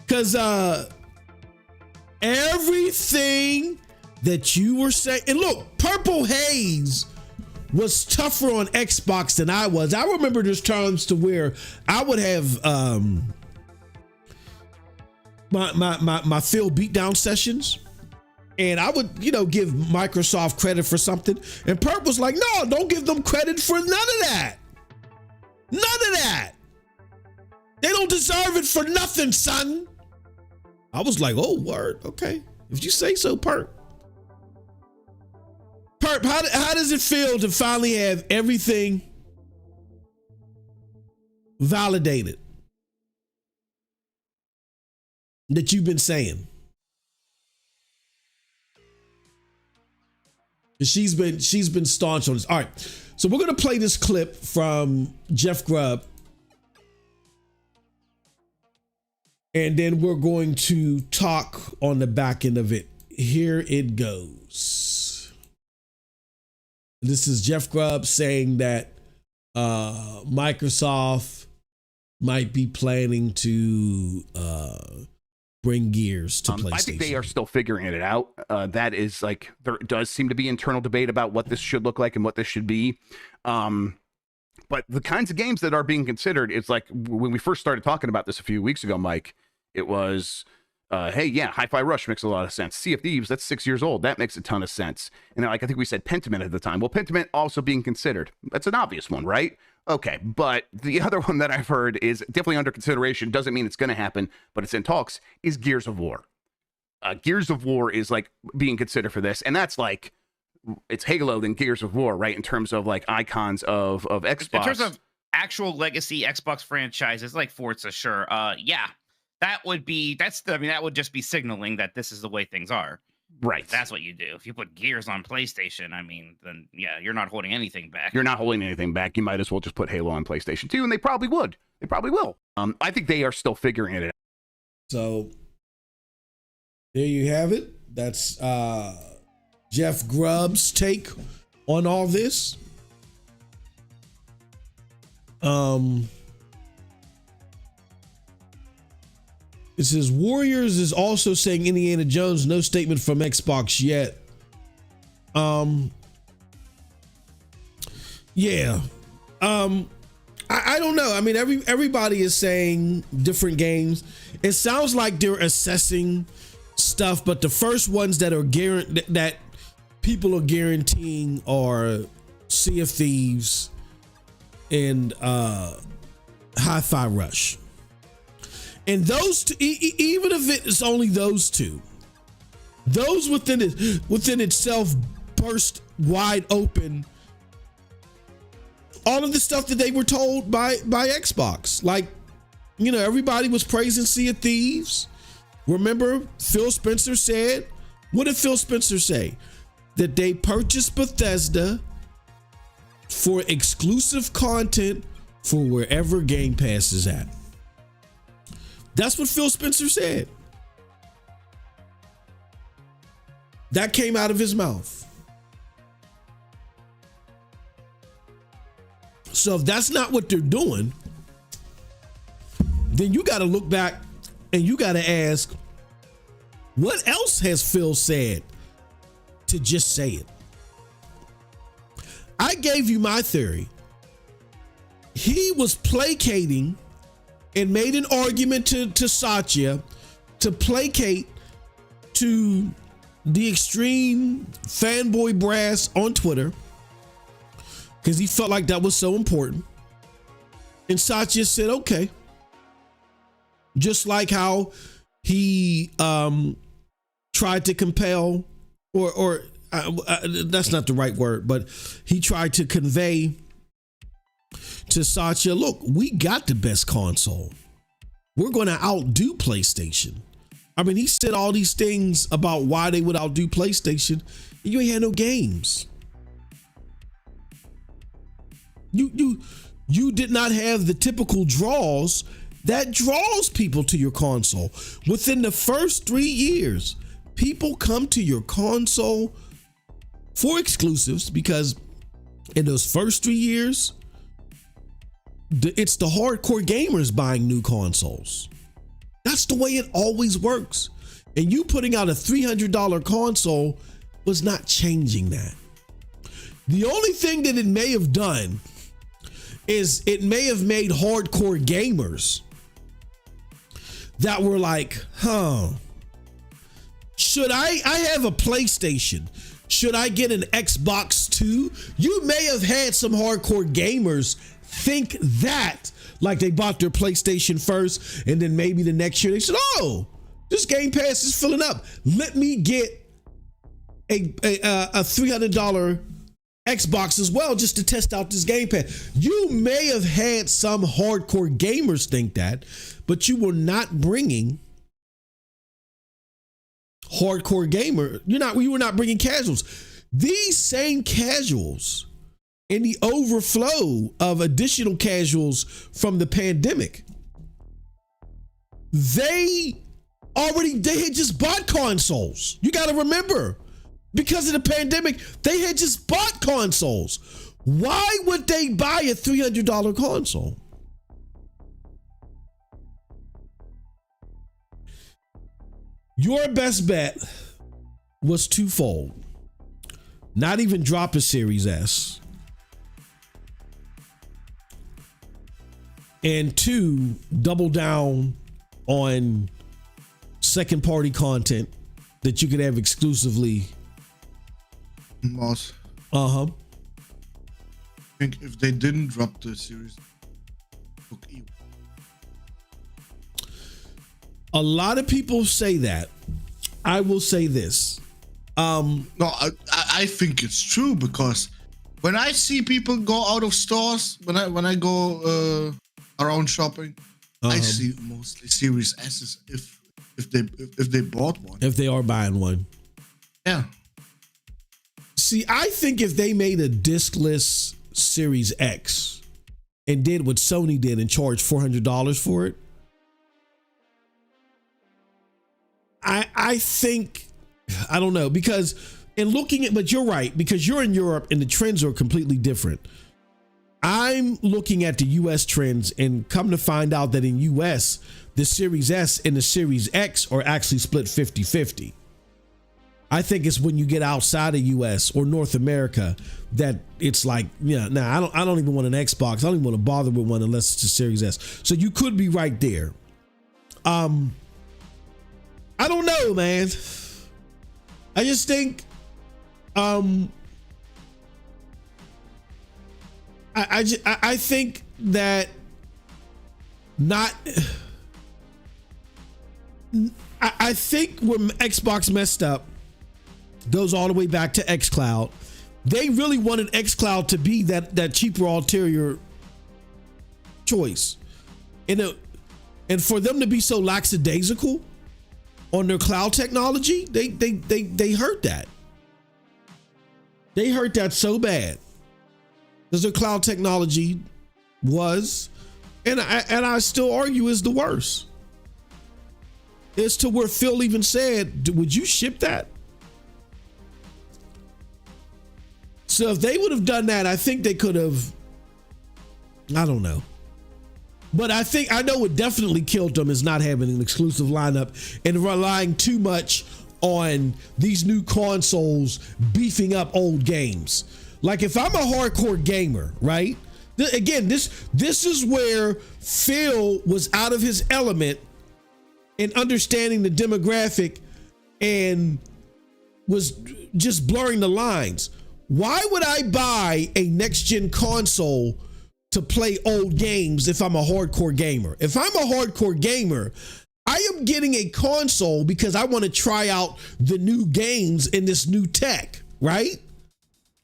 Cause everything that you were saying, and look, Purple Haze was tougher on Xbox than I was. I remember there's times to where I would have my Phil beatdown sessions, and I would, give Microsoft credit for something, and Perp was like, no, don't give them credit for none of that. None of that. They don't deserve it for nothing, son. I was like, oh, word. Okay. If you say so, Perp. Perp, how does it feel to finally have everything validated that you've been saying? She's been staunch on this. All right. So we're going to play this clip from Jeff Grubb. And then we're going to talk on the back end of it. Here it goes. This is Jeff Grubb saying that Microsoft might be planning to bring Gears to PlayStation.
I think they are still figuring it out. That is like, there does seem to be internal debate about what this should look like and what this should be. But the kinds of games that are being considered, it's like when we first started talking about this a few weeks ago, Mike, it was Hey, yeah, Hi-Fi Rush makes a lot of sense. Sea of Thieves, that's 6 years old. That makes a ton of sense. And like I think we said Pentiment at the time. Well, Pentiment also being considered. That's an obvious one, right? Okay, but the other one that I've heard is definitely under consideration. Doesn't mean it's going to happen, but it's in talks. Is Gears of War. Gears of War is like being considered for this, and that's like it's Halo than Gears of War, right? In terms of like icons of Xbox.
In terms of actual legacy Xbox franchises like Forza, sure. Yeah. That would just be signaling that this is the way things are.
Right.
That's what you do. If you put Gears on PlayStation, I mean, then yeah, you're not holding anything back.
You're not holding anything back. You might as well just put Halo on PlayStation 2, and they probably would. They probably will. I think they are still figuring it out.
So there you have it. That's Jeff Grubb's take on all this. It says Warriors is also saying Indiana Jones, no statement from Xbox yet. Yeah. I don't know. I mean, everybody is saying different games. It sounds like they're assessing stuff, but the first ones that are that people are guaranteeing are Sea of Thieves and Hi-Fi Rush. And those two, even if it's only those two, those within itself burst wide open all of the stuff that they were told by Xbox. Like, you know, everybody was praising Sea of Thieves. Remember, Phil Spencer said, what did Phil Spencer say? That they purchased Bethesda for exclusive content for wherever Game Pass is at. That's what Phil Spencer said. That came out of his mouth. So if that's not what they're doing, then you got to look back and you got to ask, what else has Phil said to just say it? I gave you my theory. He was placating and made an argument to Satya to placate to the Xtreme fanboy brass on Twitter because he felt like that was so important. And Satya said, okay. Just like how he tried to compel or that's not the right word, but he tried to convey to Satya, look, we got the best console. We're going to outdo PlayStation. I mean, he said all these things about why they would outdo PlayStation, and you ain't had no games. You did not have the typical draws that draws people to your console. Within the first 3 years, people come to your console for exclusives because in those first 3 years, it's the hardcore gamers buying new consoles. That's the way it always works. And you putting out a $300 console was not changing that. The only thing that it may have done is it may have made hardcore gamers that were like, should I have a PlayStation? Should I get an Xbox 2? You may have had some hardcore gamers think that, like they bought their PlayStation first, and then maybe the next year they said, oh, this Game Pass is filling up. Let me get a $300 Xbox as well just to test out this Game Pass. You may have had some hardcore gamers think that, but you were not bringing hardcore gamer. You were not bringing casuals. These same casuals and the overflow of additional casuals from the pandemic, they had just bought consoles. You got to remember, because of the pandemic, they had just bought consoles. Why would they buy a $300 console? Your best bet was twofold. Not even drop a Series S. And two, double down on second party content that you could have exclusively.
Moss.
Uh-huh.
I think if they didn't drop the series,
a lot of people say that. I will say this.
No, I think it's true, because when I see people go out of stores, when I go around shopping, I see mostly Series S's if they bought one.
If they are buying one.
Yeah.
See, I think if they made a discless Series X and did what Sony did and charged $400 for it, I think, I don't know, because in looking at, but you're right, because you're in Europe and the trends are completely different. I'm looking at the US trends and come to find out that in US, the Series S and the Series X are actually split 50-50. I think it's when you get outside of US or North America that it's like, yeah, nah, I don't even want an Xbox. I don't even want to bother with one unless it's a Series S. So you could be right there. I don't know, man. I just think I think that not. I think when Xbox messed up goes all the way back to xCloud. They really wanted xCloud to be that cheaper ulterior choice, and for them to be so lackadaisical on their cloud technology, they hurt that. They hurt that so bad, because their cloud technology was, and I still argue, is the worst. It's to where Phil even said, would you ship that? So if they would have done that, I think they could have, I don't know. But I know what definitely killed them is not having an exclusive lineup and relying too much on these new consoles beefing up old games. Like if I'm a hardcore gamer, right? Again, this is where Phil was out of his element in understanding the demographic and was just blurring the lines. Why would I buy a next-gen console to play old games if I'm a hardcore gamer? If I'm a hardcore gamer, I am getting a console because I want to try out the new games in this new tech, right?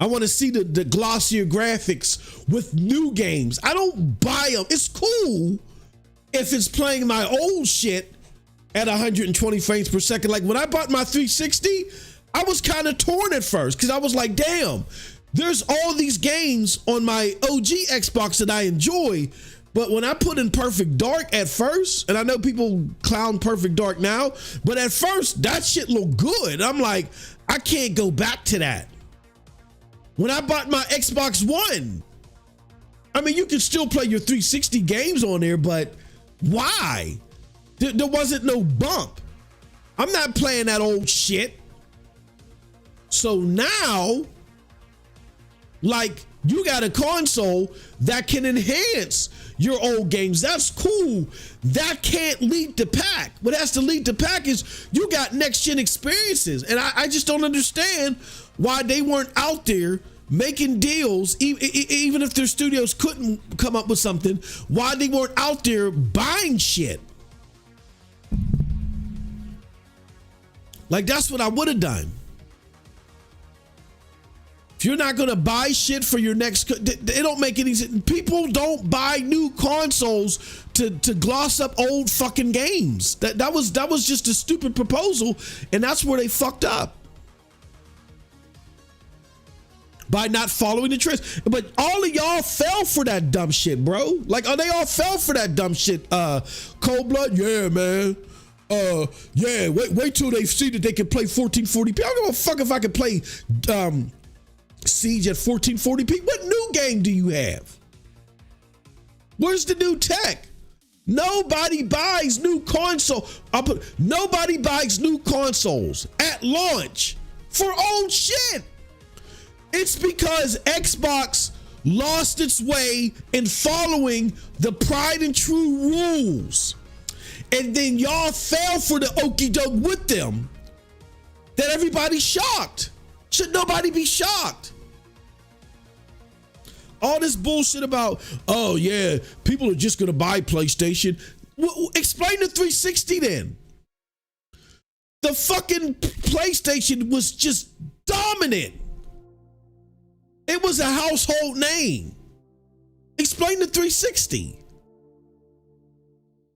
I want to see the glossier graphics with new games. I don't buy them. It's cool if it's playing my old shit at 120 frames per second. Like when I bought my 360, I was kind of torn at first because I was like, damn, there's all these games on my OG Xbox that I enjoy. But when I put in Perfect Dark at first, and I know people clown Perfect Dark now, but at first that shit looked good. I'm like, I can't go back to that. When I bought my Xbox One, I mean, you can still play your 360 games on there, but why? There wasn't no bump. I'm not playing that old shit. So now, like, you got a console that can enhance your old games. That's cool. That can't lead the pack. What has to lead the pack is you got next gen experiences. And I just don't understand why they weren't out there making deals, even if their studios couldn't come up with something, why they weren't out there buying shit. Like, that's what I would have done. If you're not going to buy shit for your next, it don't make any sense. People don't buy new consoles to gloss up old fucking games. That was just a stupid proposal, and that's where they fucked up. By not following the trends. But all of y'all fell for that dumb shit, bro. Like, they all fell for that dumb shit. Cold Blood, yeah, man. Yeah, wait till they see that they can play 1440p. I don't give a fuck if I can play Siege at 1440p. What new game do you have? Where's the new tech? Nobody buys new console. Nobody buys new consoles at launch for old shit. It's because Xbox lost its way in following the tried and true rules. and then y'all fell for the okie doke with them, that everybody's shocked. Should nobody be shocked? All this bullshit about, oh yeah, people are just gonna buy PlayStation. Explain the 360 then. The fucking PlayStation was just dominant. It was a household name. Explain the 360.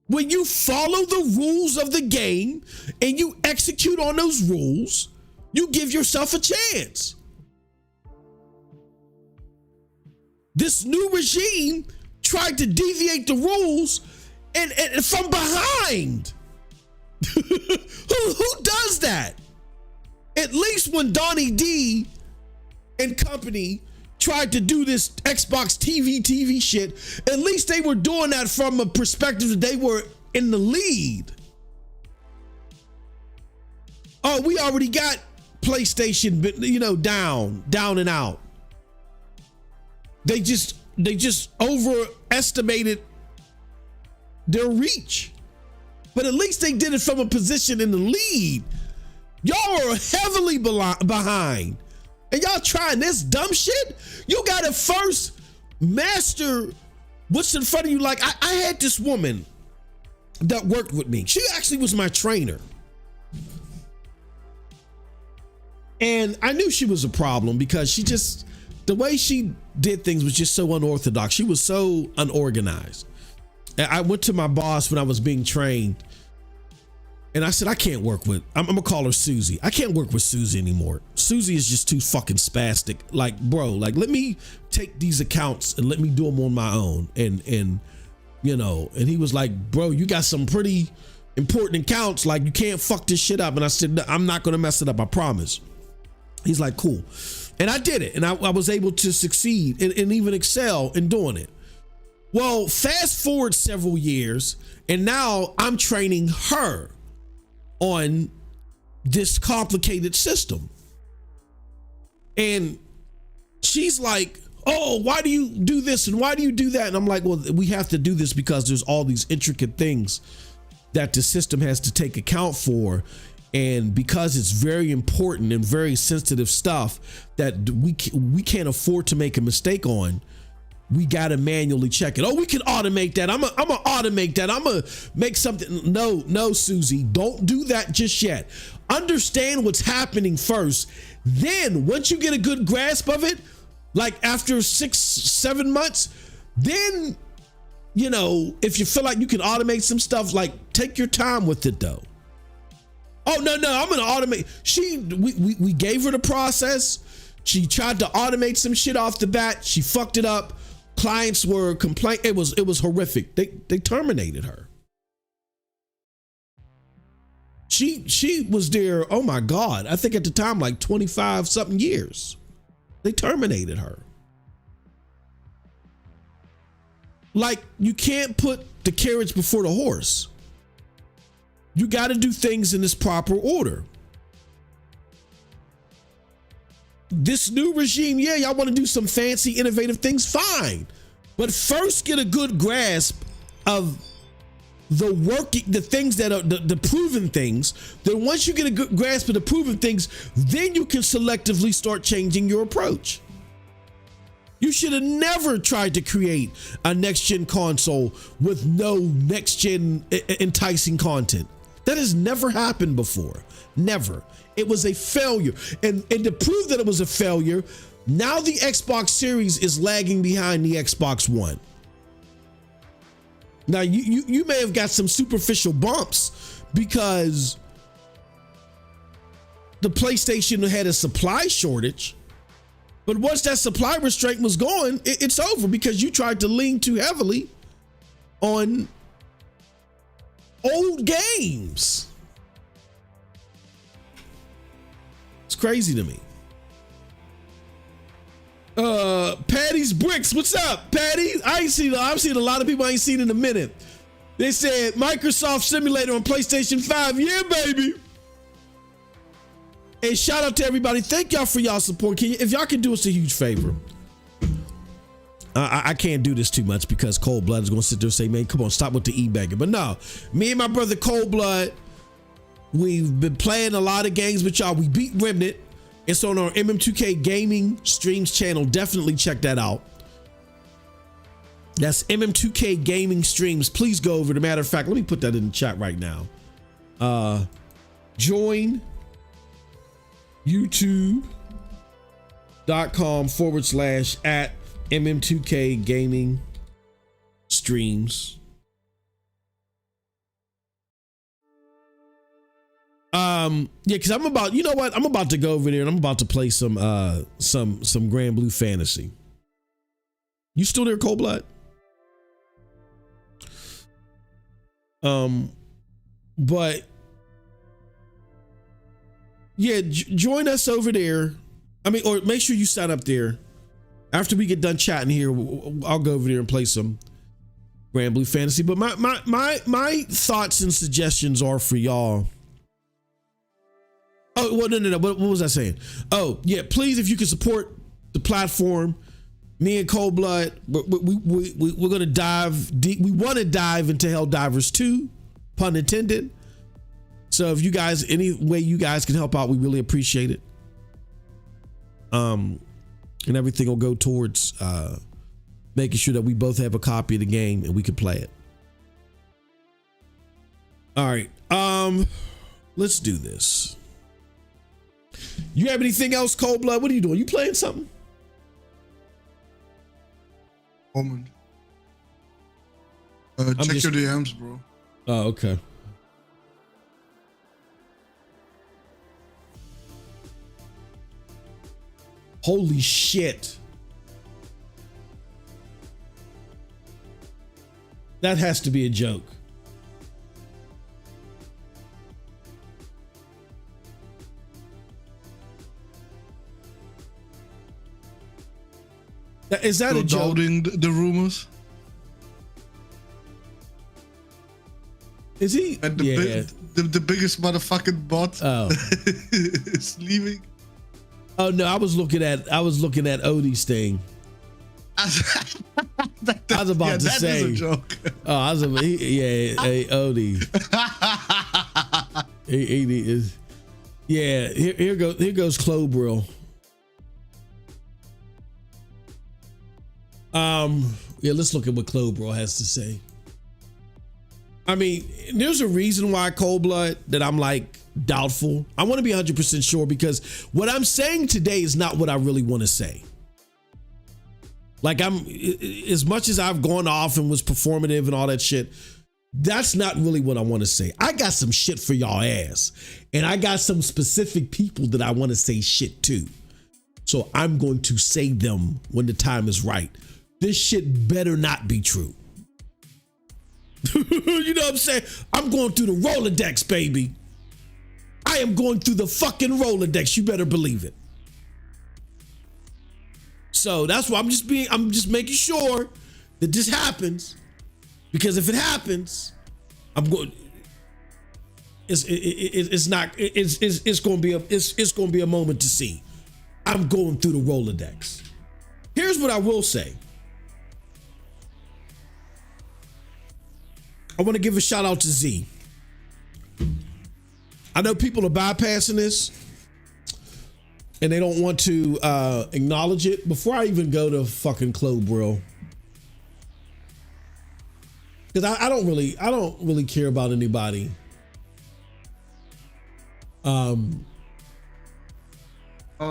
When you follow the rules of the game and you execute on those rules, you give yourself a chance. This new regime tried to deviate the rules and from behind. Who does that? At least when Donnie D and company tried to do this Xbox TV shit, at least they were doing that from a perspective that they were in the lead. Oh, we already got PlayStation, you know, down and out. They just overestimated their reach. But at least they did it from a position in the lead. Y'all are heavily behind. And y'all trying this dumb shit? You gotta first master what's in front of you. Like, I had this woman that worked with me. She actually was my trainer. And I knew she was a problem because she just, the way she did things was just so unorthodox. She was so unorganized. And I went to my boss when I was being trained and I said, I can't work with, I'm gonna call her Susie. I can't work with Susie anymore. Susie is just too fucking spastic. Like, bro, like, let me take these accounts and let me do them on my own. And you know, and he was like, bro, you got some pretty important accounts. Like, you can't fuck this shit up. And I said, no, I'm not gonna mess it up, I promise. He's like, cool. And I did it. And I was able to succeed and even excel in doing it. Well, fast forward several years, and now I'm training her on this complicated system. And she's like, oh, why do you do this and why do you do that? And I'm like, well, we have to do this because there's all these intricate things that the system has to take account for. And because it's very important and very sensitive stuff that we can't afford to make a mistake on, we got to manually check it. Oh, we can automate that. I'm gonna automate that. I'm gonna make something. No, Susie, don't do that just yet. Understand what's happening first. Then once you get a good grasp of it, like after 6-7 months, then, you know, if you feel like you can automate some stuff, like take your time with it though. Oh, no, I'm gonna automate. We gave her the process. She tried to automate some shit off the bat. She fucked it up. Clients were complaining. It was horrific. They terminated her. She was there, oh my God, I think at the time like 25 something years. They terminated her. Like, you can't put the carriage before the horse. You got to do things in this proper order. This new regime, yeah, y'all want to do some fancy, innovative things, fine. But first get a good grasp of the things that are the proven things. Then once you get a good grasp of the proven things, then you can selectively start changing your approach. You should have never tried to create a next-gen console with no next-gen enticing content. That has never happened before. Never. It was a failure. And to prove that it was a failure, now the Xbox Series is lagging behind the Xbox One. Now, you may have got some superficial bumps because the PlayStation had a supply shortage. But once that supply restraint was gone, it's over because you tried to lean too heavily on old games. It's crazy to me. Patty's Bricks, what's up, Patty? I've seen a lot of people I ain't seen in a minute. They said Microsoft Simulator on PlayStation 5. Yeah, baby. And shout out to everybody. Thank y'all for y'all support. If y'all can do us a huge favor, I can't do this too much because Cold Blood is going to sit there and say, man, come on, stop with the e-begging. But no, me and my brother Cold Blood, we've been playing a lot of games with y'all. We beat Remnant. It's on our MM2K Gaming Streams channel. Definitely check that out. That's MM2K Gaming Streams. Please go over. As a matter of fact, let me put that in the chat right now. Join youtube.com/@MM2K Gaming Streams. Yeah, because I'm about, you know what? I'm about to go over there and I'm about to play some Grand Blue Fantasy. You still there, Cold Blood? But yeah, join us over there. I mean, or make sure you sign up there. After we get done chatting here, I'll go over there and play some Grand Blue Fantasy. But my thoughts and suggestions are for y'all. Oh, well, no. What was I saying? Oh, yeah. Please, if you can support the platform, me and Cold Blood, we're gonna dive deep. We want to dive into Helldivers 2, pun intended. So if you guys, any way you guys can help out, we really appreciate it. And everything will go towards making sure that we both have a copy of the game and we can play it. All right. Let's do this. You have anything else, Cold Blood? What are you doing? You playing something?
Moment. Check your DMs, bro.
Oh, okay. Holy shit. That has to be a joke. Is that a joke?
Doubting the rumors?
Is he?
And
yeah.
The biggest motherfucking bot
Oh.
is leaving.
Oh no, I was looking at Odie's thing. I was about to say.
That is a joke.
Oh, I was about, hey, Odie. he is. Yeah, here goes Clobrill. Yeah, let's look at what Clobrill has to say. I mean, there's a reason why, Cold Blood, that I'm like doubtful. I want to be 100% sure because what I'm saying today is not what I really want to say. Like, as much as I've gone off and was performative and all that shit, that's not really what I want to say. I got some shit for y'all ass, and I got some specific people that I want to say shit to. So I'm going to say them when the time is right. This shit better not be true. You know what I'm saying? I'm going through the Rolodex, baby. I am going through the fucking Rolodex. You better believe it. So that's why I'm just making sure that this happens, because if it happens, I'm going. It's going to be a moment to see. I'm going through the Rolodex. Here's what I will say. I want to give a shout out to Z. I know people are bypassing this and they don't want to acknowledge it. Before I even go to fucking Clobrill, because I don't really care about anybody.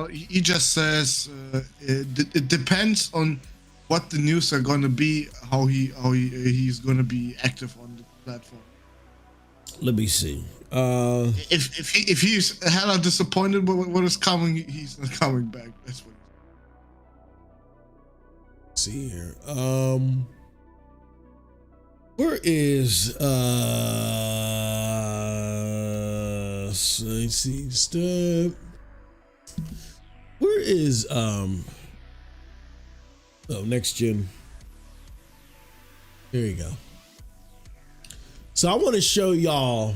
He just says it depends on what the news are gonna be, how he's gonna be active on the platform.
Let me see.
If he's hella disappointed with what is coming, he's not coming back. That's what.
See here. Where is I see stuff. Where is oh, next gen. There you go. So I want to show y'all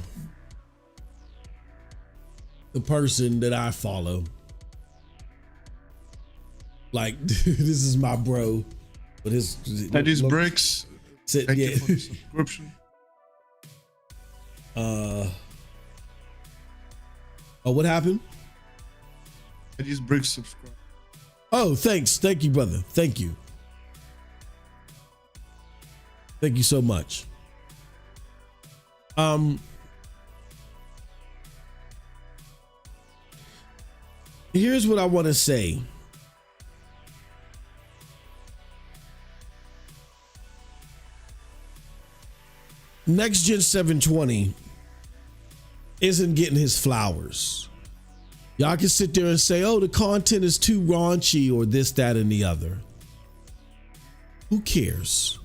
the person that I follow. Like, this is my bro. But his
these bricks. Thank
yeah.
you for the subscription.
Oh, what happened?
These bricks subscribe.
Oh, thanks. Thank you, brother. Thank you. Thank you so much. Here's what I want to say. Next Gen 720 isn't getting his flowers. Y'all can sit there and say, oh, the content is too raunchy or this, that, and the other. Who cares?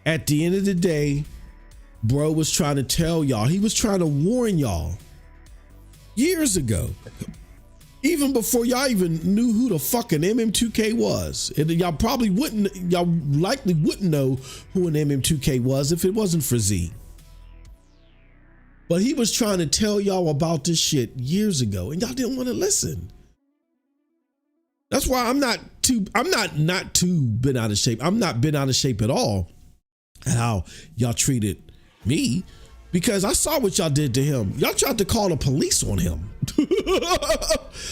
At the end of the day, bro was trying to tell y'all, he was trying to warn y'all years ago, even before y'all even knew who the fucking MM2K was. And y'all likely wouldn't know who an MM2K was if it wasn't for Z. But he was trying to tell y'all about this shit years ago, and y'all didn't want to listen. That's why I'm not too bent out of shape. I'm not bent out of shape at all at how y'all treated me, because I saw what y'all did to him. Y'all tried to call the police on him.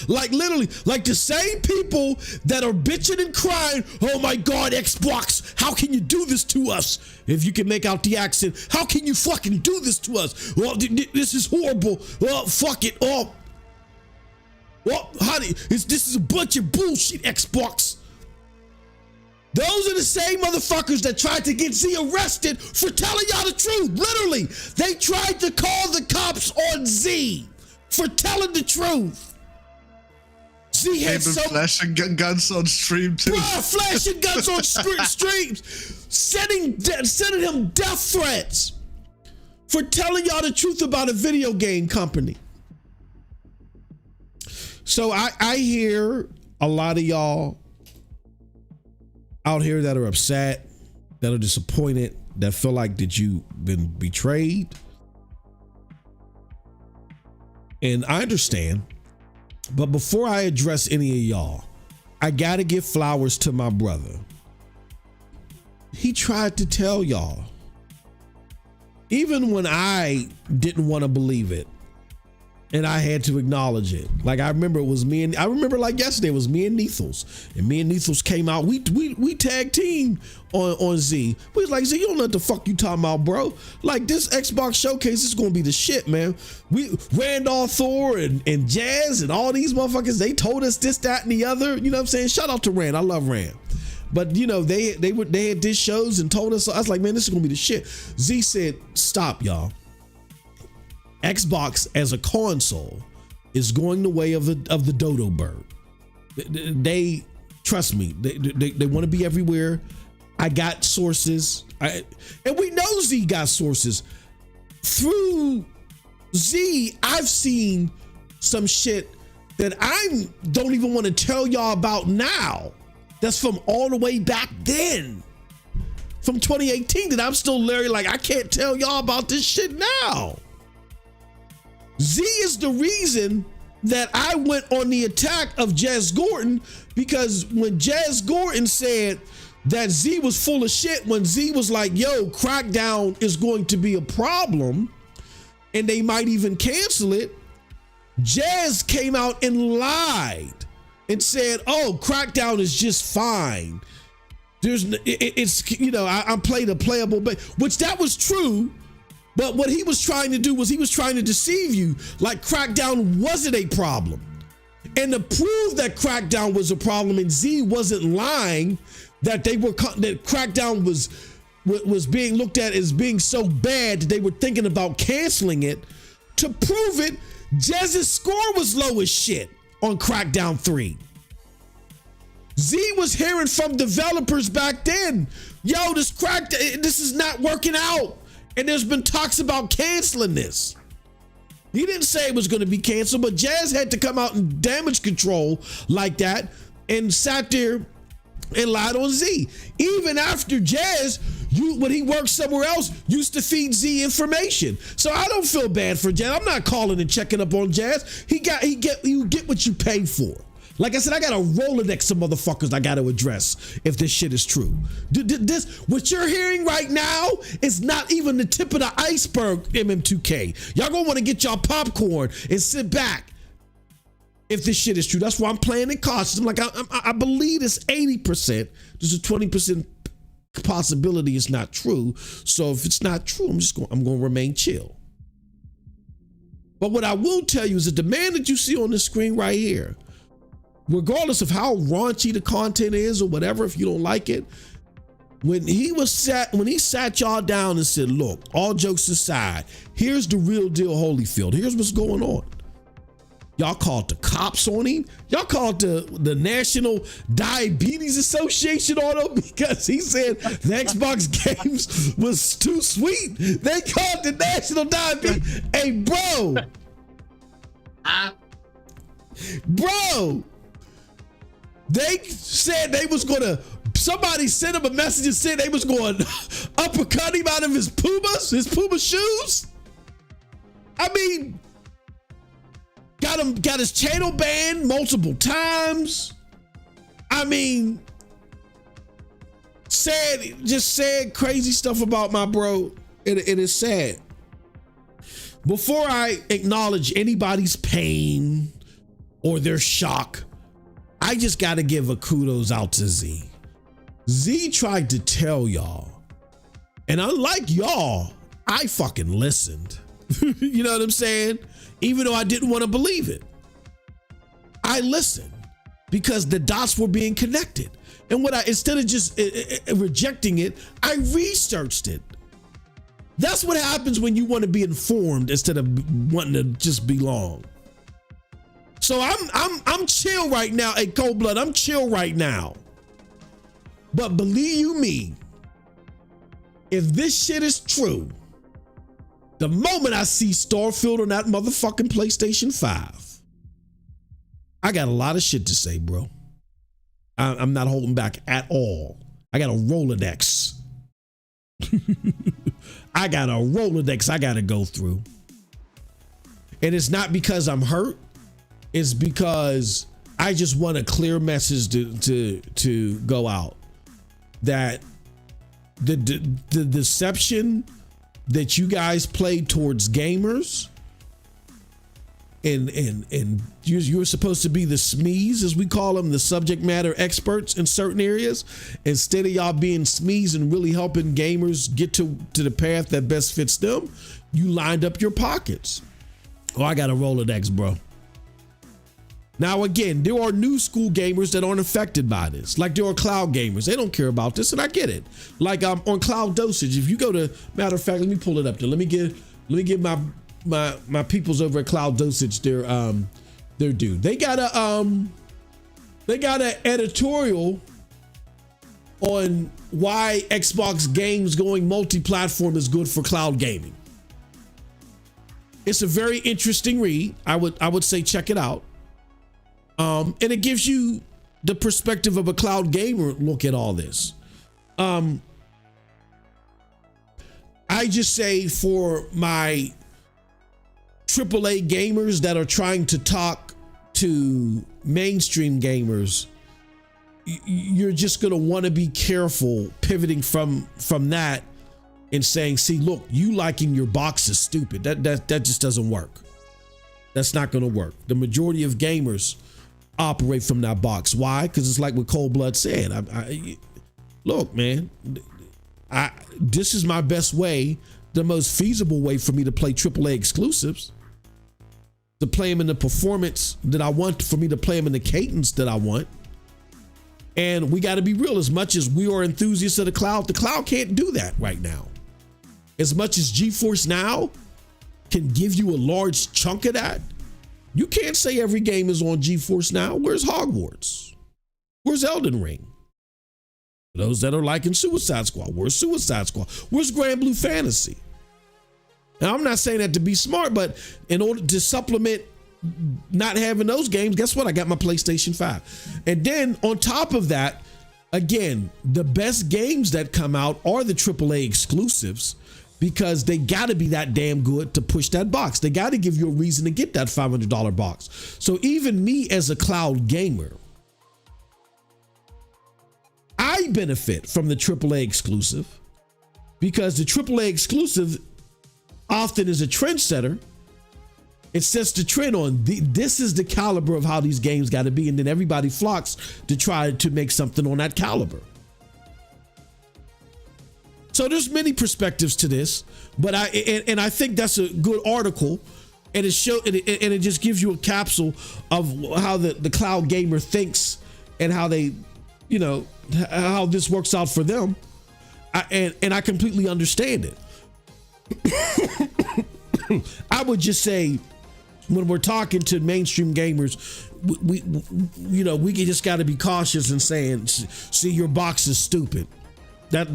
Like literally, like the same people that are bitching and crying, oh my God, Xbox, how can you do this to us? If you can make out the accent, how can you fucking do this to us? Well, this is horrible. Well, fuck it. Oh, well, this is a bunch of bullshit, Xbox. Those are the same motherfuckers that tried to get Z arrested for telling y'all the truth. Literally, they tried to call the cops on Z for telling the truth. Z had
flashing guns on stream too.
Bruh, flashing guns on streams, sending him death threats for telling y'all the truth about a video game company. So I hear a lot of y'all out here that are upset, that are disappointed, that feel like that you've been betrayed. And I understand, but before I address any of y'all, I gotta give flowers to my brother. He tried to tell y'all, even when I didn't want to believe it, and I had to acknowledge it. Like I remember it was me and I remember like yesterday it was me and Nethals, and me and Nethals came out. We tag team on Z. We was like, Z, you don't know what the fuck you talking about, bro. Like this Xbox showcase is gonna be the shit, man. We Randolph Thor and Jazz and all these motherfuckers, they told us this, that, and the other. You know what I'm saying? Shout out to Rand. I love Rand. But you know, they had did shows and told us. I was like, man, this is gonna be the shit. Z said, stop, y'all. Xbox as a console is going the way of the dodo bird. They trust me. They want to be everywhere. I got sources, and we know Z got sources. Through Z, I've seen some shit that I don't even want to tell y'all about now. That's from all the way back then, from 2018. That I'm still Larry. Like I can't tell y'all about this shit now. Z is the reason that I went on the attack of Jez Gordon, because when Jez Gordon said that Z was full of shit, when Z was like, yo, Crackdown is going to be a problem and they might even cancel it, Jez came out and lied and said, oh, Crackdown is just fine. It's you know, I'm playing a playable base, which that was true. But what he was trying to do was he was trying to deceive you, like Crackdown wasn't a problem. And to prove that Crackdown was a problem and Z wasn't lying, that that Crackdown was being looked at as being so bad that they were thinking about canceling it. To prove it, Jez's score was low as shit on Crackdown 3. Z was hearing from developers back then, yo, this is not working out. And there's been talks about canceling this. He didn't say it was going to be canceled, but Jazz had to come out and damage control like that and sat there and lied on Z. Even after Jazz, when he worked somewhere else, used to feed Z information. So I don't feel bad for Jazz. I'm not calling and checking up on Jazz. You get what you pay for. Like I said, I got a Rolodex of motherfuckers I got to address if this shit is true. This, what you're hearing right now is not even the tip of the iceberg, MM2K. Y'all gonna want to get y'all popcorn and sit back if this shit is true. That's why I'm playing it cautious. I'm like, I believe it's 80%. There's a 20% possibility it's not true. So if it's not true, I'm going to remain chill. But what I will tell you is that the man that you see on the screen right here, regardless of how raunchy the content is or whatever, if you don't like it, when he sat y'all down and said, look, all jokes aside, here's the real deal Holyfield. Here's what's going on. Y'all called the cops on him. Y'all called the National Diabetes Association on him because he said the Xbox games was too sweet. They called the National Diabetes. Hey, bro. Bro. They said they was gonna, somebody sent him a message and said they was going to uppercut him out of his Puma shoes. I mean, got his channel banned multiple times. I mean, said crazy stuff about my bro. It is sad. Before I acknowledge anybody's pain or their shock, I just got to give a kudos out to Z. Z tried to tell y'all, and unlike y'all, I fucking listened. You know what I'm saying? Even though I didn't want to believe it, I listened because the dots were being connected. And instead of just rejecting it, I researched it. That's what happens when you want to be informed instead of wanting to just belong. So I'm chill right now. Hey, Cold Blood, I'm chill right now. But believe you me, if this shit is true, the moment I see Starfield on that motherfucking PlayStation 5, I got a lot of shit to say, bro. I'm not holding back at all. I got a Rolodex. I got a Rolodex I got to go through. And it's not because I'm hurt. It's because I just want a clear message to go out that the deception that you guys played towards gamers and you're supposed to be the SMEs, as we call them, the subject matter experts in certain areas. Instead of y'all being SMEs and really helping gamers get to the path that best fits them, you lined up your pockets. Oh, I got a Rolodex, bro. Now, again, there are new school gamers that aren't affected by this. Like there are cloud gamers. They don't care about this, and I get it. Like on Cloud Dosage, if you go to, matter of fact, let me pull it up there. Let me give my peoples over at Cloud Dosage their due. They got an editorial on why Xbox games going multi-platform is good for cloud gaming. It's a very interesting read. I would say check it out. And it gives you the perspective of a cloud gamer look at all this. I just say for my AAA gamers that are trying to talk to mainstream gamers, you're just going to want to be careful pivoting from that and saying, see, look, you liking your box is stupid. That just doesn't work. That's not going to work. The majority of gamers operate from that box. Why? Because it's like what Cold Blood said. Look, man, this is my best way, the most feasible way for me to play AAA exclusives, to play them in the performance that I want, for me to play them in the cadence that I want. And we got to be real. As much as we are enthusiasts of the cloud can't do that right now. As much as GeForce Now can give you a large chunk of that, you can't say every game is on GeForce Now. Where's Hogwarts? Where's Elden Ring? Those that are liking Suicide Squad, where's Suicide Squad? Where's Grand Blue Fantasy? Now, I'm not saying that to be smart, but in order to supplement not having those games, guess what? I got my PlayStation 5. And then on top of that, again, the best games that come out are the AAA exclusives. because they got to be that damn good to push that box. They got to give you a reason to get that $500 box. So even me as a cloud gamer, I benefit from the AAA exclusive because the AAA exclusive often is a trendsetter. It sets the trend on this is the caliber of how these games got to be, and then everybody flocks to try to make something on that caliber. So there's many perspectives to this, but I think that's a good article, and it just gives you a capsule of how the cloud gamer thinks and how they, how this works out for them, and I completely understand it. I would just say, when we're talking to mainstream gamers, we just got to be cautious in saying, see, your box is stupid. That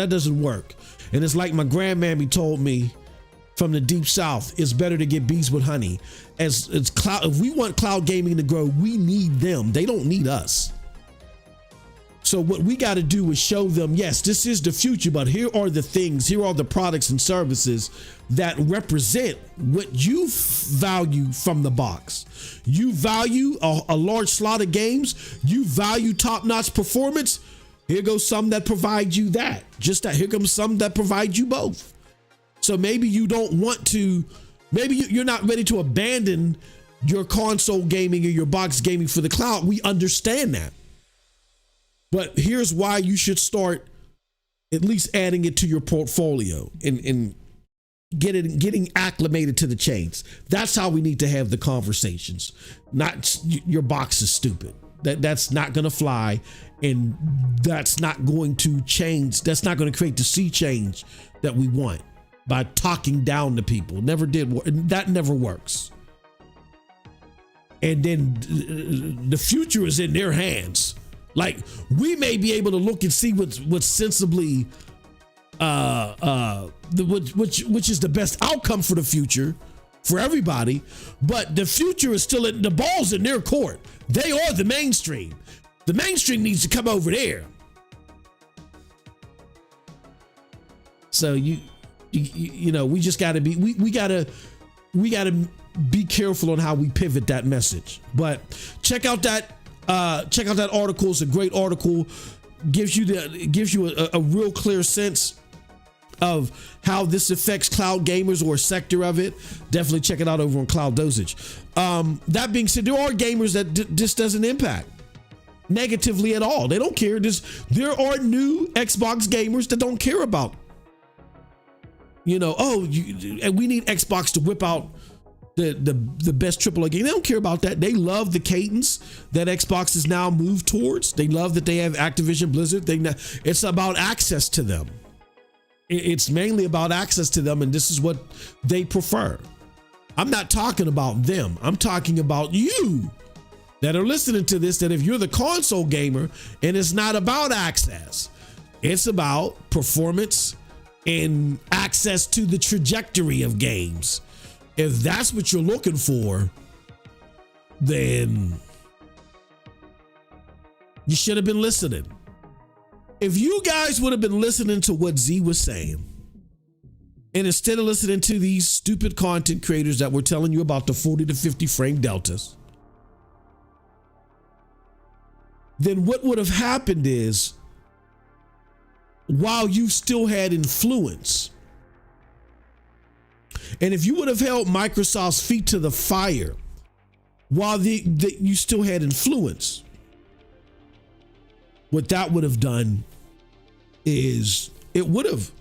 doesn't work. And it's like my grandmammy told me from the deep south, it's better to get bees with honey. If we want cloud gaming to grow, we need them. They don't need us. So what we got to do is show them, yes, this is the future, but here are the products and services that represent what you value from the box. You value a large slot of games. You value top-notch performance. Here goes some that provide you that. Just that. Here comes some that provide you both. So maybe you don't want to, maybe you're not ready to abandon your console gaming or your box gaming for the cloud. We understand that. But here's why you should start at least adding it to your portfolio and getting acclimated to the chains. That's how we need to have the conversations. Not your box is stupid. That's not going to fly, and that's not going to change. That's not going to create the sea change that we want by talking down to people. Never did work. That never works. And then the future is in their hands. Like, we may be able to look and see what's sensibly, which is the best outcome for the future for everybody, but the future is still the ball's in their court. They are the mainstream. The mainstream needs to come over there. So we just got to be we got to be careful on how we pivot that message. But check out that article. It's a great article. Gives you a real clear sense of how this affects cloud gamers or a sector of it. Definitely check it out over on Cloud Dosage. That being said, there are gamers that this doesn't impact negatively at all. They don't care. There are new Xbox gamers that don't care about, and we need Xbox to whip out the best AAA game. They don't care about that. They love the cadence that Xbox has now moved towards. They love that they have Activision Blizzard. It's about access to them. It's mainly about access to them, and this is what they prefer. I'm not talking about them. I'm talking about you that are listening to this, that if you're the console gamer and it's not about access, it's about performance and access to the trajectory of games. If that's what you're looking for, then you should have been listening. If you guys would have been listening to what Z was saying, and instead of listening to these stupid content creators that were telling you about the 40 to 50 frame deltas, then what would have happened is, while you still had influence, and if you would have held Microsoft's feet to the fire while you still had influence, what that would have done is it would have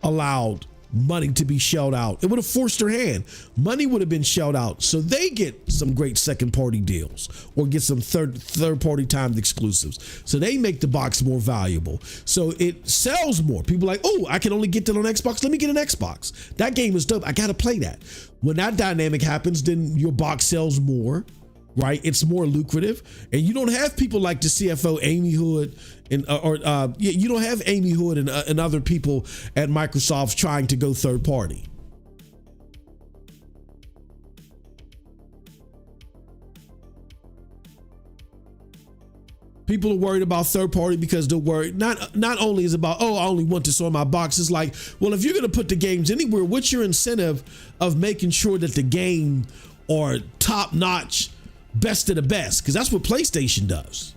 allowed money to be shelled out. It would have forced their hand. Money would have been shelled out so they get some great second party deals or get some third party timed exclusives. So they make the box more valuable. So it sells more. People are like, oh, I can only get that on Xbox. Let me get an Xbox. That game is dope. I got to play that. When that dynamic happens, then your box sells more, right? It's more lucrative. And you don't have people like the CFO, Amy Hood, and you don't have Amy Hood and other people at Microsoft trying to go third party. People are worried about third party because they're worried. Not only is it about, oh, I only want this on my box. It's like, well, if you're going to put the games anywhere, what's your incentive of making sure that the game are top notch, best of the best? Because that's what PlayStation does.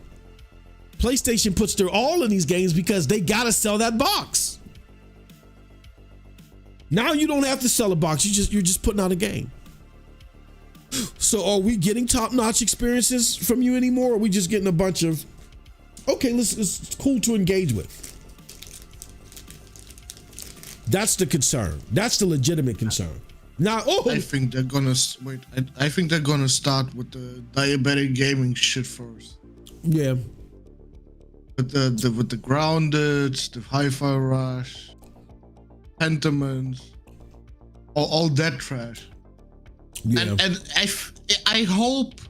PlayStation puts their all in these games because they got to sell that box. Now you don't have to sell a box. You're just putting out a game. So are we getting top-notch experiences from you anymore? Or are we just getting a bunch of, okay, it's cool to engage with? That's the concern. That's the legitimate concern. Now,
I think they're gonna wait. I think they're gonna start with the diabetic gaming shit first.
Yeah.
With the grounded, the Hi-Fi Rush, Pentiment, all that trash.
Yeah.
And I hope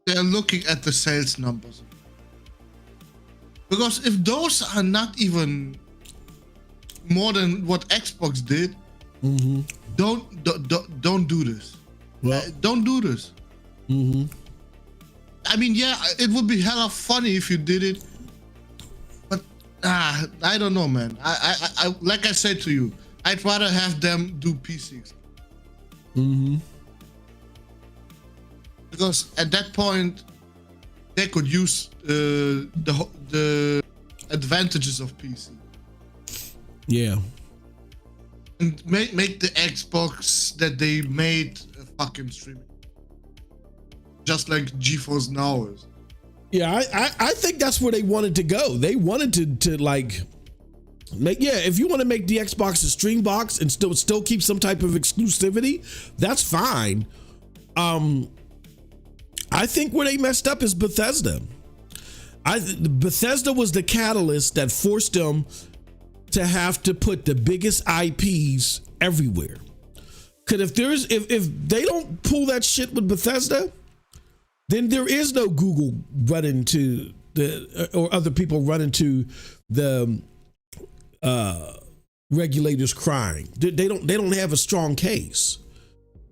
they're looking at the sales numbers, because if those are not even more than what Xbox did, don't do this.
Well,
Don't do this. I mean, yeah, it would be hella funny if you did it, but I don't know, man. I like I said to you, I'd rather have them do PC. Because at that point, they could use the advantages of PC.
Yeah.
And make the Xbox that they made a fucking streaming, just like GeForce Now is.
Yeah, I think that's where they wanted to go. They wanted to like make, yeah, if you want to make the Xbox a stream box and still keep some type of exclusivity, that's fine. I think where they messed up is Bethesda. Bethesda was the catalyst that forced them to have to put the biggest IPs everywhere. Because if they don't pull that shit with Bethesda, then there is no Google running to or other people running to the regulators crying. They don't have a strong case,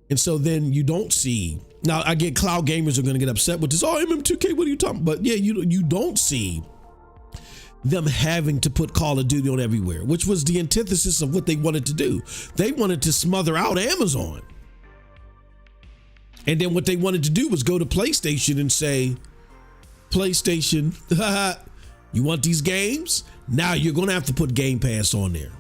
and so then you don't see. Now I get cloud gamers are going to get upset with this. Oh, MM2K, what are you talking? But yeah, you don't see them having to put Call of Duty on everywhere, which was the antithesis of what they wanted to do. They wanted to smother out Amazon. And then what they wanted to do was go to PlayStation and say, PlayStation, you want these games? Now you're going to have to put Game Pass on there.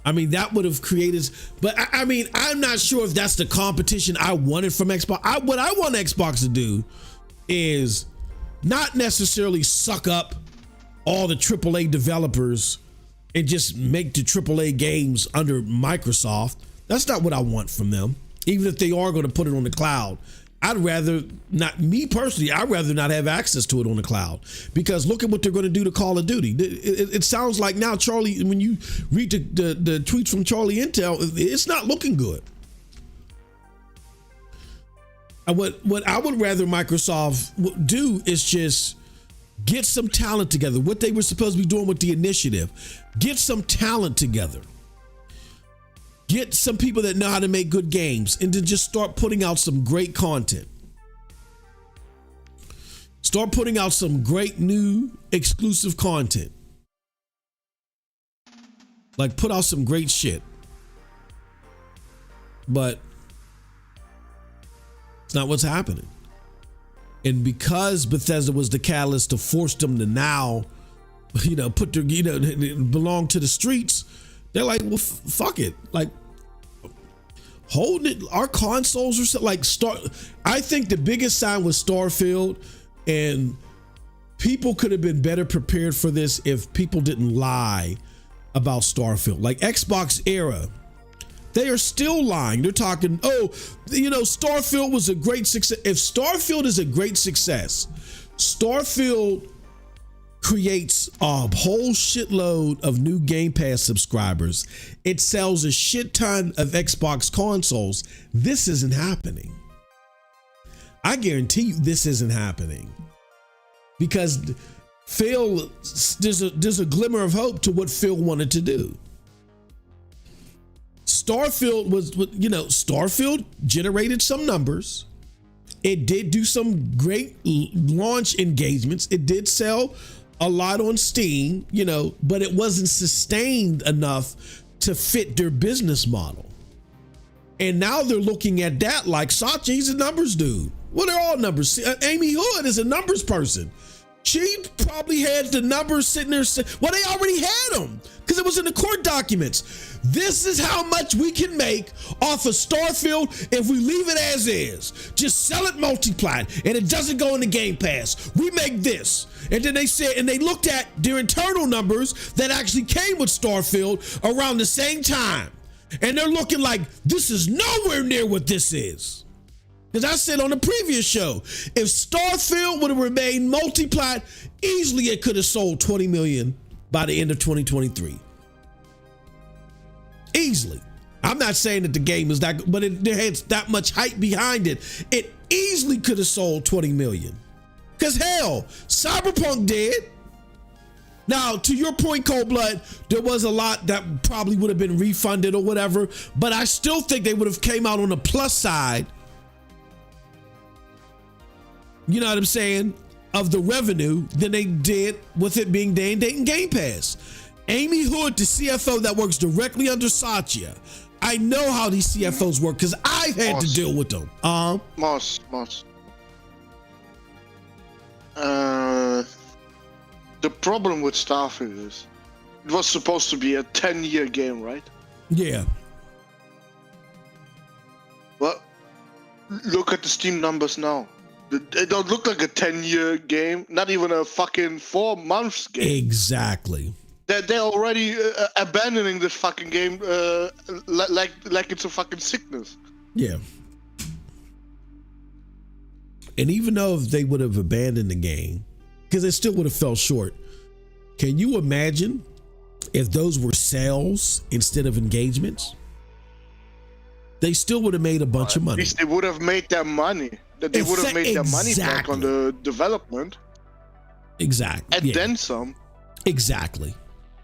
I mean, that would have created, but I mean, I'm not sure if that's the competition I wanted from Xbox. What I want Xbox to do is not necessarily suck up all the AAA developers and just make the AAA games under Microsoft. That's not what I want from them. Even if they are going to put it on the cloud, I'd rather not, me personally, I'd rather not have access to it on the cloud, because look at what they're going to do to Call of Duty. It sounds like now, Charlie, when you read the tweets from Charlie Intel, it's not looking good. What I would rather Microsoft do is just get some talent together. What they were supposed to be doing with the initiative, get some talent together. Get some people that know how to make good games and to just start putting out some great content. Start putting out some great new exclusive content. Like, put out some great shit. But it's not what's happening. And because Bethesda was the catalyst to force them to now, put their, belong to the streets, they're like, well, fuck it. Like, hold it. Our consoles are so, like, I think the biggest sign was Starfield, and people could have been better prepared for this if people didn't lie about Starfield. Like Xbox era, they are still lying. They're talking, Starfield was a great success. If Starfield is a great success, Starfield creates a whole shitload of new Game Pass subscribers. It sells a shit ton of Xbox consoles. This isn't happening. I guarantee you this isn't happening, because Phil, there's a glimmer of hope to what Phil wanted to do. Starfield Starfield generated some numbers. It did do some great launch engagements. It did sell a lot on Steam, you know, but it wasn't sustained enough to fit their business model. And now they're looking at that like Satya's a numbers dude. Well, they're all numbers. Amy Hood is a numbers person. She probably had the numbers sitting there. Well, they already had them because it was in the court documents. This is how much we can make off of Starfield if we leave it as is. Just sell it multiplied and it doesn't go in the Game Pass. We make this. And then they said, and they looked at their internal numbers that actually came with Starfield around the same time. And they're looking like, this is nowhere near what this is. Because I said on the previous show, if Starfield would have remained multiplied, easily it could have sold 20 million by the end of 2023. Easily. I'm not saying that the game is that, but there had that much hype behind it. It easily could have sold 20 million. Because hell, Cyberpunk did. Now, to your point, Cold Blood, there was a lot that probably would have been refunded or whatever, but I still think they would have came out on the plus side. You know what I'm saying? Of the revenue than they did with it being day and date and Game Pass. Amy Hood, the CFO that works directly under Satya. I know how these CFOs work because I've had to deal with them.
Moss. The problem with Starfield is it was supposed to be a 10-year game, right?
Yeah.
Well, look at the Steam numbers now. They don't look like a 10-year game, not even a fucking 4 months game.
Exactly.
They're already abandoning this fucking game like it's a fucking sickness.
Yeah. And even though if they would have abandoned the game, because it still would have fell short, can you imagine if those were sales instead of engagements? They still would have made a bunch of money.
At least they would have made their money. They would have made their money back on the development.
Exactly.
And then some.
Exactly.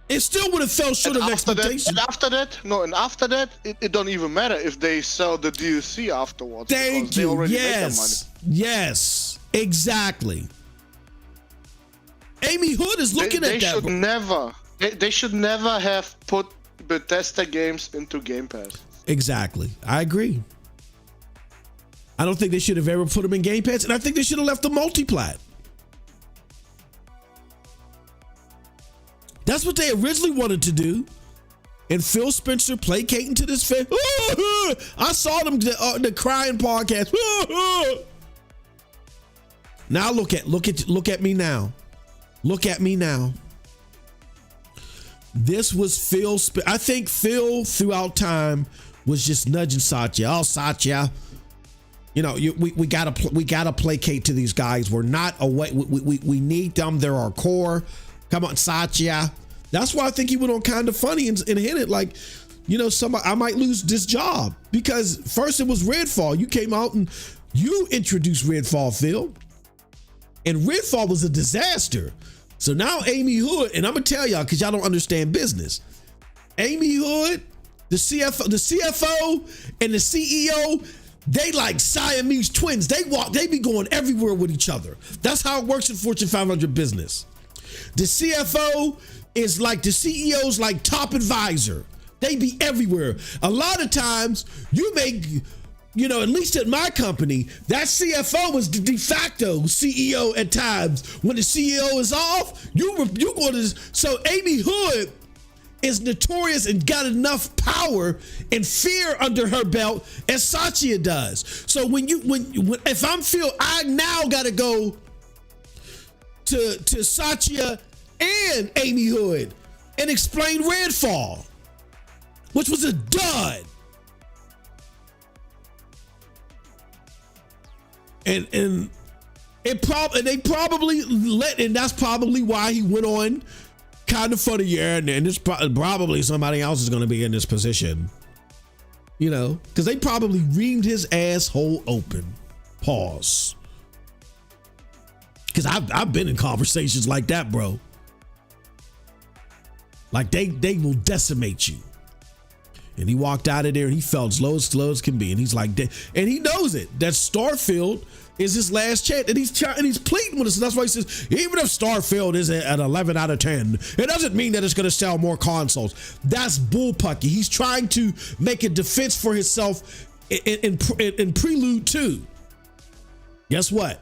It still would have fell short of expectations.
And after that, it don't even matter if they sell the DLC afterwards.
Thank you.
They already made their money.
Yes. Exactly. Amy Hood is looking at that.
They should never have put Bethesda games into Game Pass.
Exactly. I agree. I don't think they should have ever put them in Game Pass, and I think they should have left them multiplat. That's what they originally wanted to do. And Phil Spencer placating to this fan. I saw them the crying podcast. Now look at me now. Look at me now. This was Phil. I think Phil throughout time was just nudging Satya. Oh, Satya, you know, we gotta placate to these guys. We're not away. We need them. They're our core. Come on, Satya. That's why I think he went on Kind of Funny and hit it like, you know, I might lose this job because first it was Redfall. You came out and you introduced Redfall, Phil, and Redfall was a disaster. So now Amy Hood, and I'm gonna tell y'all because y'all don't understand business. Amy Hood, the CFO and the CEO, they like Siamese twins. They be going everywhere with each other. That's how it works in Fortune 500 business. The CFO is like the CEO's like top advisor. They be everywhere. A lot of times you make, you know, at least at my company, that CFO is the de facto CEO at times. When the CEO is off, you going to. So Amy Hood is notorious and got enough power and fear under her belt as Satya does. So when if I'm Phil, I now got to go to Satya and Amy Hood and explain Redfall, which was a dud. And they probably let, and that's probably why he went on Kind of Funny. Yeah, and this probably somebody else is going to be in this position, you know, because they probably reamed his asshole open. Pause. Because I've been in conversations like that, bro. Like they will decimate you. And he walked out of there and he felt slow as can be. And he's like, and he knows it, that Starfield is his last chance. And he's pleading with us. And that's why he says, even if Starfield is at 11 out of 10, it doesn't mean that it's going to sell more consoles. That's bullpucky. He's trying to make a defense for himself in prelude to. Guess what?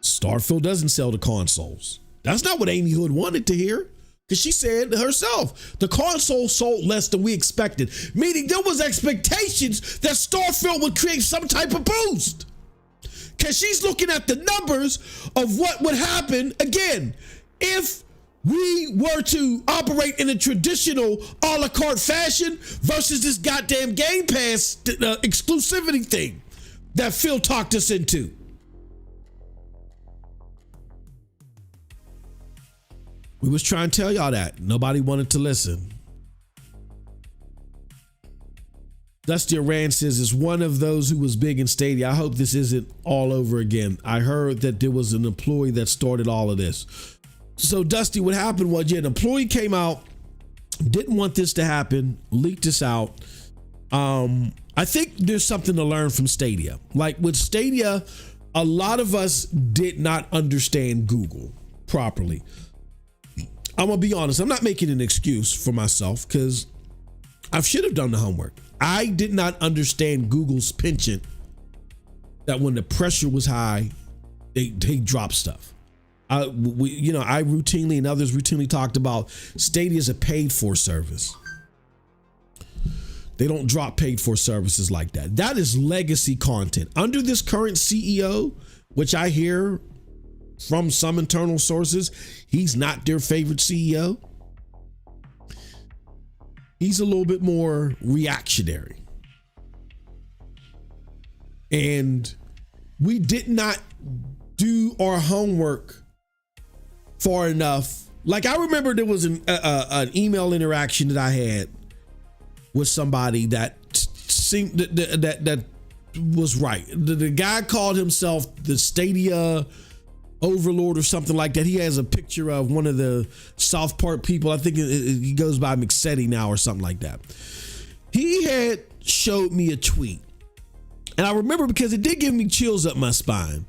Starfield doesn't sell the consoles. That's not what Amy Hood wanted to hear. Because she said herself, the console sold less than we expected. Meaning there was expectations that Starfield would create some type of boost. Because she's looking at the numbers of what would happen, again, if we were to operate in a traditional a la carte fashion versus this goddamn Game Pass exclusivity thing that Phil talked us into. We was trying to tell y'all that. Nobody wanted to listen. Dusty Rand says, is one of those who was big in Stadia. I hope this isn't all over again. I heard that there was an employee that started all of this. So Dusty, what happened was, an employee came out, didn't want this to happen, leaked this out. I think there's something to learn from Stadia. Like with Stadia, a lot of us did not understand Google properly. I'm gonna be honest, I'm not making an excuse for myself because I should have done the homework. I did not understand Google's penchant that when the pressure was high, they drop stuff. I routinely and others routinely talked about Stadia is a paid for service. They don't drop paid for services like that. That is legacy content. Under this current CEO, which I hear from some internal sources, he's not their favorite CEO. He's a little bit more reactionary. And we did not do our homework far enough. Like I remember there was an email interaction that I had with somebody that seemed that was right. The guy called himself the Stadia Overlord or something like that. He has a picture of one of the South Park people. I think he goes by McSetty now or something like that. He had showed me a tweet. And I remember because it did give me chills up my spine.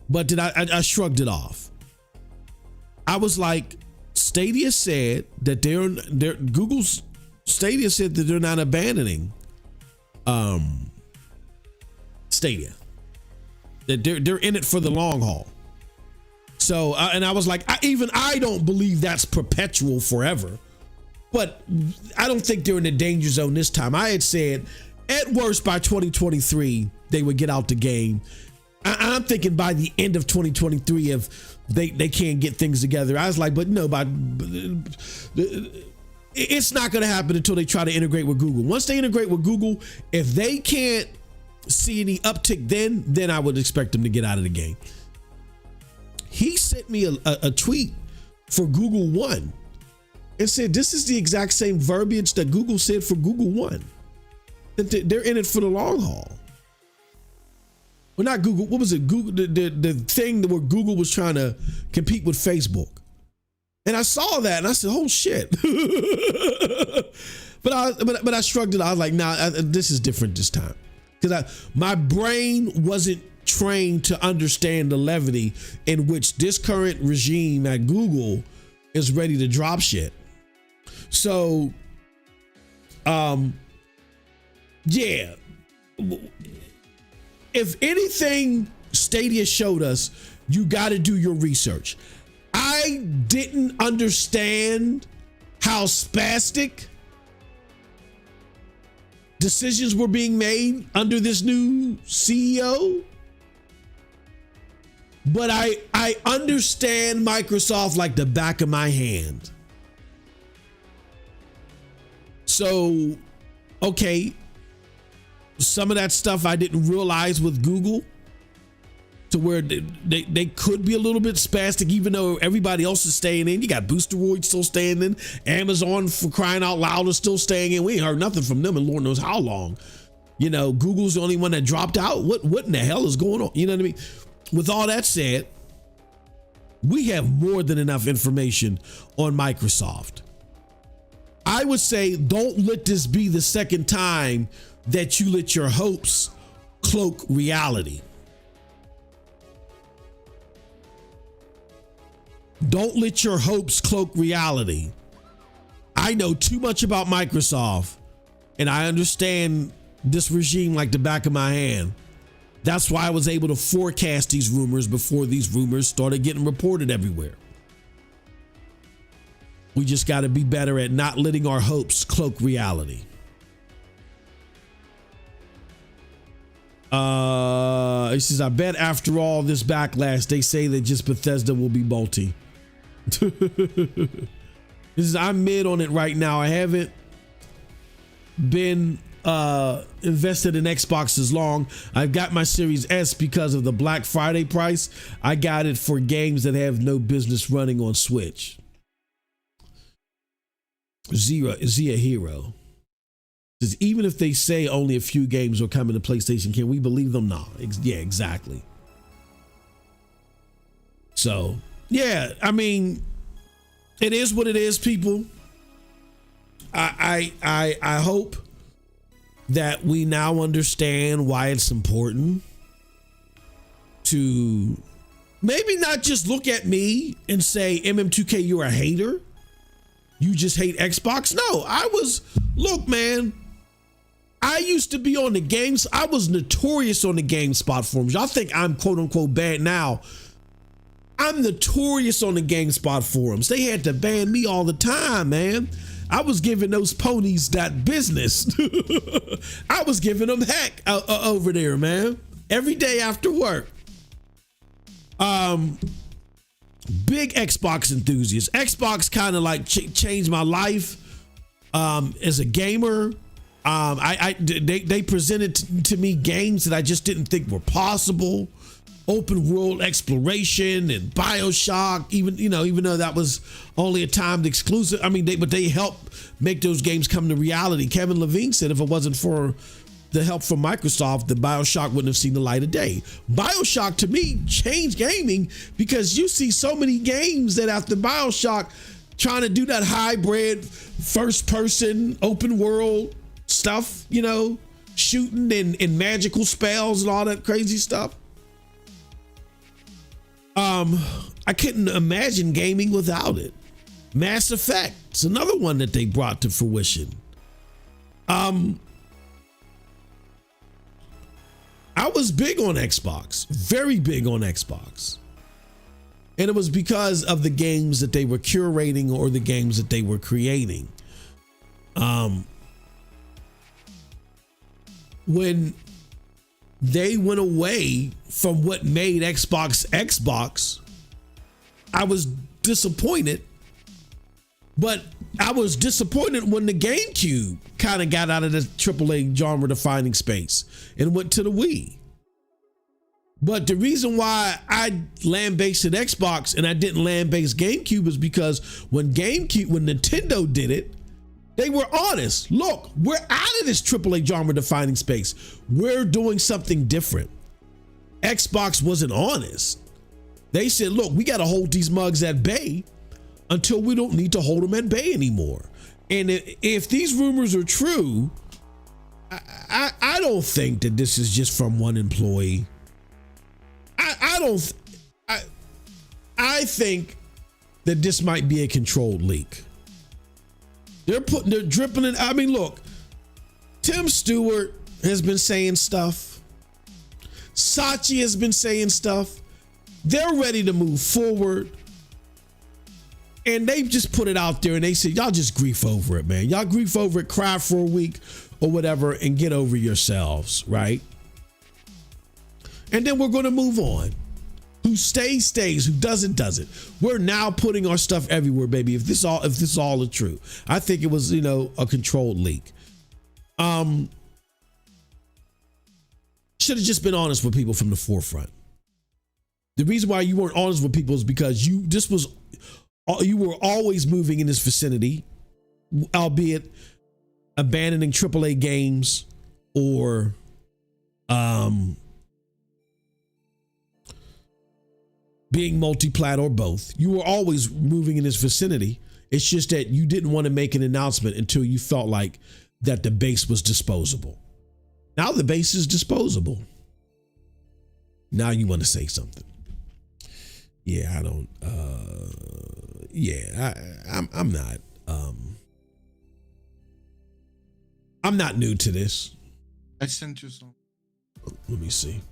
But then I shrugged it off. I was like, Stadia said that Google's Stadia said that they're not abandoning Stadia. That they're in it for the long haul. So, and I was like, I don't believe that's perpetual forever, but I don't think they're in the danger zone this time. I had said at worst by 2023, they would get out the game. I'm thinking by the end of 2023, if they can't get things together. I was like, but no, it's not going to happen until they try to integrate with Google. Once they integrate with Google, if they can't see any uptick, then I would expect them to get out of the game. He sent me a tweet for Google One and said this is the exact same verbiage that Google said for Google One, that they're in it for the long haul. Well, not Google. What was it? Google, the thing where Google was trying to compete with Facebook. And I saw that and I said, oh shit. but I shrugged it. I was like, nah, this is different this time. Because my brain wasn't trained to understand the levity in which this current regime at Google is ready to drop shit. So, yeah. If anything Stadia showed us, you got to do your research. I didn't understand how spastic decisions were being made under this new CEO. But I understand Microsoft like the back of my hand. So, okay, some of that stuff I didn't realize with Google, to where they could be a little bit spastic, even though everybody else is staying in. You got Boosteroid still staying in. Amazon, for crying out loud, is still staying in. We ain't heard nothing from them in Lord knows how long. You know, Google's the only one that dropped out. What in the hell is going on? You know what I mean? With all that said, we have more than enough information on Microsoft. I would say don't let this be the second time that you let your hopes cloak reality. Don't let your hopes cloak reality. I know too much about Microsoft, and I understand this regime like the back of my hand. That's why I was able to forecast these rumors before these rumors started getting reported everywhere. We just got to be better at not letting our hopes cloak reality. He says, I bet after all this backlash, they say that just Bethesda will be multi. This is, I'm mid on it right now. I haven't been invested in Xbox as long. I've got my Series S because of the Black Friday price. I got it for games that have no business running on Switch. Zia Hero says, even if they say only a few games are coming to PlayStation, can we believe them? No. Yeah, exactly. So, yeah, I mean, it is what it is, people. I hope that we now understand why it's important to maybe not just look at me and say, MM2K, you're a hater. You just hate Xbox. No, look, man, I used to be on the games. I was notorious on the GameSpot forums. Y'all think I'm quote unquote bad now. I'm notorious on the GameSpot forums. They had to ban me all the time, man. I was giving those ponies that business. I was giving them heck over there, man. Every day after work. Big Xbox enthusiast. Xbox kind of like changed my life as a gamer. They presented to me games that I just didn't think were possible. Open world exploration and BioShock, even though that was only a timed exclusive. I mean, they helped make those games come to reality. Kevin Levine said if it wasn't for the help from Microsoft, the BioShock wouldn't have seen the light of day. BioShock to me changed gaming because you see so many games that after BioShock trying to do that hybrid first person open world stuff, shooting and magical spells and all that crazy stuff. I couldn't imagine gaming without it. Mass Effect, it's another one that they brought to fruition. I was big on Xbox, very big on Xbox. And it was because of the games that they were curating or the games that they were creating. When they went away from what made Xbox, I was disappointed. But I was disappointed when the GameCube kind of got out of the AAA genre defining space and went to the Wii. But the reason why I land-based Xbox and I didn't land-base GameCube is because when Nintendo did it, they were honest. Look, we're out of this AAA genre defining space. We're doing something different. Xbox wasn't honest. They said, look, we got to hold these mugs at bay until we don't need to hold them at bay anymore. And if these rumors are true, I don't think that this is just from one employee. I think that this might be a controlled leak. They're dripping it. I mean, look, Tim Stewart has been saying stuff. Saatchi has been saying stuff. They're ready to move forward. And they just put it out there and they said, y'all just grief over it, man. Y'all grief over it, cry for a week or whatever, and get over yourselves, right? And then we're going to move on. Who stays, who doesn't. We're now putting our stuff everywhere, baby. If this all is true, I think it was, a controlled leak. Should have just been honest with people from the forefront. The reason why you weren't honest with people is because you were always moving in this vicinity, albeit abandoning AAA games or being multi-plat or both. You were always moving in this vicinity. It's just that you didn't want to make an announcement until you felt like that the base was disposable. Now the base is disposable. Now you want to say something. Yeah, I don't. I'm not. I'm not new to this.
I sent you some.
Let me see.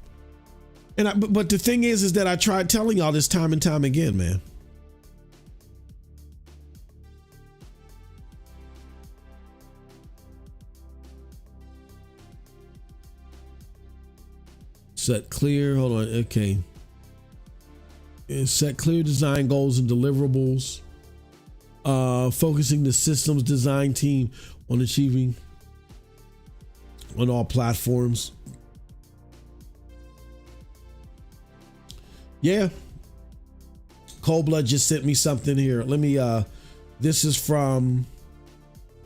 But the thing is that I tried telling y'all this time and time again, man. Set clear. Hold on. Okay. Set clear design goals and deliverables. Focusing the systems design team on achieving on all platforms. Yeah. Cold Blood just sent me something here. Let me this is from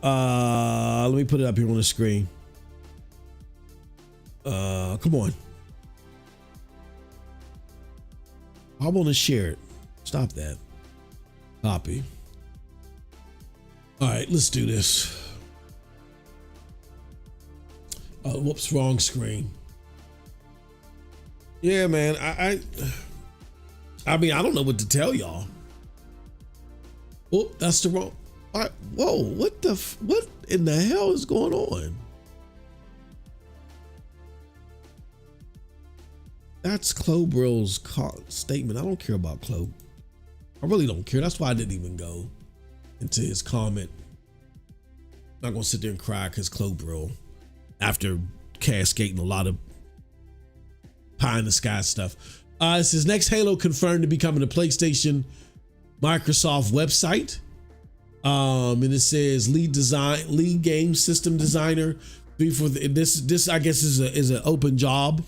let me put it up here on the screen. Come on. I want to share it. Stop that. Copy. All right, let's do this. Whoops, wrong screen. Yeah, man. I mean, I don't know what to tell y'all. Oh, that's the wrong. All right, whoa, what in the hell is going on? That's Clobrill's statement. I don't care about Clob. I really don't care. That's why I didn't even go into his comment. I'm not gonna sit there and cry because Clobrill, after cascading a lot of pie in the sky stuff. It says next Halo confirmed to becoming a PlayStation Microsoft website. And it says lead game system designer. Before this I guess is an open job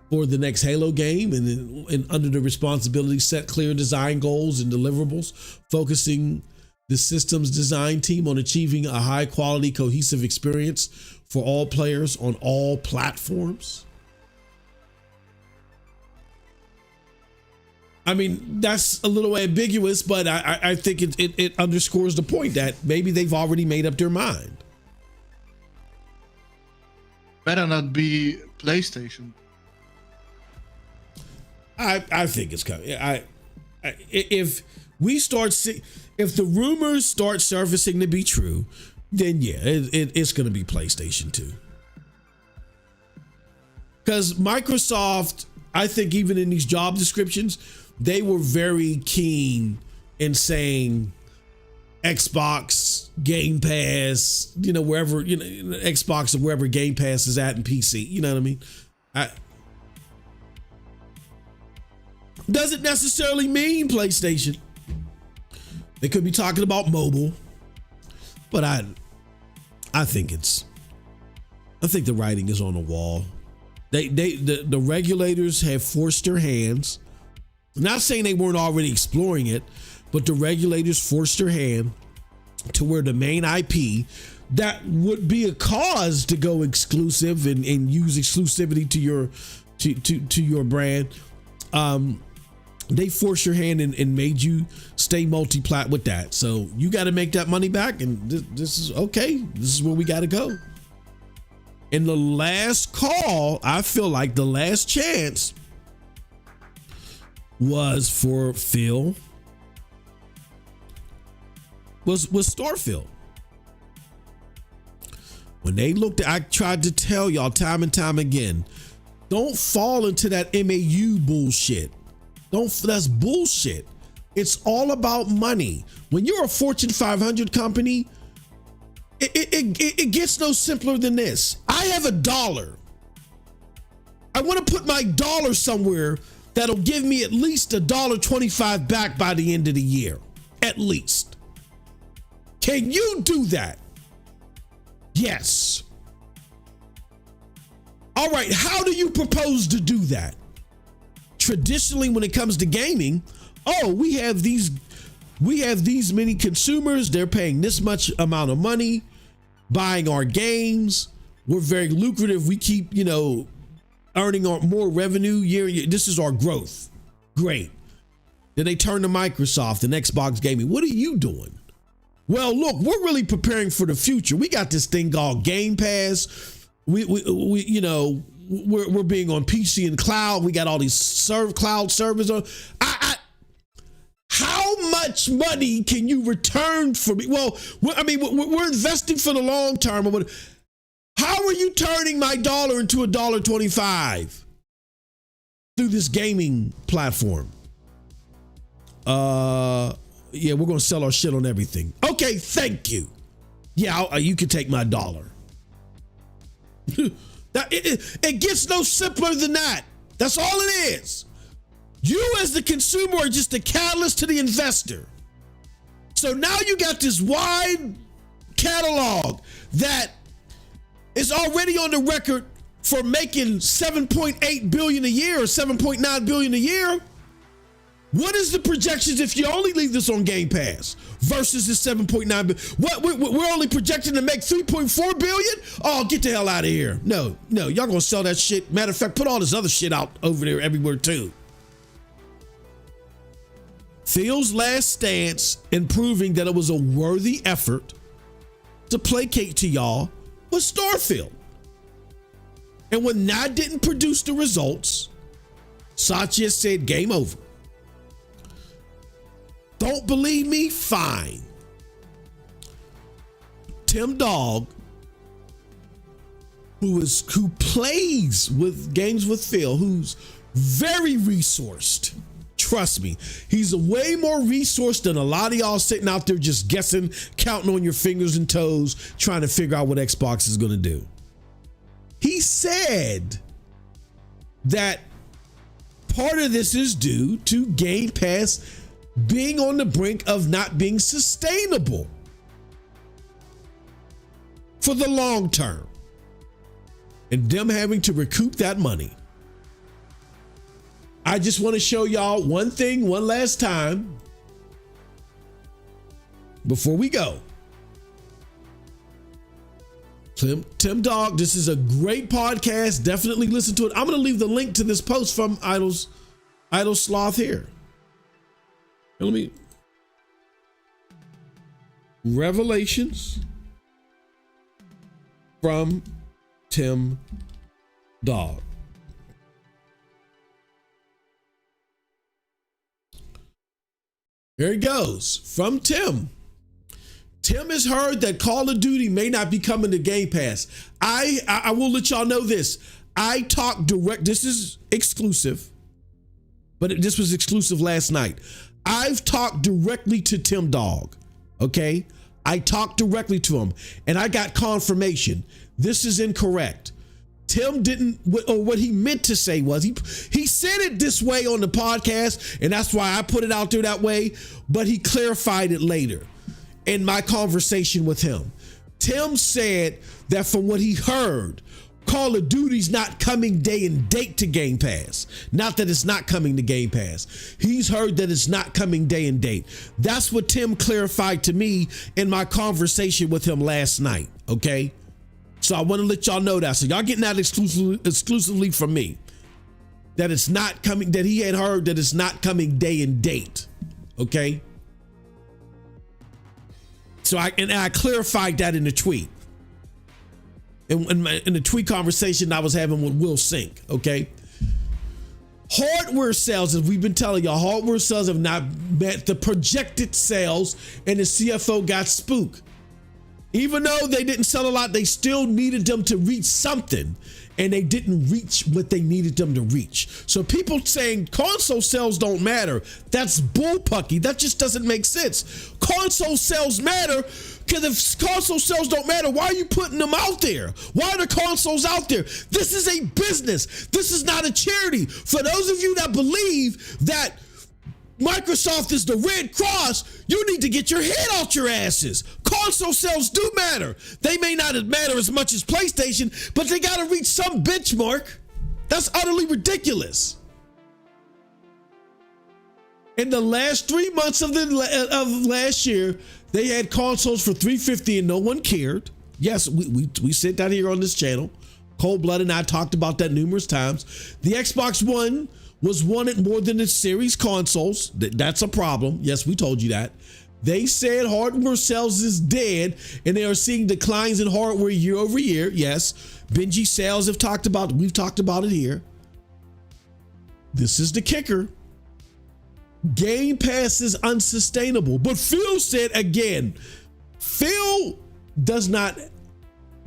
for the next Halo game, and under the responsibility, set clear design goals and deliverables, focusing the systems design team on achieving a high quality, cohesive experience for all players on all platforms. I mean, that's a little ambiguous, but I think it underscores the point that maybe they've already made up their mind.
Better not be PlayStation.
I think it's coming. If the rumors start surfacing to be true, then yeah, it's going to be PlayStation 2. Because Microsoft, I think even in these job descriptions, they were very keen in saying Xbox, Game Pass, wherever, Xbox or wherever Game Pass is at, and PC, you know what I mean? Doesn't necessarily mean PlayStation. They could be talking about mobile, but I think the writing is on the wall. The regulators have forced their hands. I'm not saying they weren't already exploring it, but the regulators forced their hand to where the main IP that would be a cause to go exclusive and use exclusivity to your brand. They forced your hand and made you stay multi-plat with that. So you got to make that money back, and this is okay. This is where we got to go. And the last call, I feel like the last chance was for Phil, was Starfield. When they looked at, I tried to tell y'all time and time again, don't fall into that MAU bullshit. That's bullshit. It's all about money. When you're a Fortune 500 company, it gets no simpler than this. I have $1. I want to put my dollar somewhere that'll give me at least $1.25 back by the end of the year. At least. Can you do that? Yes. All right, how do you propose to do that? Traditionally, when it comes to gaming, we have these many consumers, they're paying this much amount of money, buying our games. We're very lucrative. We keep, earning more revenue year. This is our growth. Great. Then they turn to Microsoft and Xbox Gaming. What are you doing? well, look, we're really preparing for the future. We got this thing called Game Pass. We you know, we're being on PC and cloud. We got all these cloud servers on. How much money can you return for me? Well, I mean, we're investing for the long term. How are you turning my dollar into $1.25 through this gaming platform? Yeah, we're gonna sell our shit on everything. Okay, thank you. Yeah, you can take my dollar. It gets no simpler than that. That's all it is. You as the consumer are just a catalyst to the investor. So now you got this wide catalog that is already on the record for making $7.8 billion a year or $7.9 billion a year. What is the projections if you only leave this on Game Pass versus the 7.9 billion? What we're only projecting to make 3.4 billion? Oh, get the hell out of here. No, y'all gonna sell that shit. Matter of fact, put all this other shit out over there everywhere too. Phil's last stance in proving that it was a worthy effort to placate to y'all was Starfield. And when that didn't produce the results, Satya said game over. Don't believe me? Fine. Tim Dog, who plays with games with Phil, who's very resourced. Trust me, he's way more resourced than a lot of y'all sitting out there just guessing, counting on your fingers and toes, trying to figure out what Xbox is going to do. He said that part of this is due to Game Pass being on the brink of not being sustainable for the long term and them having to recoup that money. I just want to show y'all one thing one last time before we go. Tim Dog, this is a great podcast. Definitely listen to it. I'm going to leave the link to this post from Idle Sloth here. Let me. Revelations from Tim Dog. Here it goes from Tim. Tim has heard that Call of Duty may not be coming to Game Pass. I will let y'all know this. I talked direct. This is exclusive, but this was exclusive last night. I've talked directly to Tim Dog. Okay, I talked directly to him, and I got confirmation. This is incorrect. Tim didn't, or what he meant to say was he said it this way on the podcast, and that's why I put it out there that way, but he clarified it later in my conversation with him. Tim said that from what he heard, Call of Duty's not coming day and date to Game Pass. Not that it's not coming to Game Pass. He's heard that it's not coming day and date. That's what Tim clarified to me in my conversation with him last night, okay? So I want to let y'all know that. So y'all getting that exclusively from me. That it's not coming, that he had heard that it's not coming day and date. Okay? So I clarified that in the tweet. In the tweet conversation I was having with Will Sink, okay? Hardware sales, as we've been telling y'all, hardware sales have not met the projected sales, and the CFO got spooked. Even though they didn't sell a lot, they still needed them to reach something, and they didn't reach what they needed them to reach. So people saying console sales don't matter, that's bullpucky. That just doesn't make sense. Console sales matter, because if console sales don't matter, why are you putting them out there? Why are the consoles out there? This is a business. This is not a charity. For those of you that believe that Microsoft is the Red Cross, you need to get your head out your asses. Console sales do matter. They may not matter as much as PlayStation, but they got to reach some benchmark. That's utterly ridiculous. In the last 3 months of last year, they had consoles for $350 and no one cared. Yes, we said that here on this channel. Cold Blood and I talked about that numerous times. The Xbox One was wanted more than its series consoles. That's a problem. Yes, we told you that. They said hardware sales is dead, and they are seeing declines in hardware year over year. Yes, Benji sales we've talked about it here. This is the kicker. Game Pass is unsustainable. But Phil said again, Phil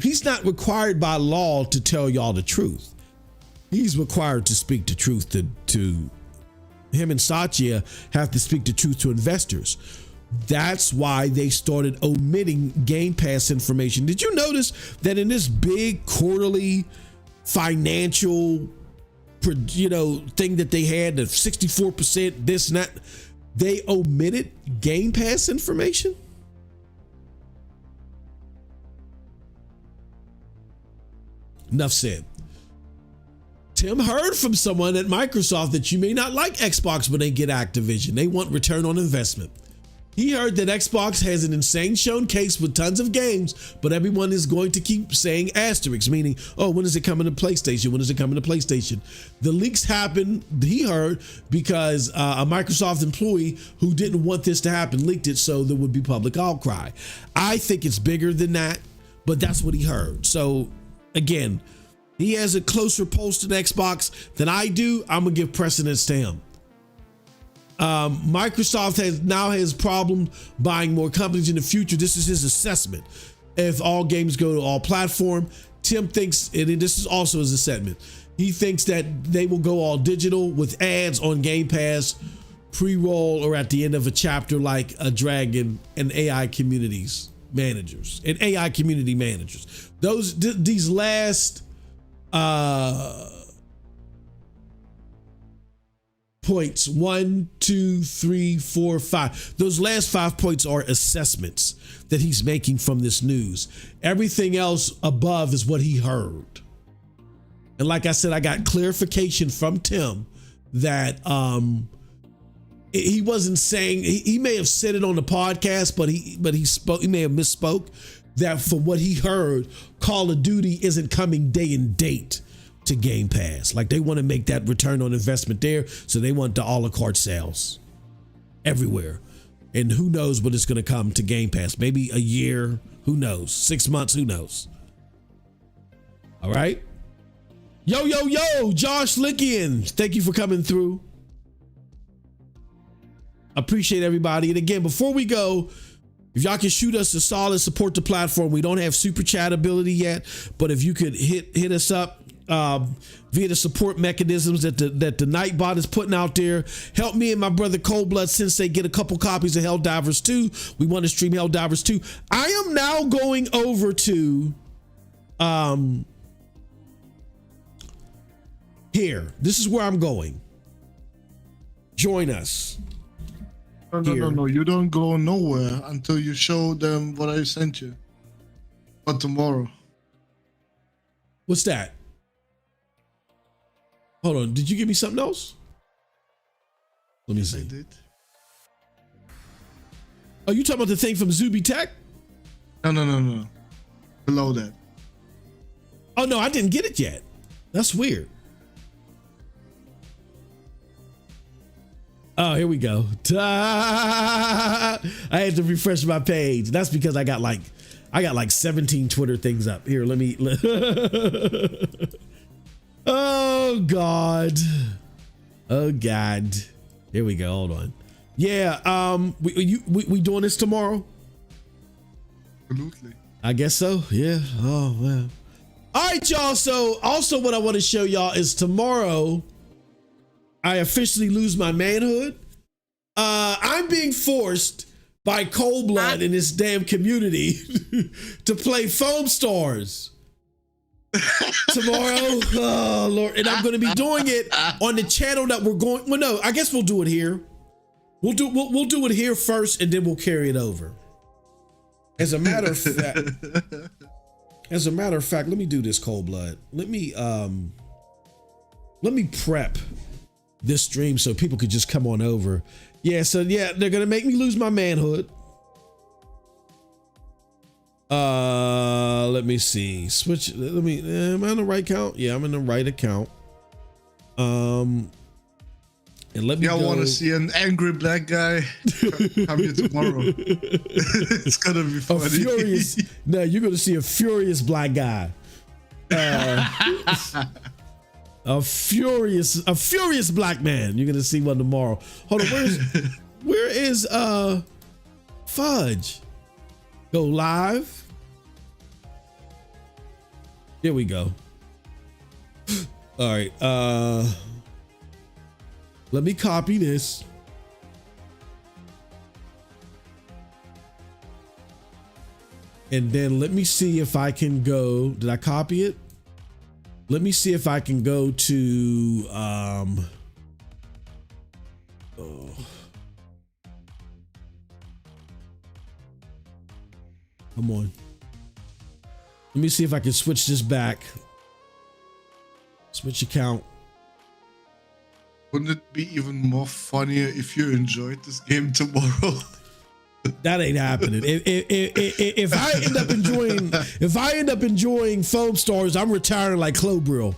he's not required by law to tell y'all the truth. He's required to speak the truth to him, and Satya have to speak the truth to investors. That's why they started omitting Game Pass information. Did you notice that in this big quarterly financial, thing that they had, the 64%, this and that, they omitted Game Pass information? Enough said. Tim heard from someone at Microsoft that you may not like Xbox when they get Activision. They want return on investment. He heard that Xbox has an insane shown case with tons of games, but everyone is going to keep saying asterisks, meaning, oh, when is it coming to PlayStation? When is it coming to PlayStation? The leaks happened, he heard, because a Microsoft employee who didn't want this to happen leaked it so there would be public outcry. I think it's bigger than that, but that's what he heard. So again, he has a closer pulse to Xbox than I do. I'm going to give precedence to him. Microsoft has problem buying more companies in the future. This is his assessment. If all games go to all platform, Tim thinks, and this is also his assessment, he thinks that they will go all digital with ads on Game Pass, pre-roll, or at the end of a chapter like a Dragon and AI communities managers and AI community managers. These last points, 1, 2, 3, 4, 5. Those last 5 points are assessments that he's making from this news. Everything else above is what he heard. And like I said, I got clarification from Tim that he wasn't saying, he may have said it on the podcast, but he may have misspoke, that from what he heard, Call of Duty isn't coming day and date to Game Pass. Like, they want to make that return on investment there, so they want the a la carte sales everywhere. And who knows when it's going to come to Game Pass? Maybe a year, who knows? 6 months, who knows? All right. Yo, Josh Lickian, thank you for coming through. Appreciate everybody. And again, before we go, if y'all can shoot us a solid support the platform. We don't have super chat ability yet, but if you could hit us up via the support mechanisms that the Nightbot is putting out there. Help me and my brother Cold Blood Sensei get a couple copies of Helldivers 2. We want to stream Helldivers 2. I am now going over to here. This is where I'm going. Join us.
No. You don't go nowhere until you show them what I sent you. But tomorrow.
What's that? Hold on. Did you give me something else? Let me see.
I did.
Oh, you talking about the thing from Zuby Tech?
No. Below that.
Oh, no, I didn't get it yet. That's weird. Oh, here we go. I had to refresh my page. That's because I got like 17 Twitter things up. Here, let me. Oh God. Here we go. Hold on. Yeah. We doing this tomorrow?
Absolutely.
I guess so. Yeah. Oh well. All right, y'all. So also what I want to show y'all is tomorrow I officially lose my manhood. I'm being forced by Cold Blood in this damn community to play Foam Stars tomorrow. Oh Lord. And I'm going to be doing it on the channel that we're going. Well, no, I guess we'll do it here. We'll do it here first, and then we'll carry it over. As a matter of fact, let me do this, Cold Blood. Let me prep this stream so people could just come on over. Yeah, so yeah, they're gonna make me lose my manhood. Let me see. Switch. Am I on the right account? Yeah, I'm in the right account. And And let me
I want to see an angry black guy come here tomorrow. It's gonna be funny.
A furious. No, you're gonna see a furious black guy. A furious black man. You're gonna see one tomorrow. Hold on, where is Fudge? Go live. Here we go. All right. Let me copy this. And then let me see if I can go. Did I copy it? Let me see if I can go to come on. Let me see if I can switch this back. Switch account.
Wouldn't it be even more funnier if you enjoyed this game tomorrow?
That ain't happening. If I end up enjoying Foam Stars, I'm retiring like Clobrill.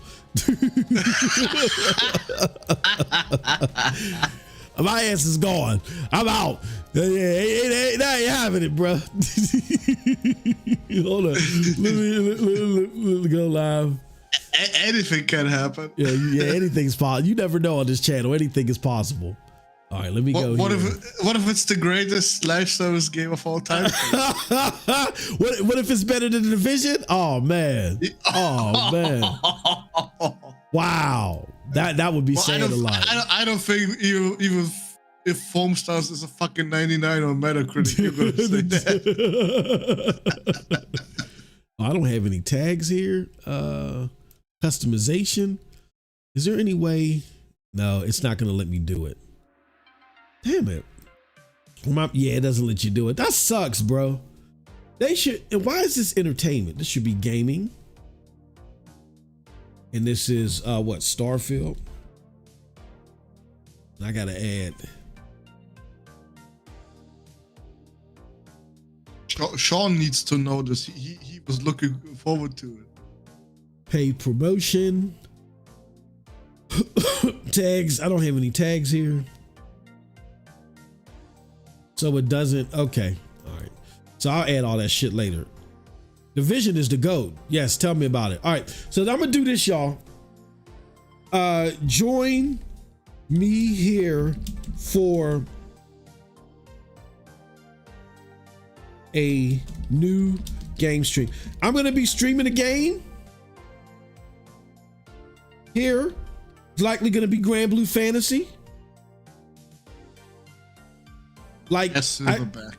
My ass is gone. I'm out. That ain't having it, bro. Hold on. Let me go live.
Anything can happen.
Yeah, anything's possible. You never know on this channel. Anything is possible. All right, let me go.
What if it's the greatest live service game of all time?
what if it's better than The Division? Oh man. Oh man. Wow. That would be saying a lot.
I don't think even if Foam Stars is a fucking 99 on Metacritic, you're gonna say that.
I don't have any tags here. Customization. Is there any way? No, it's not gonna let me do it. Damn it. Yeah, it doesn't let you do it. That sucks, bro. They should. And why is this entertainment? This should be gaming. And this is what? Starfield. I gotta add.
Sean needs to know this. He was looking forward to it.
Paid promotion. Tags. I don't have any tags here. So it doesn't. Okay. All right. So I'll add all that shit later. Division is the GOAT. Yes. Tell me about it. All right. So I'm going to do this, y'all. Join me here for a new game stream. I'm going to be streaming a game here. It's likely going to be Grand Blue Fantasy. Like
Silverback.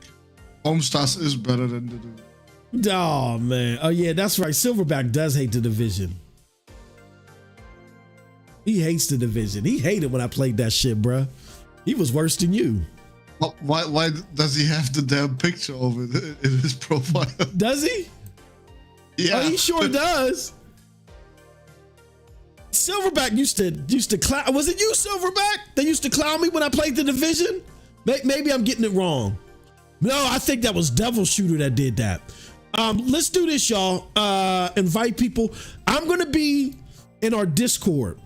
Foam Stars is better than the Division.
Oh man. Oh yeah, that's right. Silverback does hate the Division. He hates the Division. He hated when I played that shit, bruh. He was worse than you.
Why does he have the damn picture over in his profile?
Does he?
Yeah.
Oh, he sure does. Silverback used to clown. Was it you, Silverback? They used to clown me when I played the Division? Maybe I'm getting it wrong. No, I think that was Devil Shooter that did that. Let's do this, y'all. Invite people. I'm going to be in our Discord.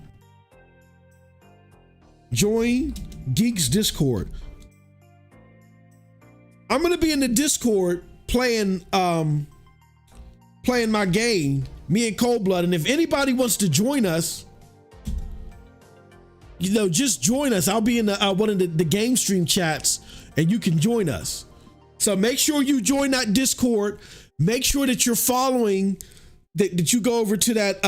Join Geeks Discord. I'm going to be in the Discord playing my game, me and Cold Blood. And if anybody wants to join us, just join us. I'll be in one of the game stream chats and you can join us. So make sure you join that Discord. Make sure that you're following, that you go over to that.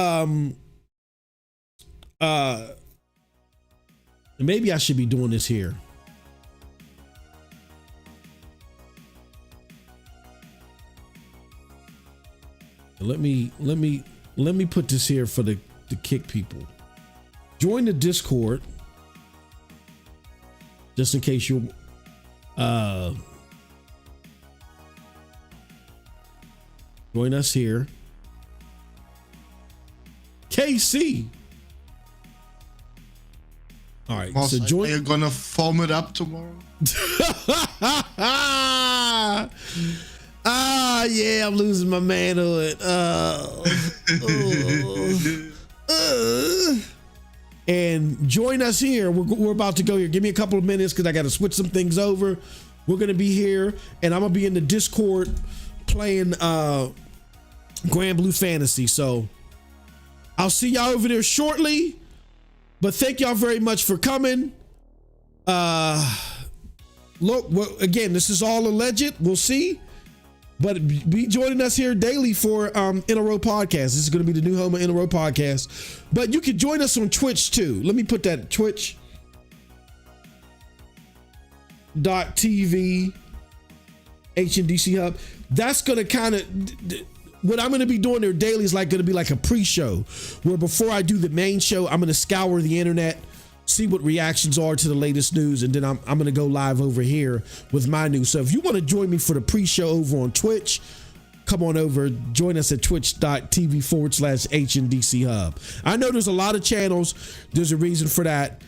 Maybe I should be doing this here. Let me put this here for the kick people. Join the Discord, just in case you join us here. KC. All right,
Boss,
so join.
Are you gonna foam it up tomorrow?
Yeah, I'm losing my manhood. and join us here. We're about to go here. Give me a couple of minutes because I got to switch some things over. We're going to be here, and I'm going to be in the Discord playing Grand Blue Fantasy. So I'll see y'all over there shortly, but thank y'all very much for coming. Look, again, this is all alleged. We'll see. But be joining us here daily for In a Row Podcast. This is going to be the new home of In a Row Podcast. But you can join us on Twitch too. Let me put that twitch.tv HNDC Hub. That's going to kind of, what I'm going to be doing there daily is like going to be like a pre-show where before I do the main show, I'm going to scour the internet, see what reactions are to the latest news, and then I'm going to go live over here with my news. So if you want to join me for the pre-show over on Twitch, come on over, join us at twitch.tv/HNDC Hub. I know there's a lot of channels. There's a reason for that.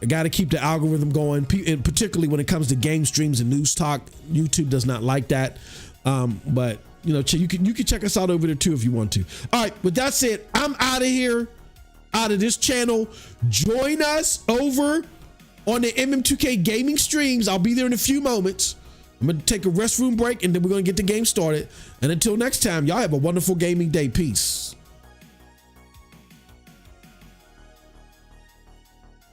I got to keep the algorithm going, and particularly when it comes to game streams and news talk. YouTube does not like that. But you can check us out over there too if you want to. All right, with that said, I'm out of here. Out of this channel. Join us over on the MM2K gaming streams. I'll be there in a few moments. I'm going to take a restroom break and then we're going to get the game started. And until next time, y'all have a wonderful gaming day. Peace.